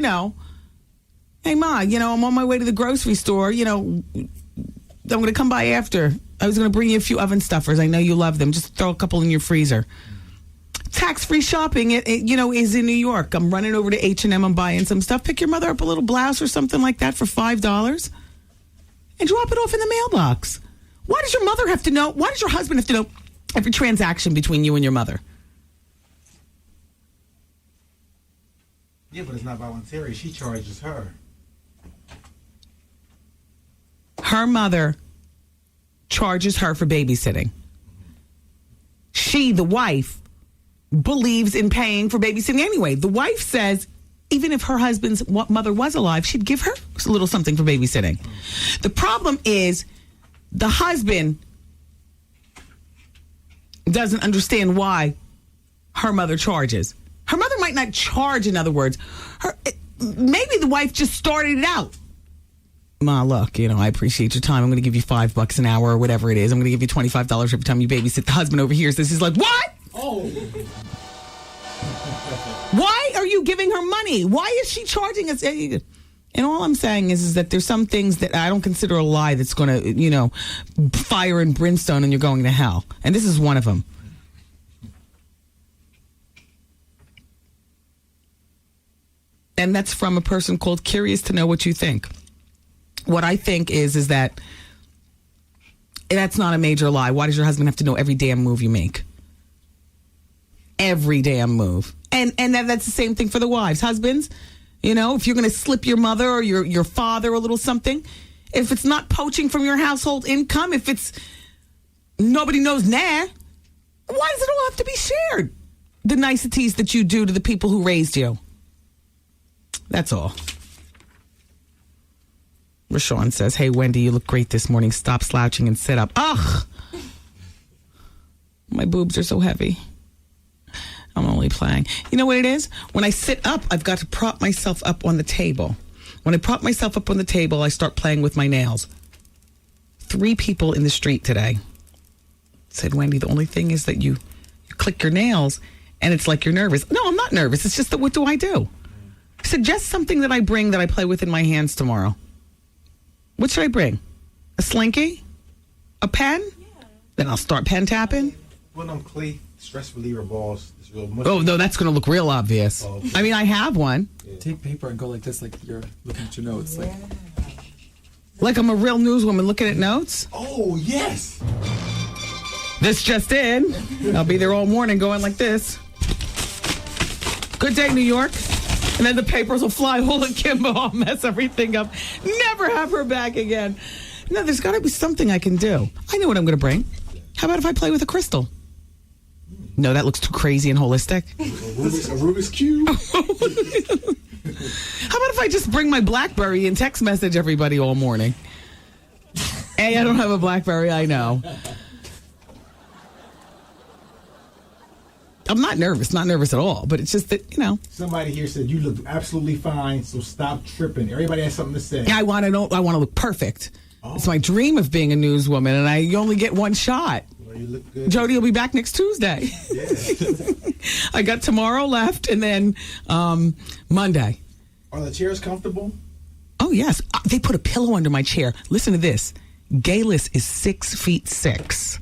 Ma, I'm on my way to the grocery store, I'm going to come by after. I was going to bring you a few oven stuffers. I know you love them. Just throw a couple in your freezer. Tax-free shopping, is in New York. I'm running over to H&M. I'm buying some stuff. Pick your mother up a little blouse or something like that for $5 and drop it off in the mailbox. Why does your mother have to know? Why does your husband have to know every transaction between you and your mother? Yeah, but it's not voluntary. She charges her. Her mother charges her for babysitting. She, the wife, believes in paying for babysitting anyway. The wife says even if her husband's mother was alive, she'd give her a little something for babysitting. The problem is the husband doesn't understand why her mother charges. Her mother might not charge, in other words. Maybe the wife just started it out. Ma, look, I appreciate your time. I'm going to give you $5 an hour or whatever it is. I'm going to give you $25 every time you babysit. The husband overhears this. He's like, what? Oh. Why are you giving her money? Why is she charging us? And all I'm saying is that there's some things that I don't consider a lie that's going to, fire and brimstone and you're going to hell. And this is one of them. And that's from a person called Curious to Know What You Think. What I think is that that's not a major lie. Why does your husband have to know every damn move you make? Every damn move. And that's the same thing for the wives. Husbands, you know, if you're going to slip your mother or your father a little something, if it's not poaching from your household income, if it's nobody knows why does it all have to be shared? The niceties that you do to the people who raised you. That's all. Rashawn says, hey, Wendy, you look great this morning. Stop slouching and sit up. Ugh! My boobs are so heavy. I'm only playing. You know what it is? When I sit up, I've got to prop myself up on the table. When I prop myself up on the table, I start playing with my nails. 3 people in the street today said, Wendy, the only thing is that you click your nails and it's like you're nervous. No, I'm not nervous. It's just that what do I do? Suggest something that I bring that I play with in my hands tomorrow. What should I bring? A slinky? A pen? Yeah. Then I'll start pen tapping. One of them clay stress reliever balls. It's real mushy. Oh, no, that's going to look real obvious. Oh, okay. I mean, I have one. Yeah. Take paper and go like this, like you're looking at your notes. Like I'm a real newswoman looking at notes? Oh, yes. This just in. I'll be there all morning going like this. Good day, New York. And then the papers will fly all akimbo. I'll mess everything up. Never have her back again. No, there's got to be something I can do. I know what I'm going to bring. How about if I play with a crystal? No, that looks too crazy and holistic. A Rubik's Cube? How about if I just bring my BlackBerry and text message everybody all morning? Hey, I don't have a BlackBerry, I know. I'm not nervous at all, but it's just that, you know. Somebody here said you look absolutely fine, so stop tripping. Everybody has something to say. Yeah, I want to look perfect. Oh. It's my dream of being a newswoman, and you only get one shot. Well, you look good. Jody will be back next Tuesday. Yeah. I got tomorrow left, and then Monday. Are the chairs comfortable? Oh, yes. They put a pillow under my chair. Listen to this. Gayless is 6'6".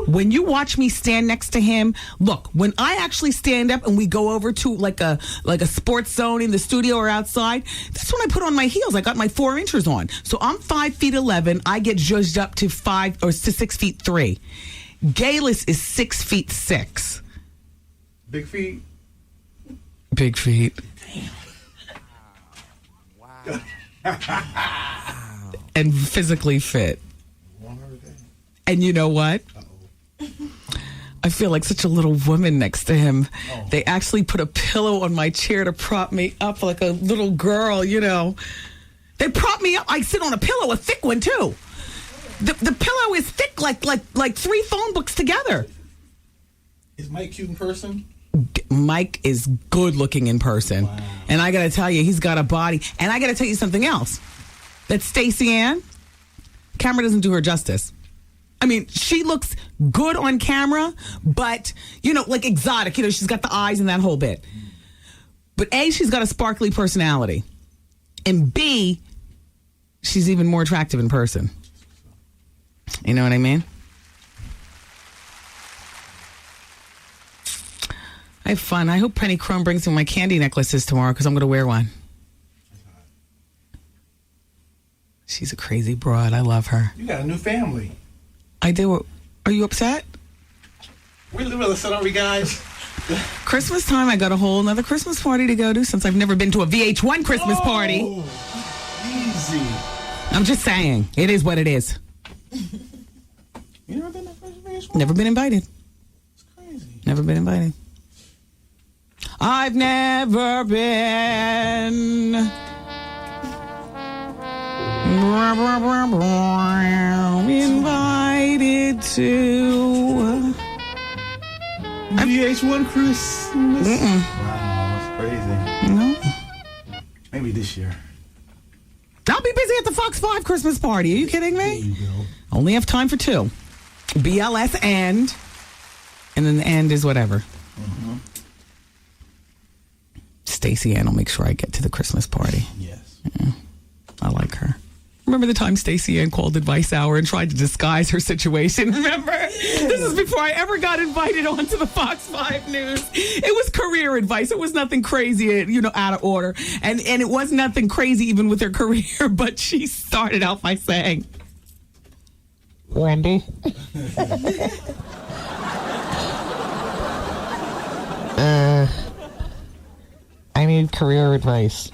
When you watch me stand next to him, look, when I actually stand up and we go over to like a sports zone in the studio or outside, that's when I put on my heels. I got my 4 inches on. So I'm 5'11". I get judged up to 5 or to 6'3". Gayless is 6'6". Big feet? Big feet. Damn. Wow. And physically fit. And you know what? I feel like such a little woman next to him. Oh. They actually put a pillow on my chair to prop me up like a little girl, you know. They prop me up. I sit on a pillow, a thick one, too. The pillow is thick like 3 phone books together. Is Mike cute in person? Mike is good looking in person. Wow. And I got to tell you, he's got a body. And I got to tell you something else. That Stacey Ann, camera doesn't do her justice. I mean, she looks good on camera, but, you know, like exotic. You know, she's got the eyes and that whole bit. But A, she's got a sparkly personality. And B, she's even more attractive in person. You know what I mean? I have fun. I hope Penny Crone brings me my candy necklaces tomorrow because I'm going to wear one. She's a crazy broad. I love her. You got a new family. I do. Are you upset? We're really upset, are we, guys? Christmas time, I got a whole another Christmas party to go to since I've never been to a VH1 Christmas party. Easy. I'm just saying. It is what it is. You never been to VH1? Never been invited. It's crazy. Never been invited. I've never been invited to VH1 Christmas. Mm-mm. Wow, that's crazy. No. Maybe this year. I'll be busy at the Fox 5 Christmas party. Are you kidding me? There you go. Only have time for 2. BLS and then the end is whatever. Mm-hmm. Stacey Ann will make sure I get to the Christmas party. Yes. Yeah. I like her. Remember the time Stacey Ann called Advice Hour and tried to disguise her situation? Remember? This is before I ever got invited onto the Fox 5 News. It was career advice. It was nothing crazy, out of order. And it was nothing crazy even with her career, but she started out by saying, Wendy? I need career advice.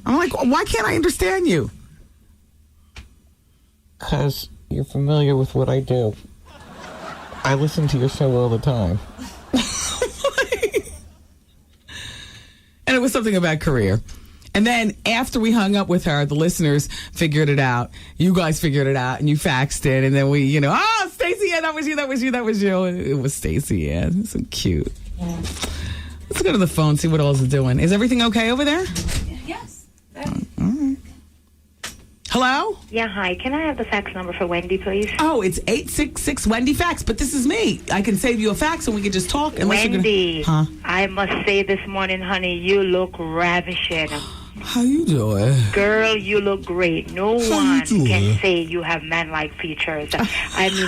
I'm like, why can't I understand you? Because you're familiar with what I do. I listen to your show all the time. And it was something about career. And then after we hung up with her, the listeners figured it out. You guys figured it out, and you faxed it. And then we, Stacey Ann, that was you. It was Stacey Ann. So cute. Let's go to the phone, see what all's doing. Is everything okay over there? Yes. All right. Hello? Yeah, hi. Can I have the fax number for Wendy, please? Oh, it's 866 Wendy fax, but this is me. I can save you a fax and we can just talk. Wendy, Huh? I must say this morning, honey, you look ravishing. How you doing? Girl, you look great. No one can say you have man-like features. I mean,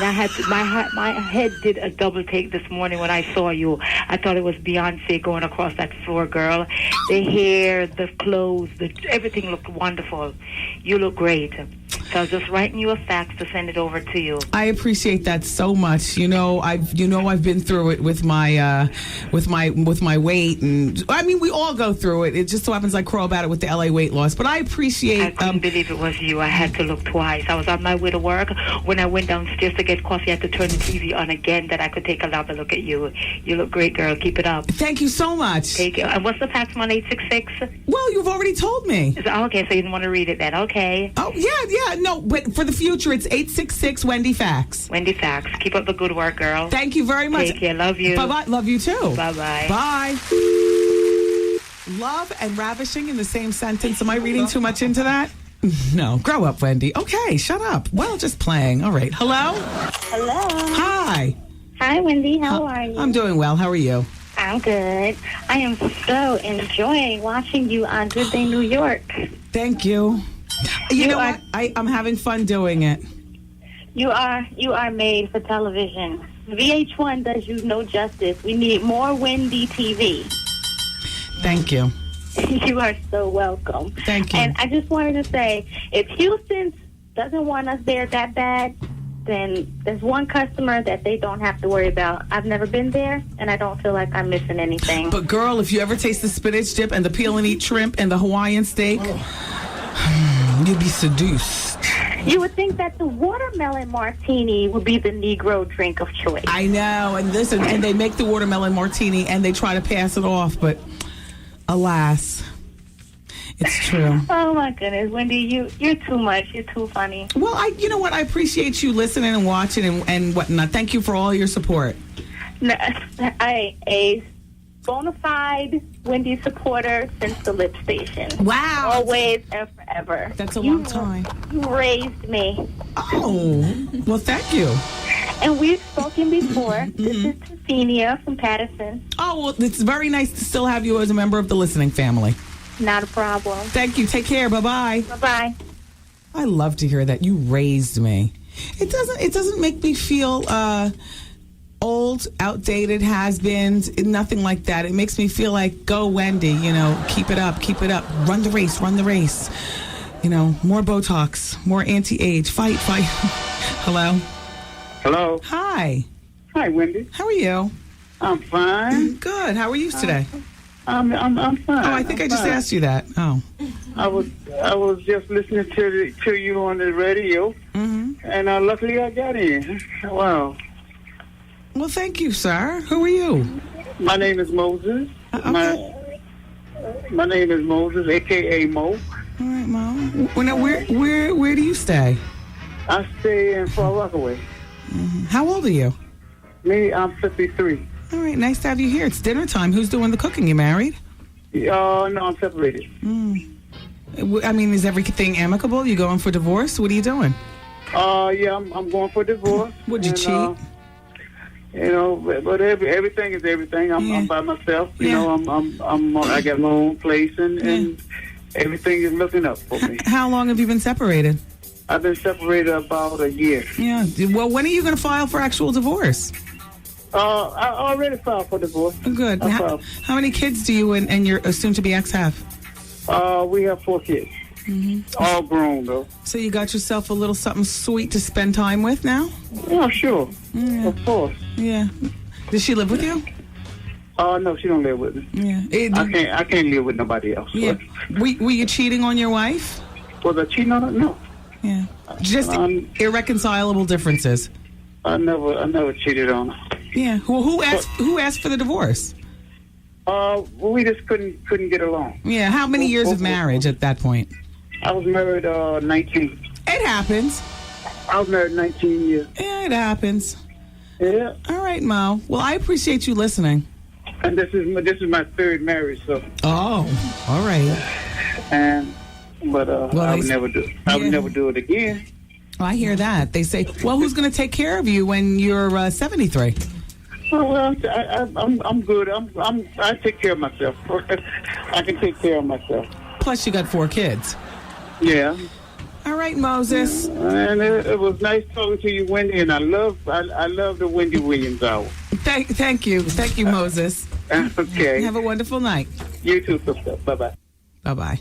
my head did a double take this morning when I saw you. I thought it was Beyonce going across that floor, girl. The hair, the clothes, everything looked wonderful. You look great. So I was just writing you a fax to send it over to you. I appreciate that so much. I've been through it with my weight, and I mean we all go through it. It just so happens I crow about it with the LA weight loss. But I appreciate. I couldn't believe it was you. I had to look twice. I was on my way to work. When I went downstairs to get coffee, I had to turn the TV on again that I could take another look at you. You look great, girl. Keep it up. Thank you so much. Take it. And what's the fax on 866? Well, you've already told me. Okay, so you didn't want to read it then. Okay. Oh, yeah. No, but for the future, it's 866 Wendy fax. Wendy fax. Keep up the good work, girl. Thank you very much. Take care. Love you. Bye-bye. Love you, too. Bye-bye. Bye. Love and ravishing in the same sentence. Am I reading too much into that? No. Grow up, Wendy. Okay, shut up. Well, just playing. All right. Hello? Hello. Hi. Hi, Wendy. How are you? I'm doing well. How are you? I'm good. I am so enjoying watching you on Good Day New York. Thank you. You know what? I'm having fun doing it. You are made for television. VH1 does you no justice. We need more Wendy TV. Thank you. You are so welcome. Thank you. And I just wanted to say, if Houston doesn't want us there that bad, then there's one customer that they don't have to worry about. I've never been there, and I don't feel like I'm missing anything. But, girl, if you ever taste the spinach dip and the peel and eat shrimp and the Hawaiian steak, you'd be seduced. You would think that the watermelon martini would be the Negro drink of choice. I know. And listen, and they make the watermelon martini, and they try to pass it off, but alas, it's true. Oh, my goodness, Wendy, you're too much. You're too funny. Well, you know what? I appreciate you listening and watching and whatnot. Thank you for all your support. No, a bona fide Wendy supporter since the Lip Station. Wow. Always and forever. That's a long time. You raised me. Oh, well, thank you. And we've spoken before. This is Tefenia from Patterson. Oh, well, it's very nice to still have you as a member of the listening family. Not a problem. Thank you. Take care. Bye-bye. Bye-bye. I love to hear that. You raised me. It doesn't make me feel old, outdated, has-beens, nothing like that. It makes me feel like, go Wendy, keep it up, run the race. More Botox, more anti-age, fight. Hello? Hello. Hi. Hi, Wendy. How are you? I'm fine. Good. How are you today? I'm fine. Oh, I think I just asked you that. Oh. I was just listening to you on the radio, and luckily I got in. Wow. Well, thank you, sir. Who are you? My name is Moses. Okay. My name is Moses, a.k.a. Mo. All right, Mo. Well, now, where do you stay? I stay in Far Rockaway. How old are you? Me, I'm 53. All right, nice to have you here. It's dinner time. Who's doing the cooking? You married? No, I'm separated. I mean, is everything amicable? You going for divorce? What are you doing? Yeah, I'm going for divorce. Would you cheat? But everything is everything. I'm by myself. I got my own place, and everything is looking up for me. How long have you been separated? I've been separated about a year. Yeah. Well, when are you going to file for actual divorce? I already filed for divorce. Oh, good. How many kids do you and your soon-to-be ex have? We have 4 kids. All grown, though. So you got yourself a little something sweet to spend time with now? Yeah, sure. Yeah. Of course. Yeah. Does she live with you? No, she don't live with me. Yeah. I can't live with nobody else. Yeah. Were you cheating on your wife? Was I cheating on her? No. Yeah. Just irreconcilable differences. I never cheated on her. Yeah. Well, who asked for the divorce? Well, we just couldn't get along. Yeah. How many years of marriage at that point? I was married 19. It happens. I was married 19 years. Yeah, it happens. Yeah. All right, Mo. Well, I appreciate you listening. And this is my 3rd marriage, so. Oh, all right. But I would never do. I would never do it again. Oh, I hear that. They say, well, who's going to take care of you when you're 73? Oh, well, I'm good. I take care of myself. I can take care of myself. Plus, you got 4 kids. Yeah. All right, Moses. And it was nice talking to you, Wendy. And I love the Wendy Williams hour. Thank you, Moses. Okay. Have a wonderful night. You too, sister. Bye bye. Bye bye.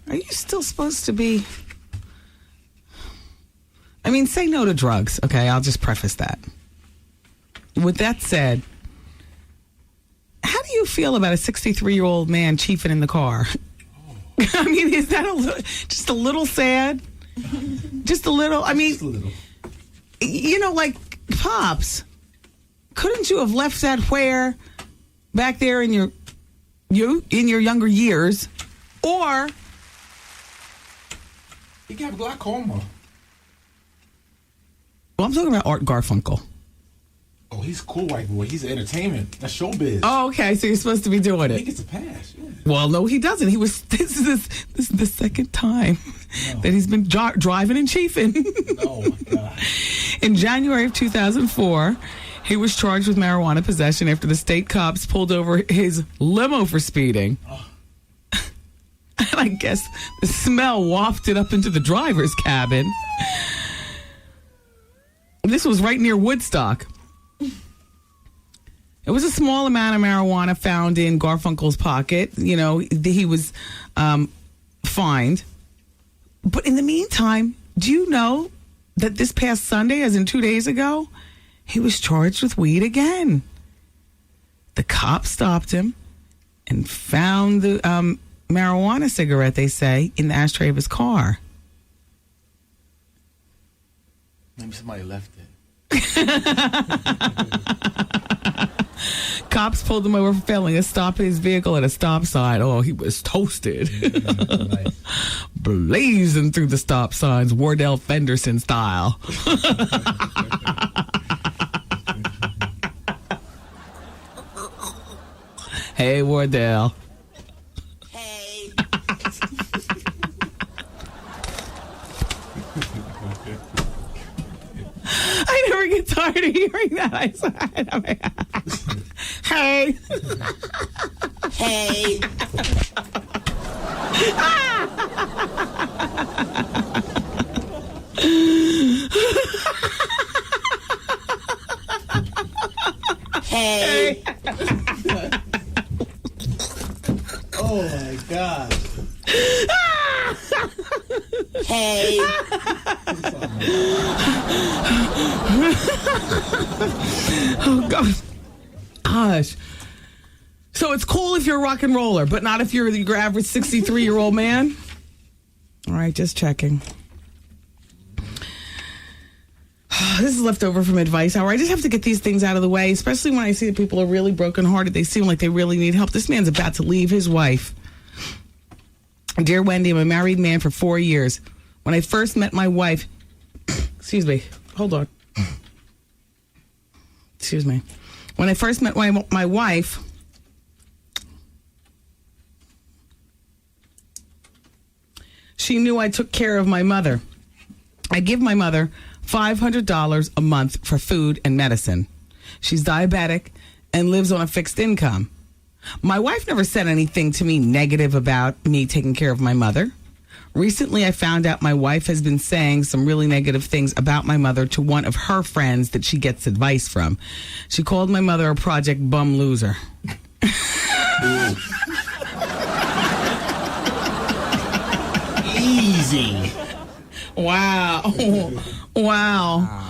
Are you still supposed to be? I mean, say no to drugs. Okay, I'll just preface that. With that said, how do you feel about a 63-year-old man chiefing in the car? I mean, is that just a little sad? Just a little? I mean, like, Pops, couldn't you have left that where back there in your younger years? Or he got glaucoma. Well, I'm talking about Art Garfunkel. Oh, he's cool, white boy. He's entertainment. That's showbiz. Oh, okay. So you're supposed to be doing it. He gets a pass. Yeah. Well, no, he doesn't. This is the second time that he's been driving and chiefing. Oh my God. In January of 2004, he was charged with marijuana possession after the state cops pulled over his limo for speeding. Oh. And I guess the smell wafted up into the driver's cabin. This was right near Woodstock. It was a small amount of marijuana found in Garfunkel's pocket. You know, he was fined. But in the meantime, do you know that this past Sunday, as in 2 days ago, he was charged with weed again? The cops stopped him and found the marijuana cigarette, they say, in the ashtray of his car. Maybe somebody left it. Cops pulled him over for failing to stop his vehicle at a stop sign. Oh, he was toasted. Nice. Blazing through the stop signs, Wardell Fenderson style. Hey, Wardell. Hey. I never get tired of hearing that. Hey. Hey. Hey. Oh my God. Hey. Oh God. Gosh. So it's cool if you're a rock and roller, but not if you're your average 63-year-old man? All right, just checking. This is left over from Advice Hour. I just have to get these things out of the way, especially when I see that people are really brokenhearted. They seem like they really need help. This man's about to leave his wife. Dear Wendy, I'm a married man for 4 years. When I first met my wife, excuse me, hold on. Excuse me. When I first met my wife, she knew I took care of my mother. I give my mother $500 a month for food and medicine. She's diabetic and lives on a fixed income. My wife never said anything to me negative about me taking care of my mother. Recently, I found out my wife has been saying some really negative things about my mother to one of her friends that she gets advice from. She called my mother a project bum loser. Easy. Wow. Wow.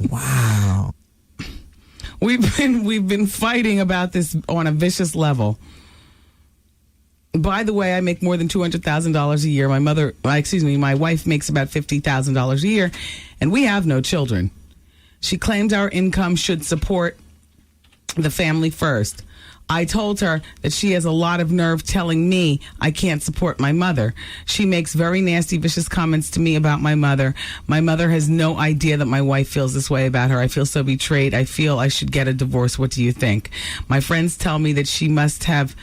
Wow. We've been fighting about this on a vicious level. By the way, I make more than $200,000 a year. My wife makes about $50,000 a year, and we have no children. She claims our income should support the family first. I told her that she has a lot of nerve telling me I can't support my mother. She makes very nasty, vicious comments to me about my mother. My mother has no idea that my wife feels this way about her. I feel so betrayed. I feel I should get a divorce. What do you think? My friends tell me that she must have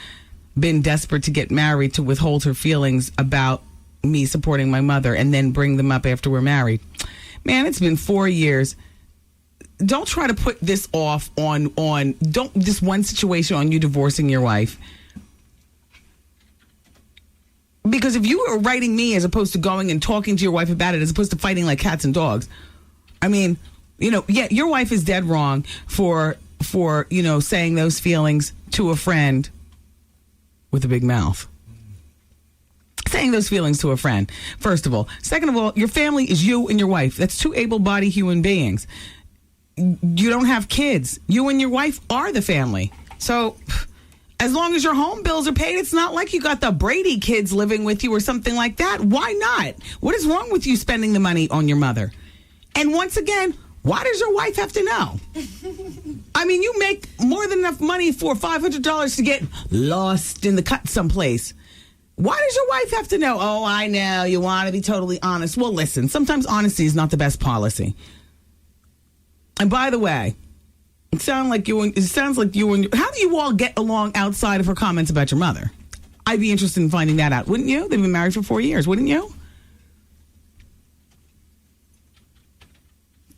been desperate to get married to withhold her feelings about me supporting my mother and then bring them up after we're married. Man, it's been 4 years. Don't try to put this off on this one situation on you divorcing your wife. Because if you were writing me as opposed to going and talking to your wife about it, as opposed to fighting like cats and dogs, I mean, your wife is dead wrong for saying those feelings to a friend with a big mouth. Saying those feelings to a friend, first of all. Second of all, your family is you and your wife. That's two able-bodied human beings. You don't have kids. You and your wife are the family. So as long as your home bills are paid, it's not like you got the Brady kids living with you or something like that. Why not? What is wrong with you spending the money on your mother? And once again, why does your wife have to know? I mean, you make more than enough money for $500 to get lost in the cut someplace. Why does your wife have to know? Oh, I know. You want to be totally honest. Well, listen, sometimes honesty is not the best policy. And by the way, it sounds like you and how do you all get along outside of her comments about your mother? I'd be interested in finding that out, wouldn't you? They've been married for 4 years, wouldn't you?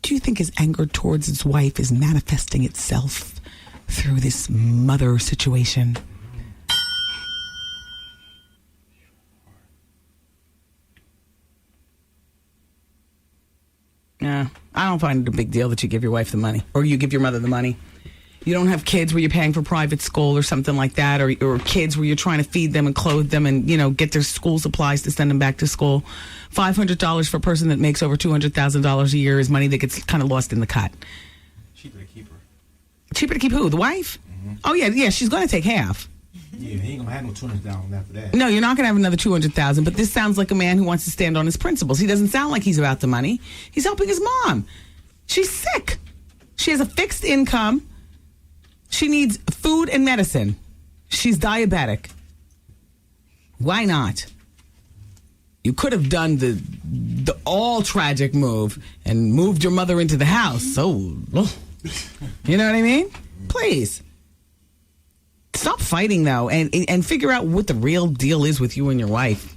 Do you think his anger towards his wife is manifesting itself through this mother situation? Yeah, I don't find it a big deal that you give your wife the money or you give your mother the money. You don't have kids where you're paying for private school or something like that, or kids where you're trying to feed them and clothe them and, get their school supplies to send them back to school. $500 for a person that makes over $200,000 a year is money that gets kind of lost in the cut. Cheaper to keep her. Cheaper to keep who? The wife? Mm-hmm. Oh, yeah, she's going to take half. Yeah, he ain't going to have no $200,000 after that. No, you're not going to have another $200,000, but this sounds like a man who wants to stand on his principles. He doesn't sound like he's about the money. He's helping his mom. She's sick. She has a fixed income. She needs food and medicine. She's diabetic. Why not? You could have done the all tragic move and moved your mother into the house. So, you know what I mean? Please. Stop fighting, though, and figure out what the real deal is with you and your wife.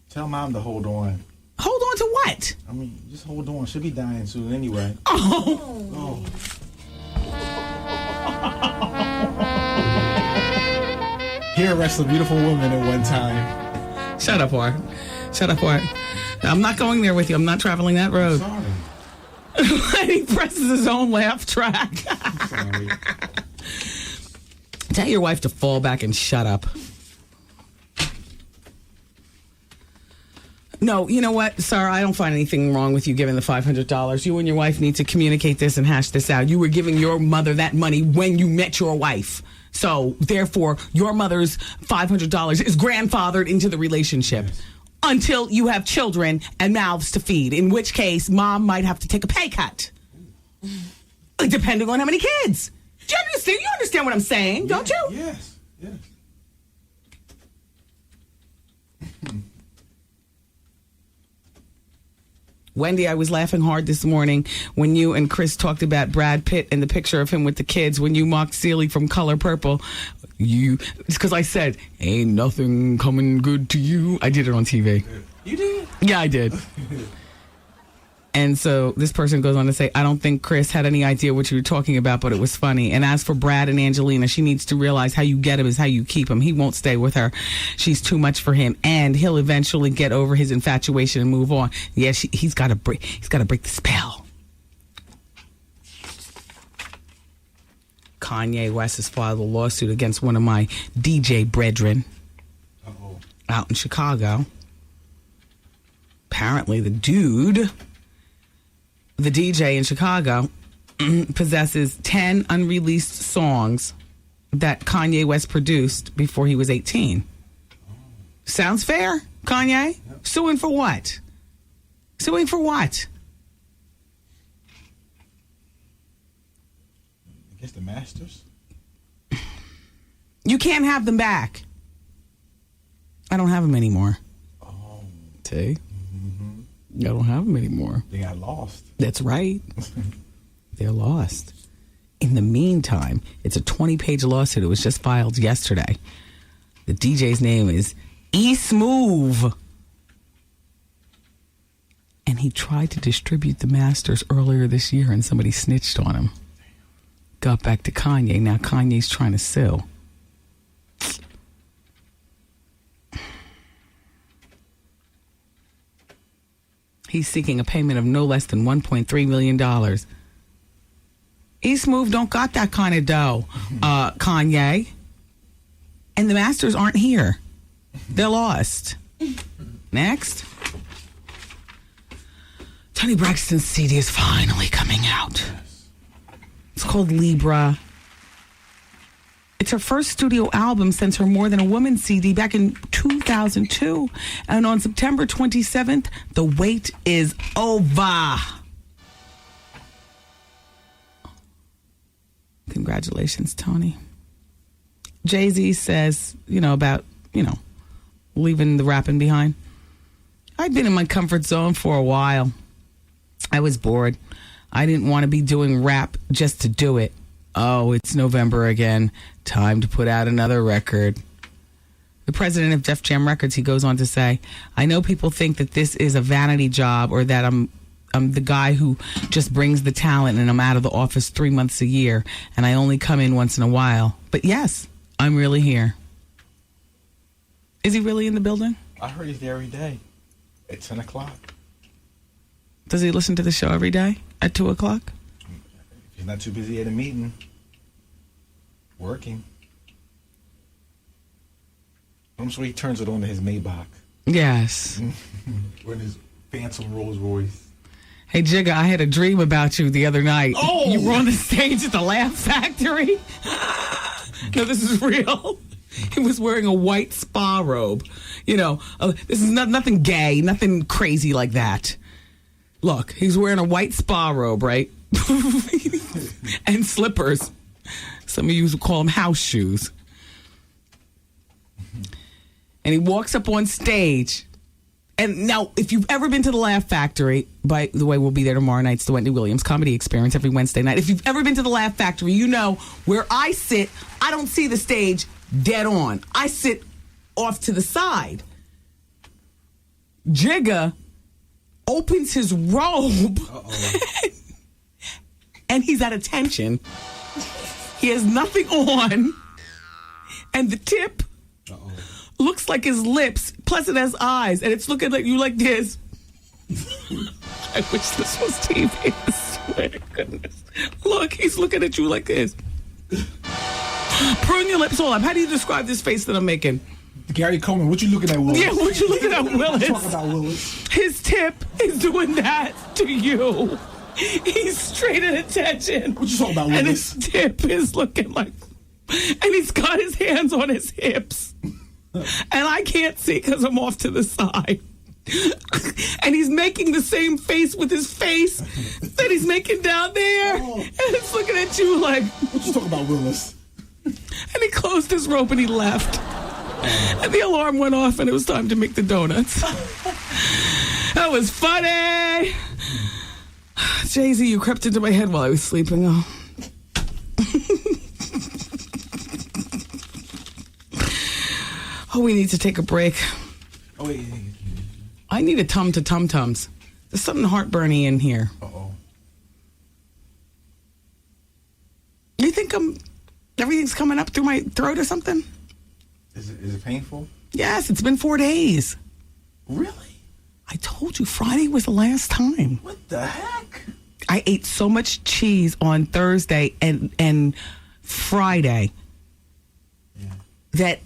Tell Mom to hold on. Hold on to what? I mean, just hold on. She'll be dying soon anyway. Oh. Here rests a beautiful woman at one time. Shut up, Art. Shut up, Art. I'm not going there with you. I'm not traveling that road. I'm sorry. He presses his own laugh track. I'm sorry. Tell your wife to fall back and shut up. No, you know what, sir? I don't find anything wrong with you giving the $500. You and your wife need to communicate this and hash this out. You were giving your mother that money when you met your wife. So, therefore, your mother's $500 is grandfathered into the relationship. Yes. Until you have children and mouths to feed, in which case, Mom might have to take a pay cut. Depending on how many kids. Do you understand? You understand what I'm saying, don't you? Yes. Wendy, I was laughing hard this morning when you and Chris talked about Brad Pitt and the picture of him with the kids when you mocked Celie from Color Purple. It's because I said, ain't nothing coming good to you. I did it on TV. You did? Yeah, I did. And so this person goes on to say, I don't think Chris had any idea what you were talking about, but it was funny. And as for Brad and Angelina, she needs to realize how you get him is how you keep him. He won't stay with her. She's too much for him. And he'll eventually get over his infatuation and move on. Yeah, he's got to break the spell. Kanye West has filed a lawsuit against one of my DJ brethren out in Chicago. Apparently the DJ in Chicago, possesses 10 unreleased songs that Kanye West produced before he was 18. Sounds fair, Kanye? Yep. Suing for what? Suing for what? I guess the masters. You can't have them back. I don't have them anymore. Oh. See? I don't have them anymore. They got lost. That's right. They're lost. In the meantime, it's a 20-page lawsuit. It was just filed yesterday. The DJ's name is E-Smooth. And he tried to distribute the masters earlier this year, and somebody snitched on him. Got back to Kanye. Now Kanye's trying to sue. He's seeking a payment of no less than $1.3 million. E-Smooth don't got that kind of dough, Kanye. And the masters aren't here. They're lost. Next. Toni Braxton's CD is finally coming out. It's called Libra. It's her first studio album since her More Than a Woman CD back in 2002. And on September 27th, the wait is over. Congratulations, Toni. Jay-Z says, about, leaving the rapping behind. I've been in my comfort zone for a while. I was bored. I didn't want to be doing rap just to do it. Oh, it's November again. Time to put out another record. The president of Def Jam Records, he goes on to say, I know people think that this is a vanity job or that I'm the guy who just brings the talent and I'm out of the office 3 months a year and I only come in once in a while. But yes, I'm really here. Is he really in the building? I heard he's there every day at 10 o'clock. Does he listen to the show every day at 2 o'clock? If he's not too busy at a meeting, working. I'm sure he turns it on to his Maybach. Yes. Or in his phantom Rolls Royce. Hey, Jigga, I had a dream about you the other night. Oh! You were on the stage at the Laugh Factory. No, this is real. He was wearing a white spa robe. This is nothing gay, nothing crazy like that. Look, he's wearing a white spa robe, right? And slippers. Some of you would call them house shoes. And he walks up on stage. And now, if you've ever been to the Laugh Factory, by the way, we'll be there tomorrow night. It's the Wendy Williams Comedy Experience every Wednesday night. If you've ever been to the Laugh Factory, you know where I sit, I don't see the stage dead on. I sit off to the side. Jigga opens his robe and he's at attention. He has nothing on, and the tip looks like his lips, plus it has eyes, and it's looking at you like this. I wish this was TV. I swear to goodness. Look, he's looking at you like this. Prune your lips all up. How do you describe this face that I'm making? Gary Coleman, what you looking at, Willis? Yeah, what you looking at, Willis? Talk about Willis. His tip is doing that to you. He's straight at attention. What you talking about, Willis? And his tip is looking like... And he's got his hands on his hips. And I can't see because I'm off to the side. And he's making the same face with his face that he's making down there. And it's looking at you like... What you talking about, Willis? And he closed his robe and he left. And the alarm went off and it was time to make the donuts. That was funny. Jay-Z, you crept into my head while I was sleeping. Oh. Oh, we need to take a break. Oh, wait. I need a tum to tum-tums. There's something heartburny in here. Uh-oh. You think everything's coming up through my throat or something? Is it painful? Yes, it's been 4 days. Really? I told you Friday was the last time. What the heck? I ate so much cheese on Thursday and Friday that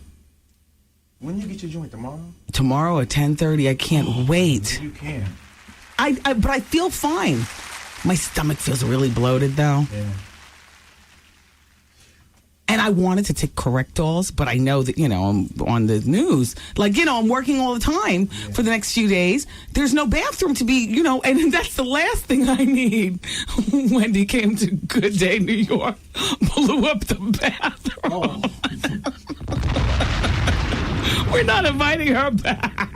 when you get your joint tomorrow? Tomorrow at 10:30. I can't wait. You can. But I feel fine. My stomach feels really bloated though. Yeah. And I wanted to take Correctols, but I know that, I'm on the news. Like, I'm working all the time for the next few days. There's no bathroom to be, and that's the last thing I need. Wendy came to Good Day New York, blew up the bathroom. Oh. We're not inviting her back.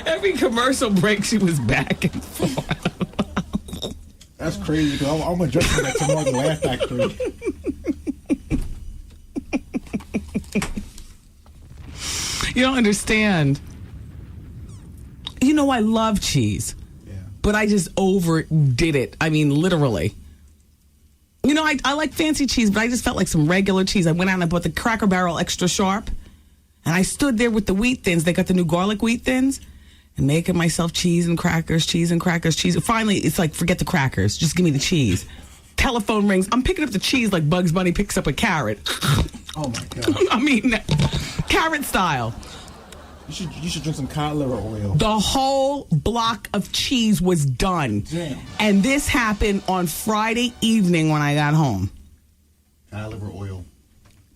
Every commercial break, she was back and forth. That's crazy, because I'm addressing that tomorrow at the Laugh Factory. You don't understand. I love cheese. Yeah. But I just overdid it. I mean, literally. I like fancy cheese, but I just felt like some regular cheese. I went out and I bought the Cracker Barrel Extra Sharp. And I stood there with the wheat thins. They got the new garlic wheat thins. And making myself cheese and crackers. Finally, it's like, forget the crackers. Just give me the cheese. Telephone rings. I'm picking up the cheese like Bugs Bunny picks up a carrot. Oh, my God. I mean, carrot style. You should drink some cod liver oil. The whole block of cheese was done. Damn. And this happened on Friday evening when I got home. Cod liver oil.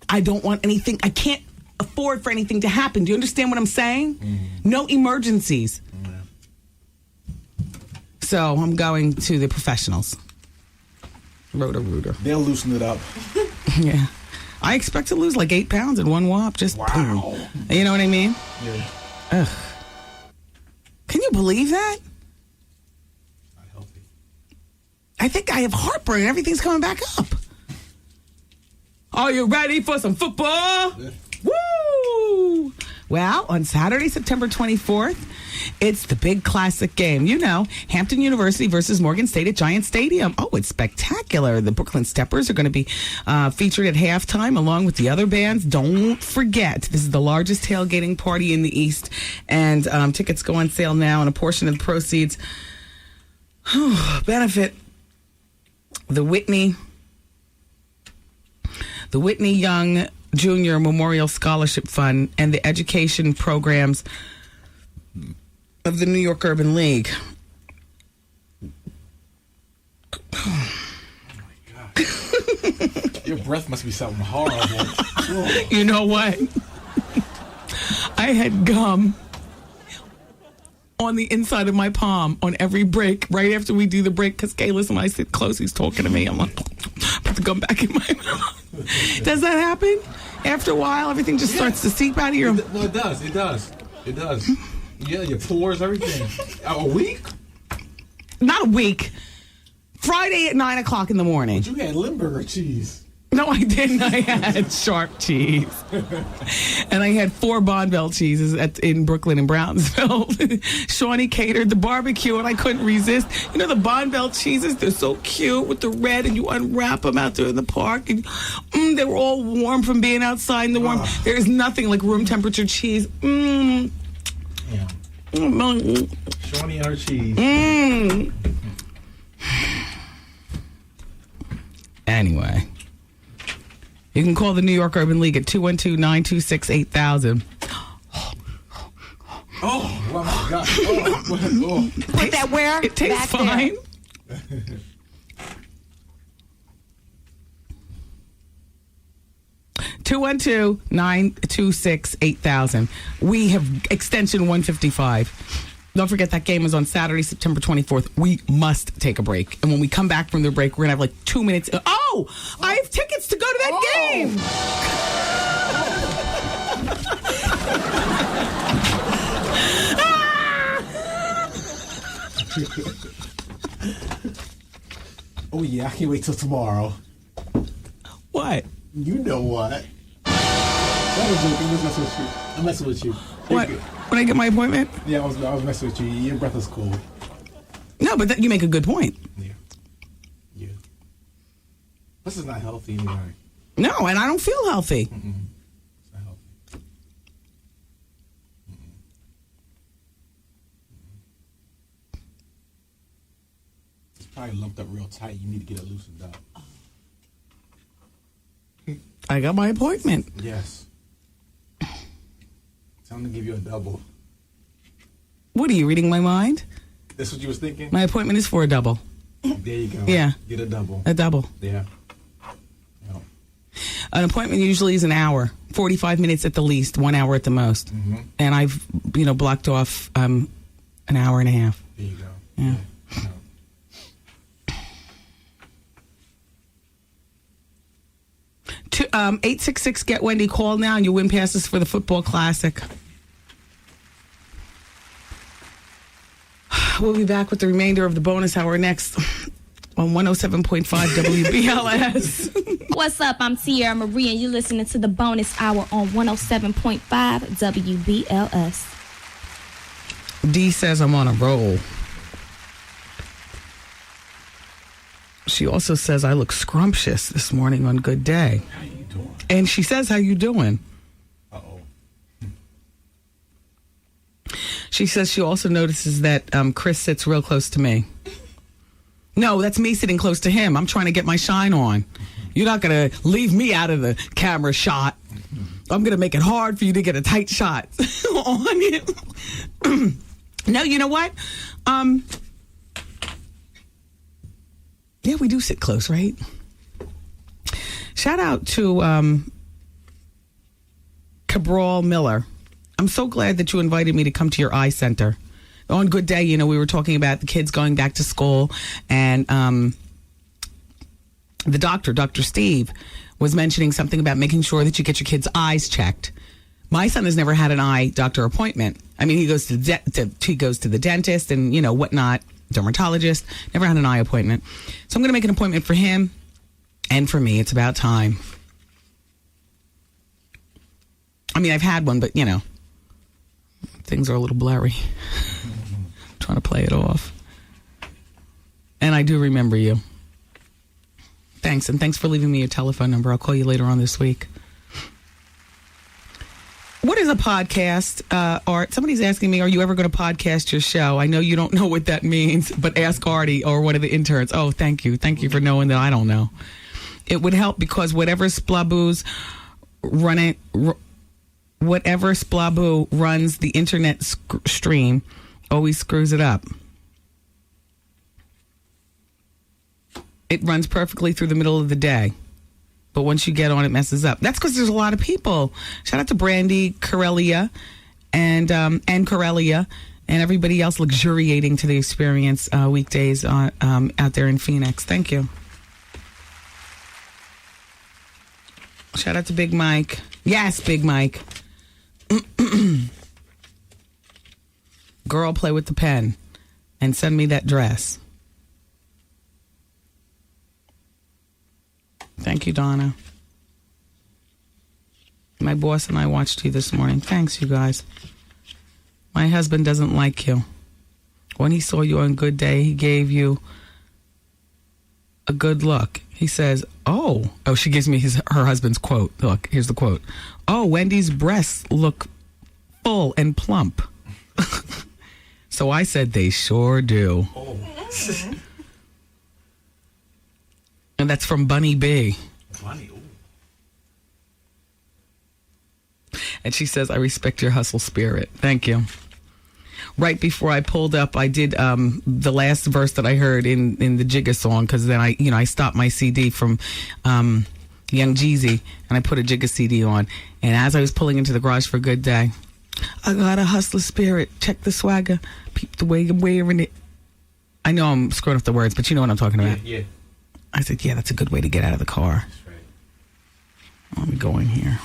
I don't want anything. I can't afford for anything to happen. Do you understand what I'm saying? No emergencies. So I'm going to the professionals. Roto-Rooter. They'll loosen it up. Yeah. I expect to lose like 8 pounds in one whop. Just boom. You know what I mean? Yeah. Ugh. Can you believe that? Not healthy. I think I have heartburn and everything's coming back up. Are you ready for some football? Yeah. Woo! Well, on Saturday, September 24th, it's the big classic game. Hampton University versus Morgan State at Giant Stadium. Oh, it's spectacular. The Brooklyn Steppers are going to be featured at halftime along with the other bands. Don't forget, this is the largest tailgating party in the East, and tickets go on sale now, and a portion of the proceeds benefit the Whitney Young Junior Memorial Scholarship Fund and the education programs of the New York Urban League. Oh my God. Your breath must be something horrible. You know what? I had gum on the inside of my palm on every break, right after we do the break, because Kayla's, when I sit close, he's talking to me. I'm like, put the gum back in my mouth. Does that happen? After a while, everything just starts to seep out of your... No, it does. Yeah, your pores, everything. A week? Not a week. Friday at 9 o'clock in the morning. But you had Limburger cheese. No, I didn't. I had sharp cheese. And I had 4 Bonbell cheeses in Brooklyn and Brownsville. Shawnee catered the barbecue, and I couldn't resist. The Bonbell cheeses, they're so cute with the red, and you unwrap them out there in the park. And they were all warm from being outside in the warm. There's nothing like room temperature cheese. Yeah. Shawnee and her cheese. Anyway. You can call the New York Urban League at 212-926-8000. Oh, my God. Oh. Put that where? It tastes fine. 212-926-8000. We have extension 155. Don't forget that game is on Saturday, September 24th. We must take a break. And when we come back from the break, we're going to have like 2 minutes. Oh, I have tickets to go to that game. Oh, yeah, I can't wait till tomorrow. What? You know what? I'm messing with you. What? When I get my appointment? Yeah, I was messing with you. Your breath is cool. No, but you make a good point. Yeah. This is not healthy anyway. No, and I don't feel healthy. It's not healthy. It's probably lumped up real tight. You need to get it loosened up. I got my appointment. Yes. Time to give you a double. What are you reading my mind? That's what you was thinking? My appointment is for a double. There you go. Yeah. Get a double. A double. Yeah. An appointment usually is an hour, 45 minutes at the least, 1 hour at the most. And I've, blocked off an hour and a half. There you go. Yeah. 866 get Wendy, call now and you win passes for the football classic. We'll be back with the remainder of the bonus hour next on 107.5 WBLS. What's up? I'm Sierra Marie and you're listening to the bonus hour on 107.5 WBLS. D says I'm on a roll. She also says I look scrumptious this morning on Good Day. How you doing? And she says, how you doing? Uh-oh. She says she also notices that Chris sits real close to me. No, that's me sitting close to him. I'm trying to get my shine on. You're not going to leave me out of the camera shot. I'm going to make it hard for you to get a tight shot on you. No, you know what? Yeah, we do sit close, right? Shout out to Cabral Miller. I'm so glad that you invited me to come to your eye center. On Good Day, we were talking about the kids going back to school, and the doctor, Dr. Steve, was mentioning something about making sure that you get your kids' eyes checked. My son has never had an eye doctor appointment. I mean, he goes to the dentist and, whatnot, dermatologist, never had an eye appointment. So I'm going to make an appointment for him and for me. It's about time. I mean, I've had one, but, things are a little blurry. Trying to play it off. And I do remember you. Thanks, and thanks for leaving me your telephone number. I'll call you later on this week. What is a podcast, Art? Somebody's asking me, are you ever going to podcast your show? I know you don't know what that means, but ask Artie or one of the interns. Oh, thank you. Thank you for knowing that I don't know. It would help because whatever Splaboo runs the internet stream always screws it up. It runs perfectly through the middle of the day. But once you get on, it messes up. That's because there's a lot of people. Shout out to Brandy Corellia and Corellia and everybody else luxuriating to the experience weekdays out there in Phoenix. Thank you. Shout out to Big Mike. Yes, Big Mike. Girl, play with the pen and send me that dress. Thank you, Donna. My boss and I watched you this morning. Thanks, you guys. My husband doesn't like you. When he saw you on Good Day, he gave you a good look. He says, oh, she gives me her husband's quote. Look, here's the quote. Oh, Wendy's breasts look full and plump. So I said, they sure do. Oh. And that's from Bunny B. Bunny, ooh. And she says, I respect your hustle spirit. Thank you. Right before I pulled up, I did the last verse that I heard in the Jigga song, because then I stopped my CD from Young Jeezy, and I put a Jigga CD on. And as I was pulling into the garage for a Good Day, I got a hustler spirit. Check the swagger. Peep the way I'm wearing it. I know I'm screwing up the words, but you know what I'm talking about. Yeah. I said, yeah, that's a good way to get out of the car. That's right. Let me go in here.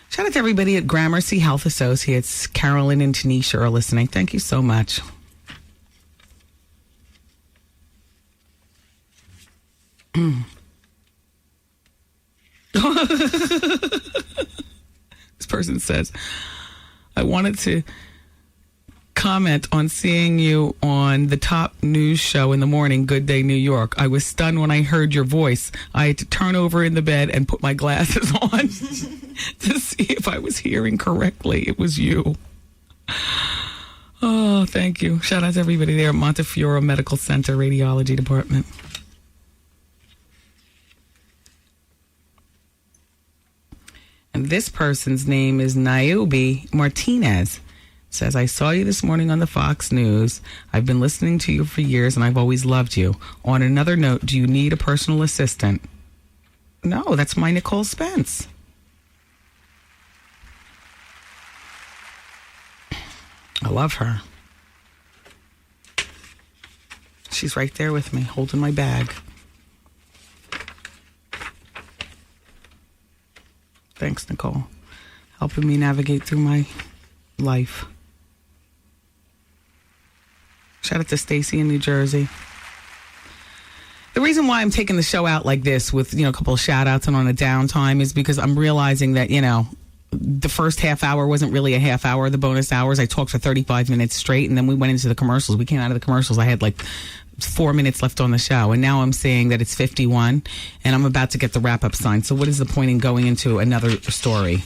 Shout out to everybody at Gramercy Health Associates. Carolyn and Tanisha are listening. Thank you so much. person says, I wanted to comment on seeing you on the top news show in the morning, Good Day New York. I was stunned when I heard your voice. I had to turn over in the bed and put my glasses on to see if I was hearing correctly. It was you. Oh, thank you. Shout out to everybody there at Montefiore Medical Center Radiology Department. And this person's name is Niobe Martinez. Says, I saw you this morning on the Fox News. I've been listening to you for years, and I've always loved you. On another note, do you need a personal assistant? No, that's my Nicole Spence. I love her. She's right there with me, holding my bag. Thanks, Nicole. Helping me navigate through my life. Shout out to Stacy in New Jersey. The reason why I'm taking the show out like this with, a couple of shout outs and on a downtime is because I'm realizing that, the first half hour wasn't really a half hour. The bonus hours, I talked for 35 minutes straight, and then we went into the commercials. We came out of the commercials. I had like 4 minutes left on the show, and now I'm saying that it's 51, and I'm about to get the wrap up sign. So what is the point in going into another story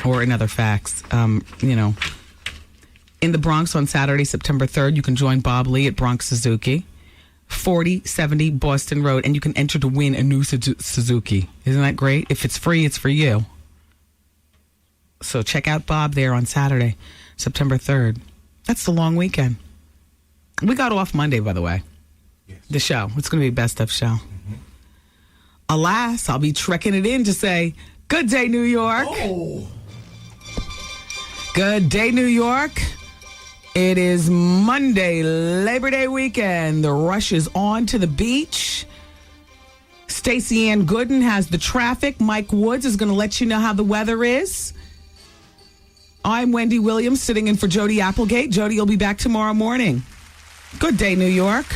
or another facts? In the Bronx on Saturday, September 3rd, you can join Bob Lee at Bronx Suzuki, 4070 Boston Road, and you can enter to win a new Suzuki. Isn't that great? If it's free, it's for you. So check out Bob there on Saturday, September 3rd. That's the long weekend. We got off Monday, by the way. Yes. The show. It's going to be best of show. Mm-hmm. Alas, I'll be trekking it in to say, good day, New York. Oh. Good day, New York. It is Monday, Labor Day weekend. The rush is on to the beach. Stacey Ann Gooden has the traffic. Mike Woods is going to let you know how the weather is. I'm Wendy Williams, sitting in for Jody Applegate. Jody will be back tomorrow morning. Good day, New York.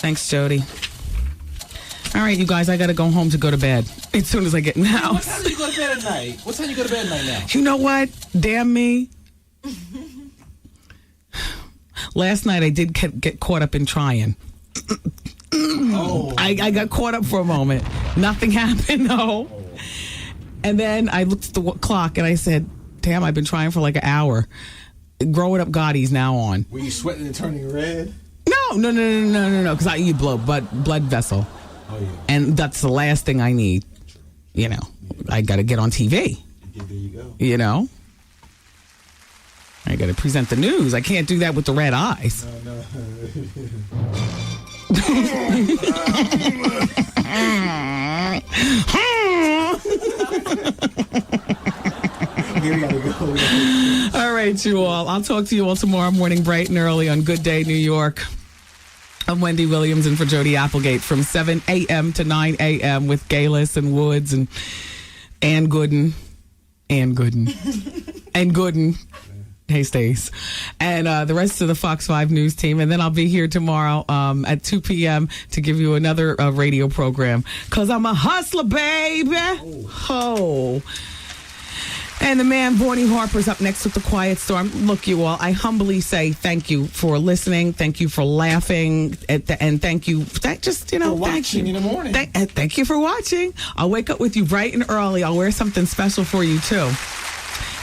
Thanks, Jody. All right, you guys, I got to go home to go to bed as soon as I get in the house. What time do you go to bed at night? What time do you go to bed at night now? You know what? Damn me. Last night I did get caught up in trying. Oh. I got caught up for a moment. Nothing happened, though. And then I looked at the clock and I said, damn, I've been trying for like an hour. Growing Up Gotti's now on. Were you sweating and turning red? No, because you blow blood vessel. Oh, yeah. And that's the last thing I need. I got to get on TV. There you go. I got to present the news. I can't do that with the red eyes. No. Here we gotta go. All right, you all. I'll talk to you all tomorrow morning, bright and early on Good Day New York. I'm Wendy Williams in for Jody Applegate from 7 a.m. to 9 a.m. with Galis and Woods and Ann Gooden. And Gooden. Hey, Stace. And the rest of the Fox 5 News team. And then I'll be here tomorrow at 2 p.m. to give you another radio program. Because I'm a hustler, baby. Oh. And the man, Bonnie Harper's up next with The Quiet Storm. Look, you all, I humbly say thank you for listening. Thank you for laughing. And thank you, for watching in the morning. Thank you for watching. I'll wake up with you bright and early. I'll wear something special for you, too.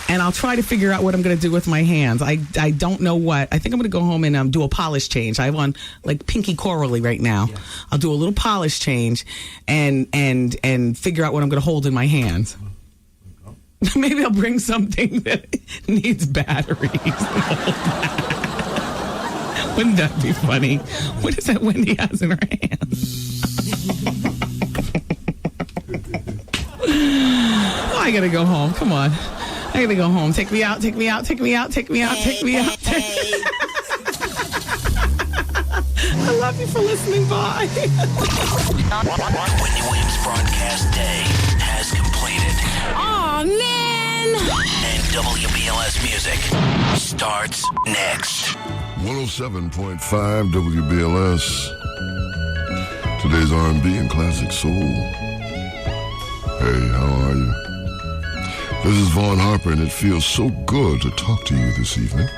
And I'll try to figure out what I'm going to do with my hands. I don't know what. I think I'm going to go home and do a polish change. I have on like pinky corally right now. Yes. I'll do a little polish change and figure out what I'm going to hold in my hands. Maybe I'll bring something that needs batteries. Wouldn't that be funny? What is that Wendy has in her hands? Oh, I got to go home. Come on. I gotta go home. Take me out. I love you for listening. Bye. Wendy Williams broadcast day has completed. Aw, man. And WBLS music starts next. 107.5 WBLS. Today's R&B and classic soul. Hey, how are you? This is Vaughn Harper, and it feels so good to talk to you this evening.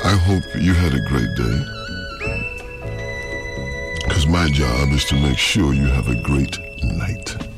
I hope you had a great day, because my job is to make sure you have a great night.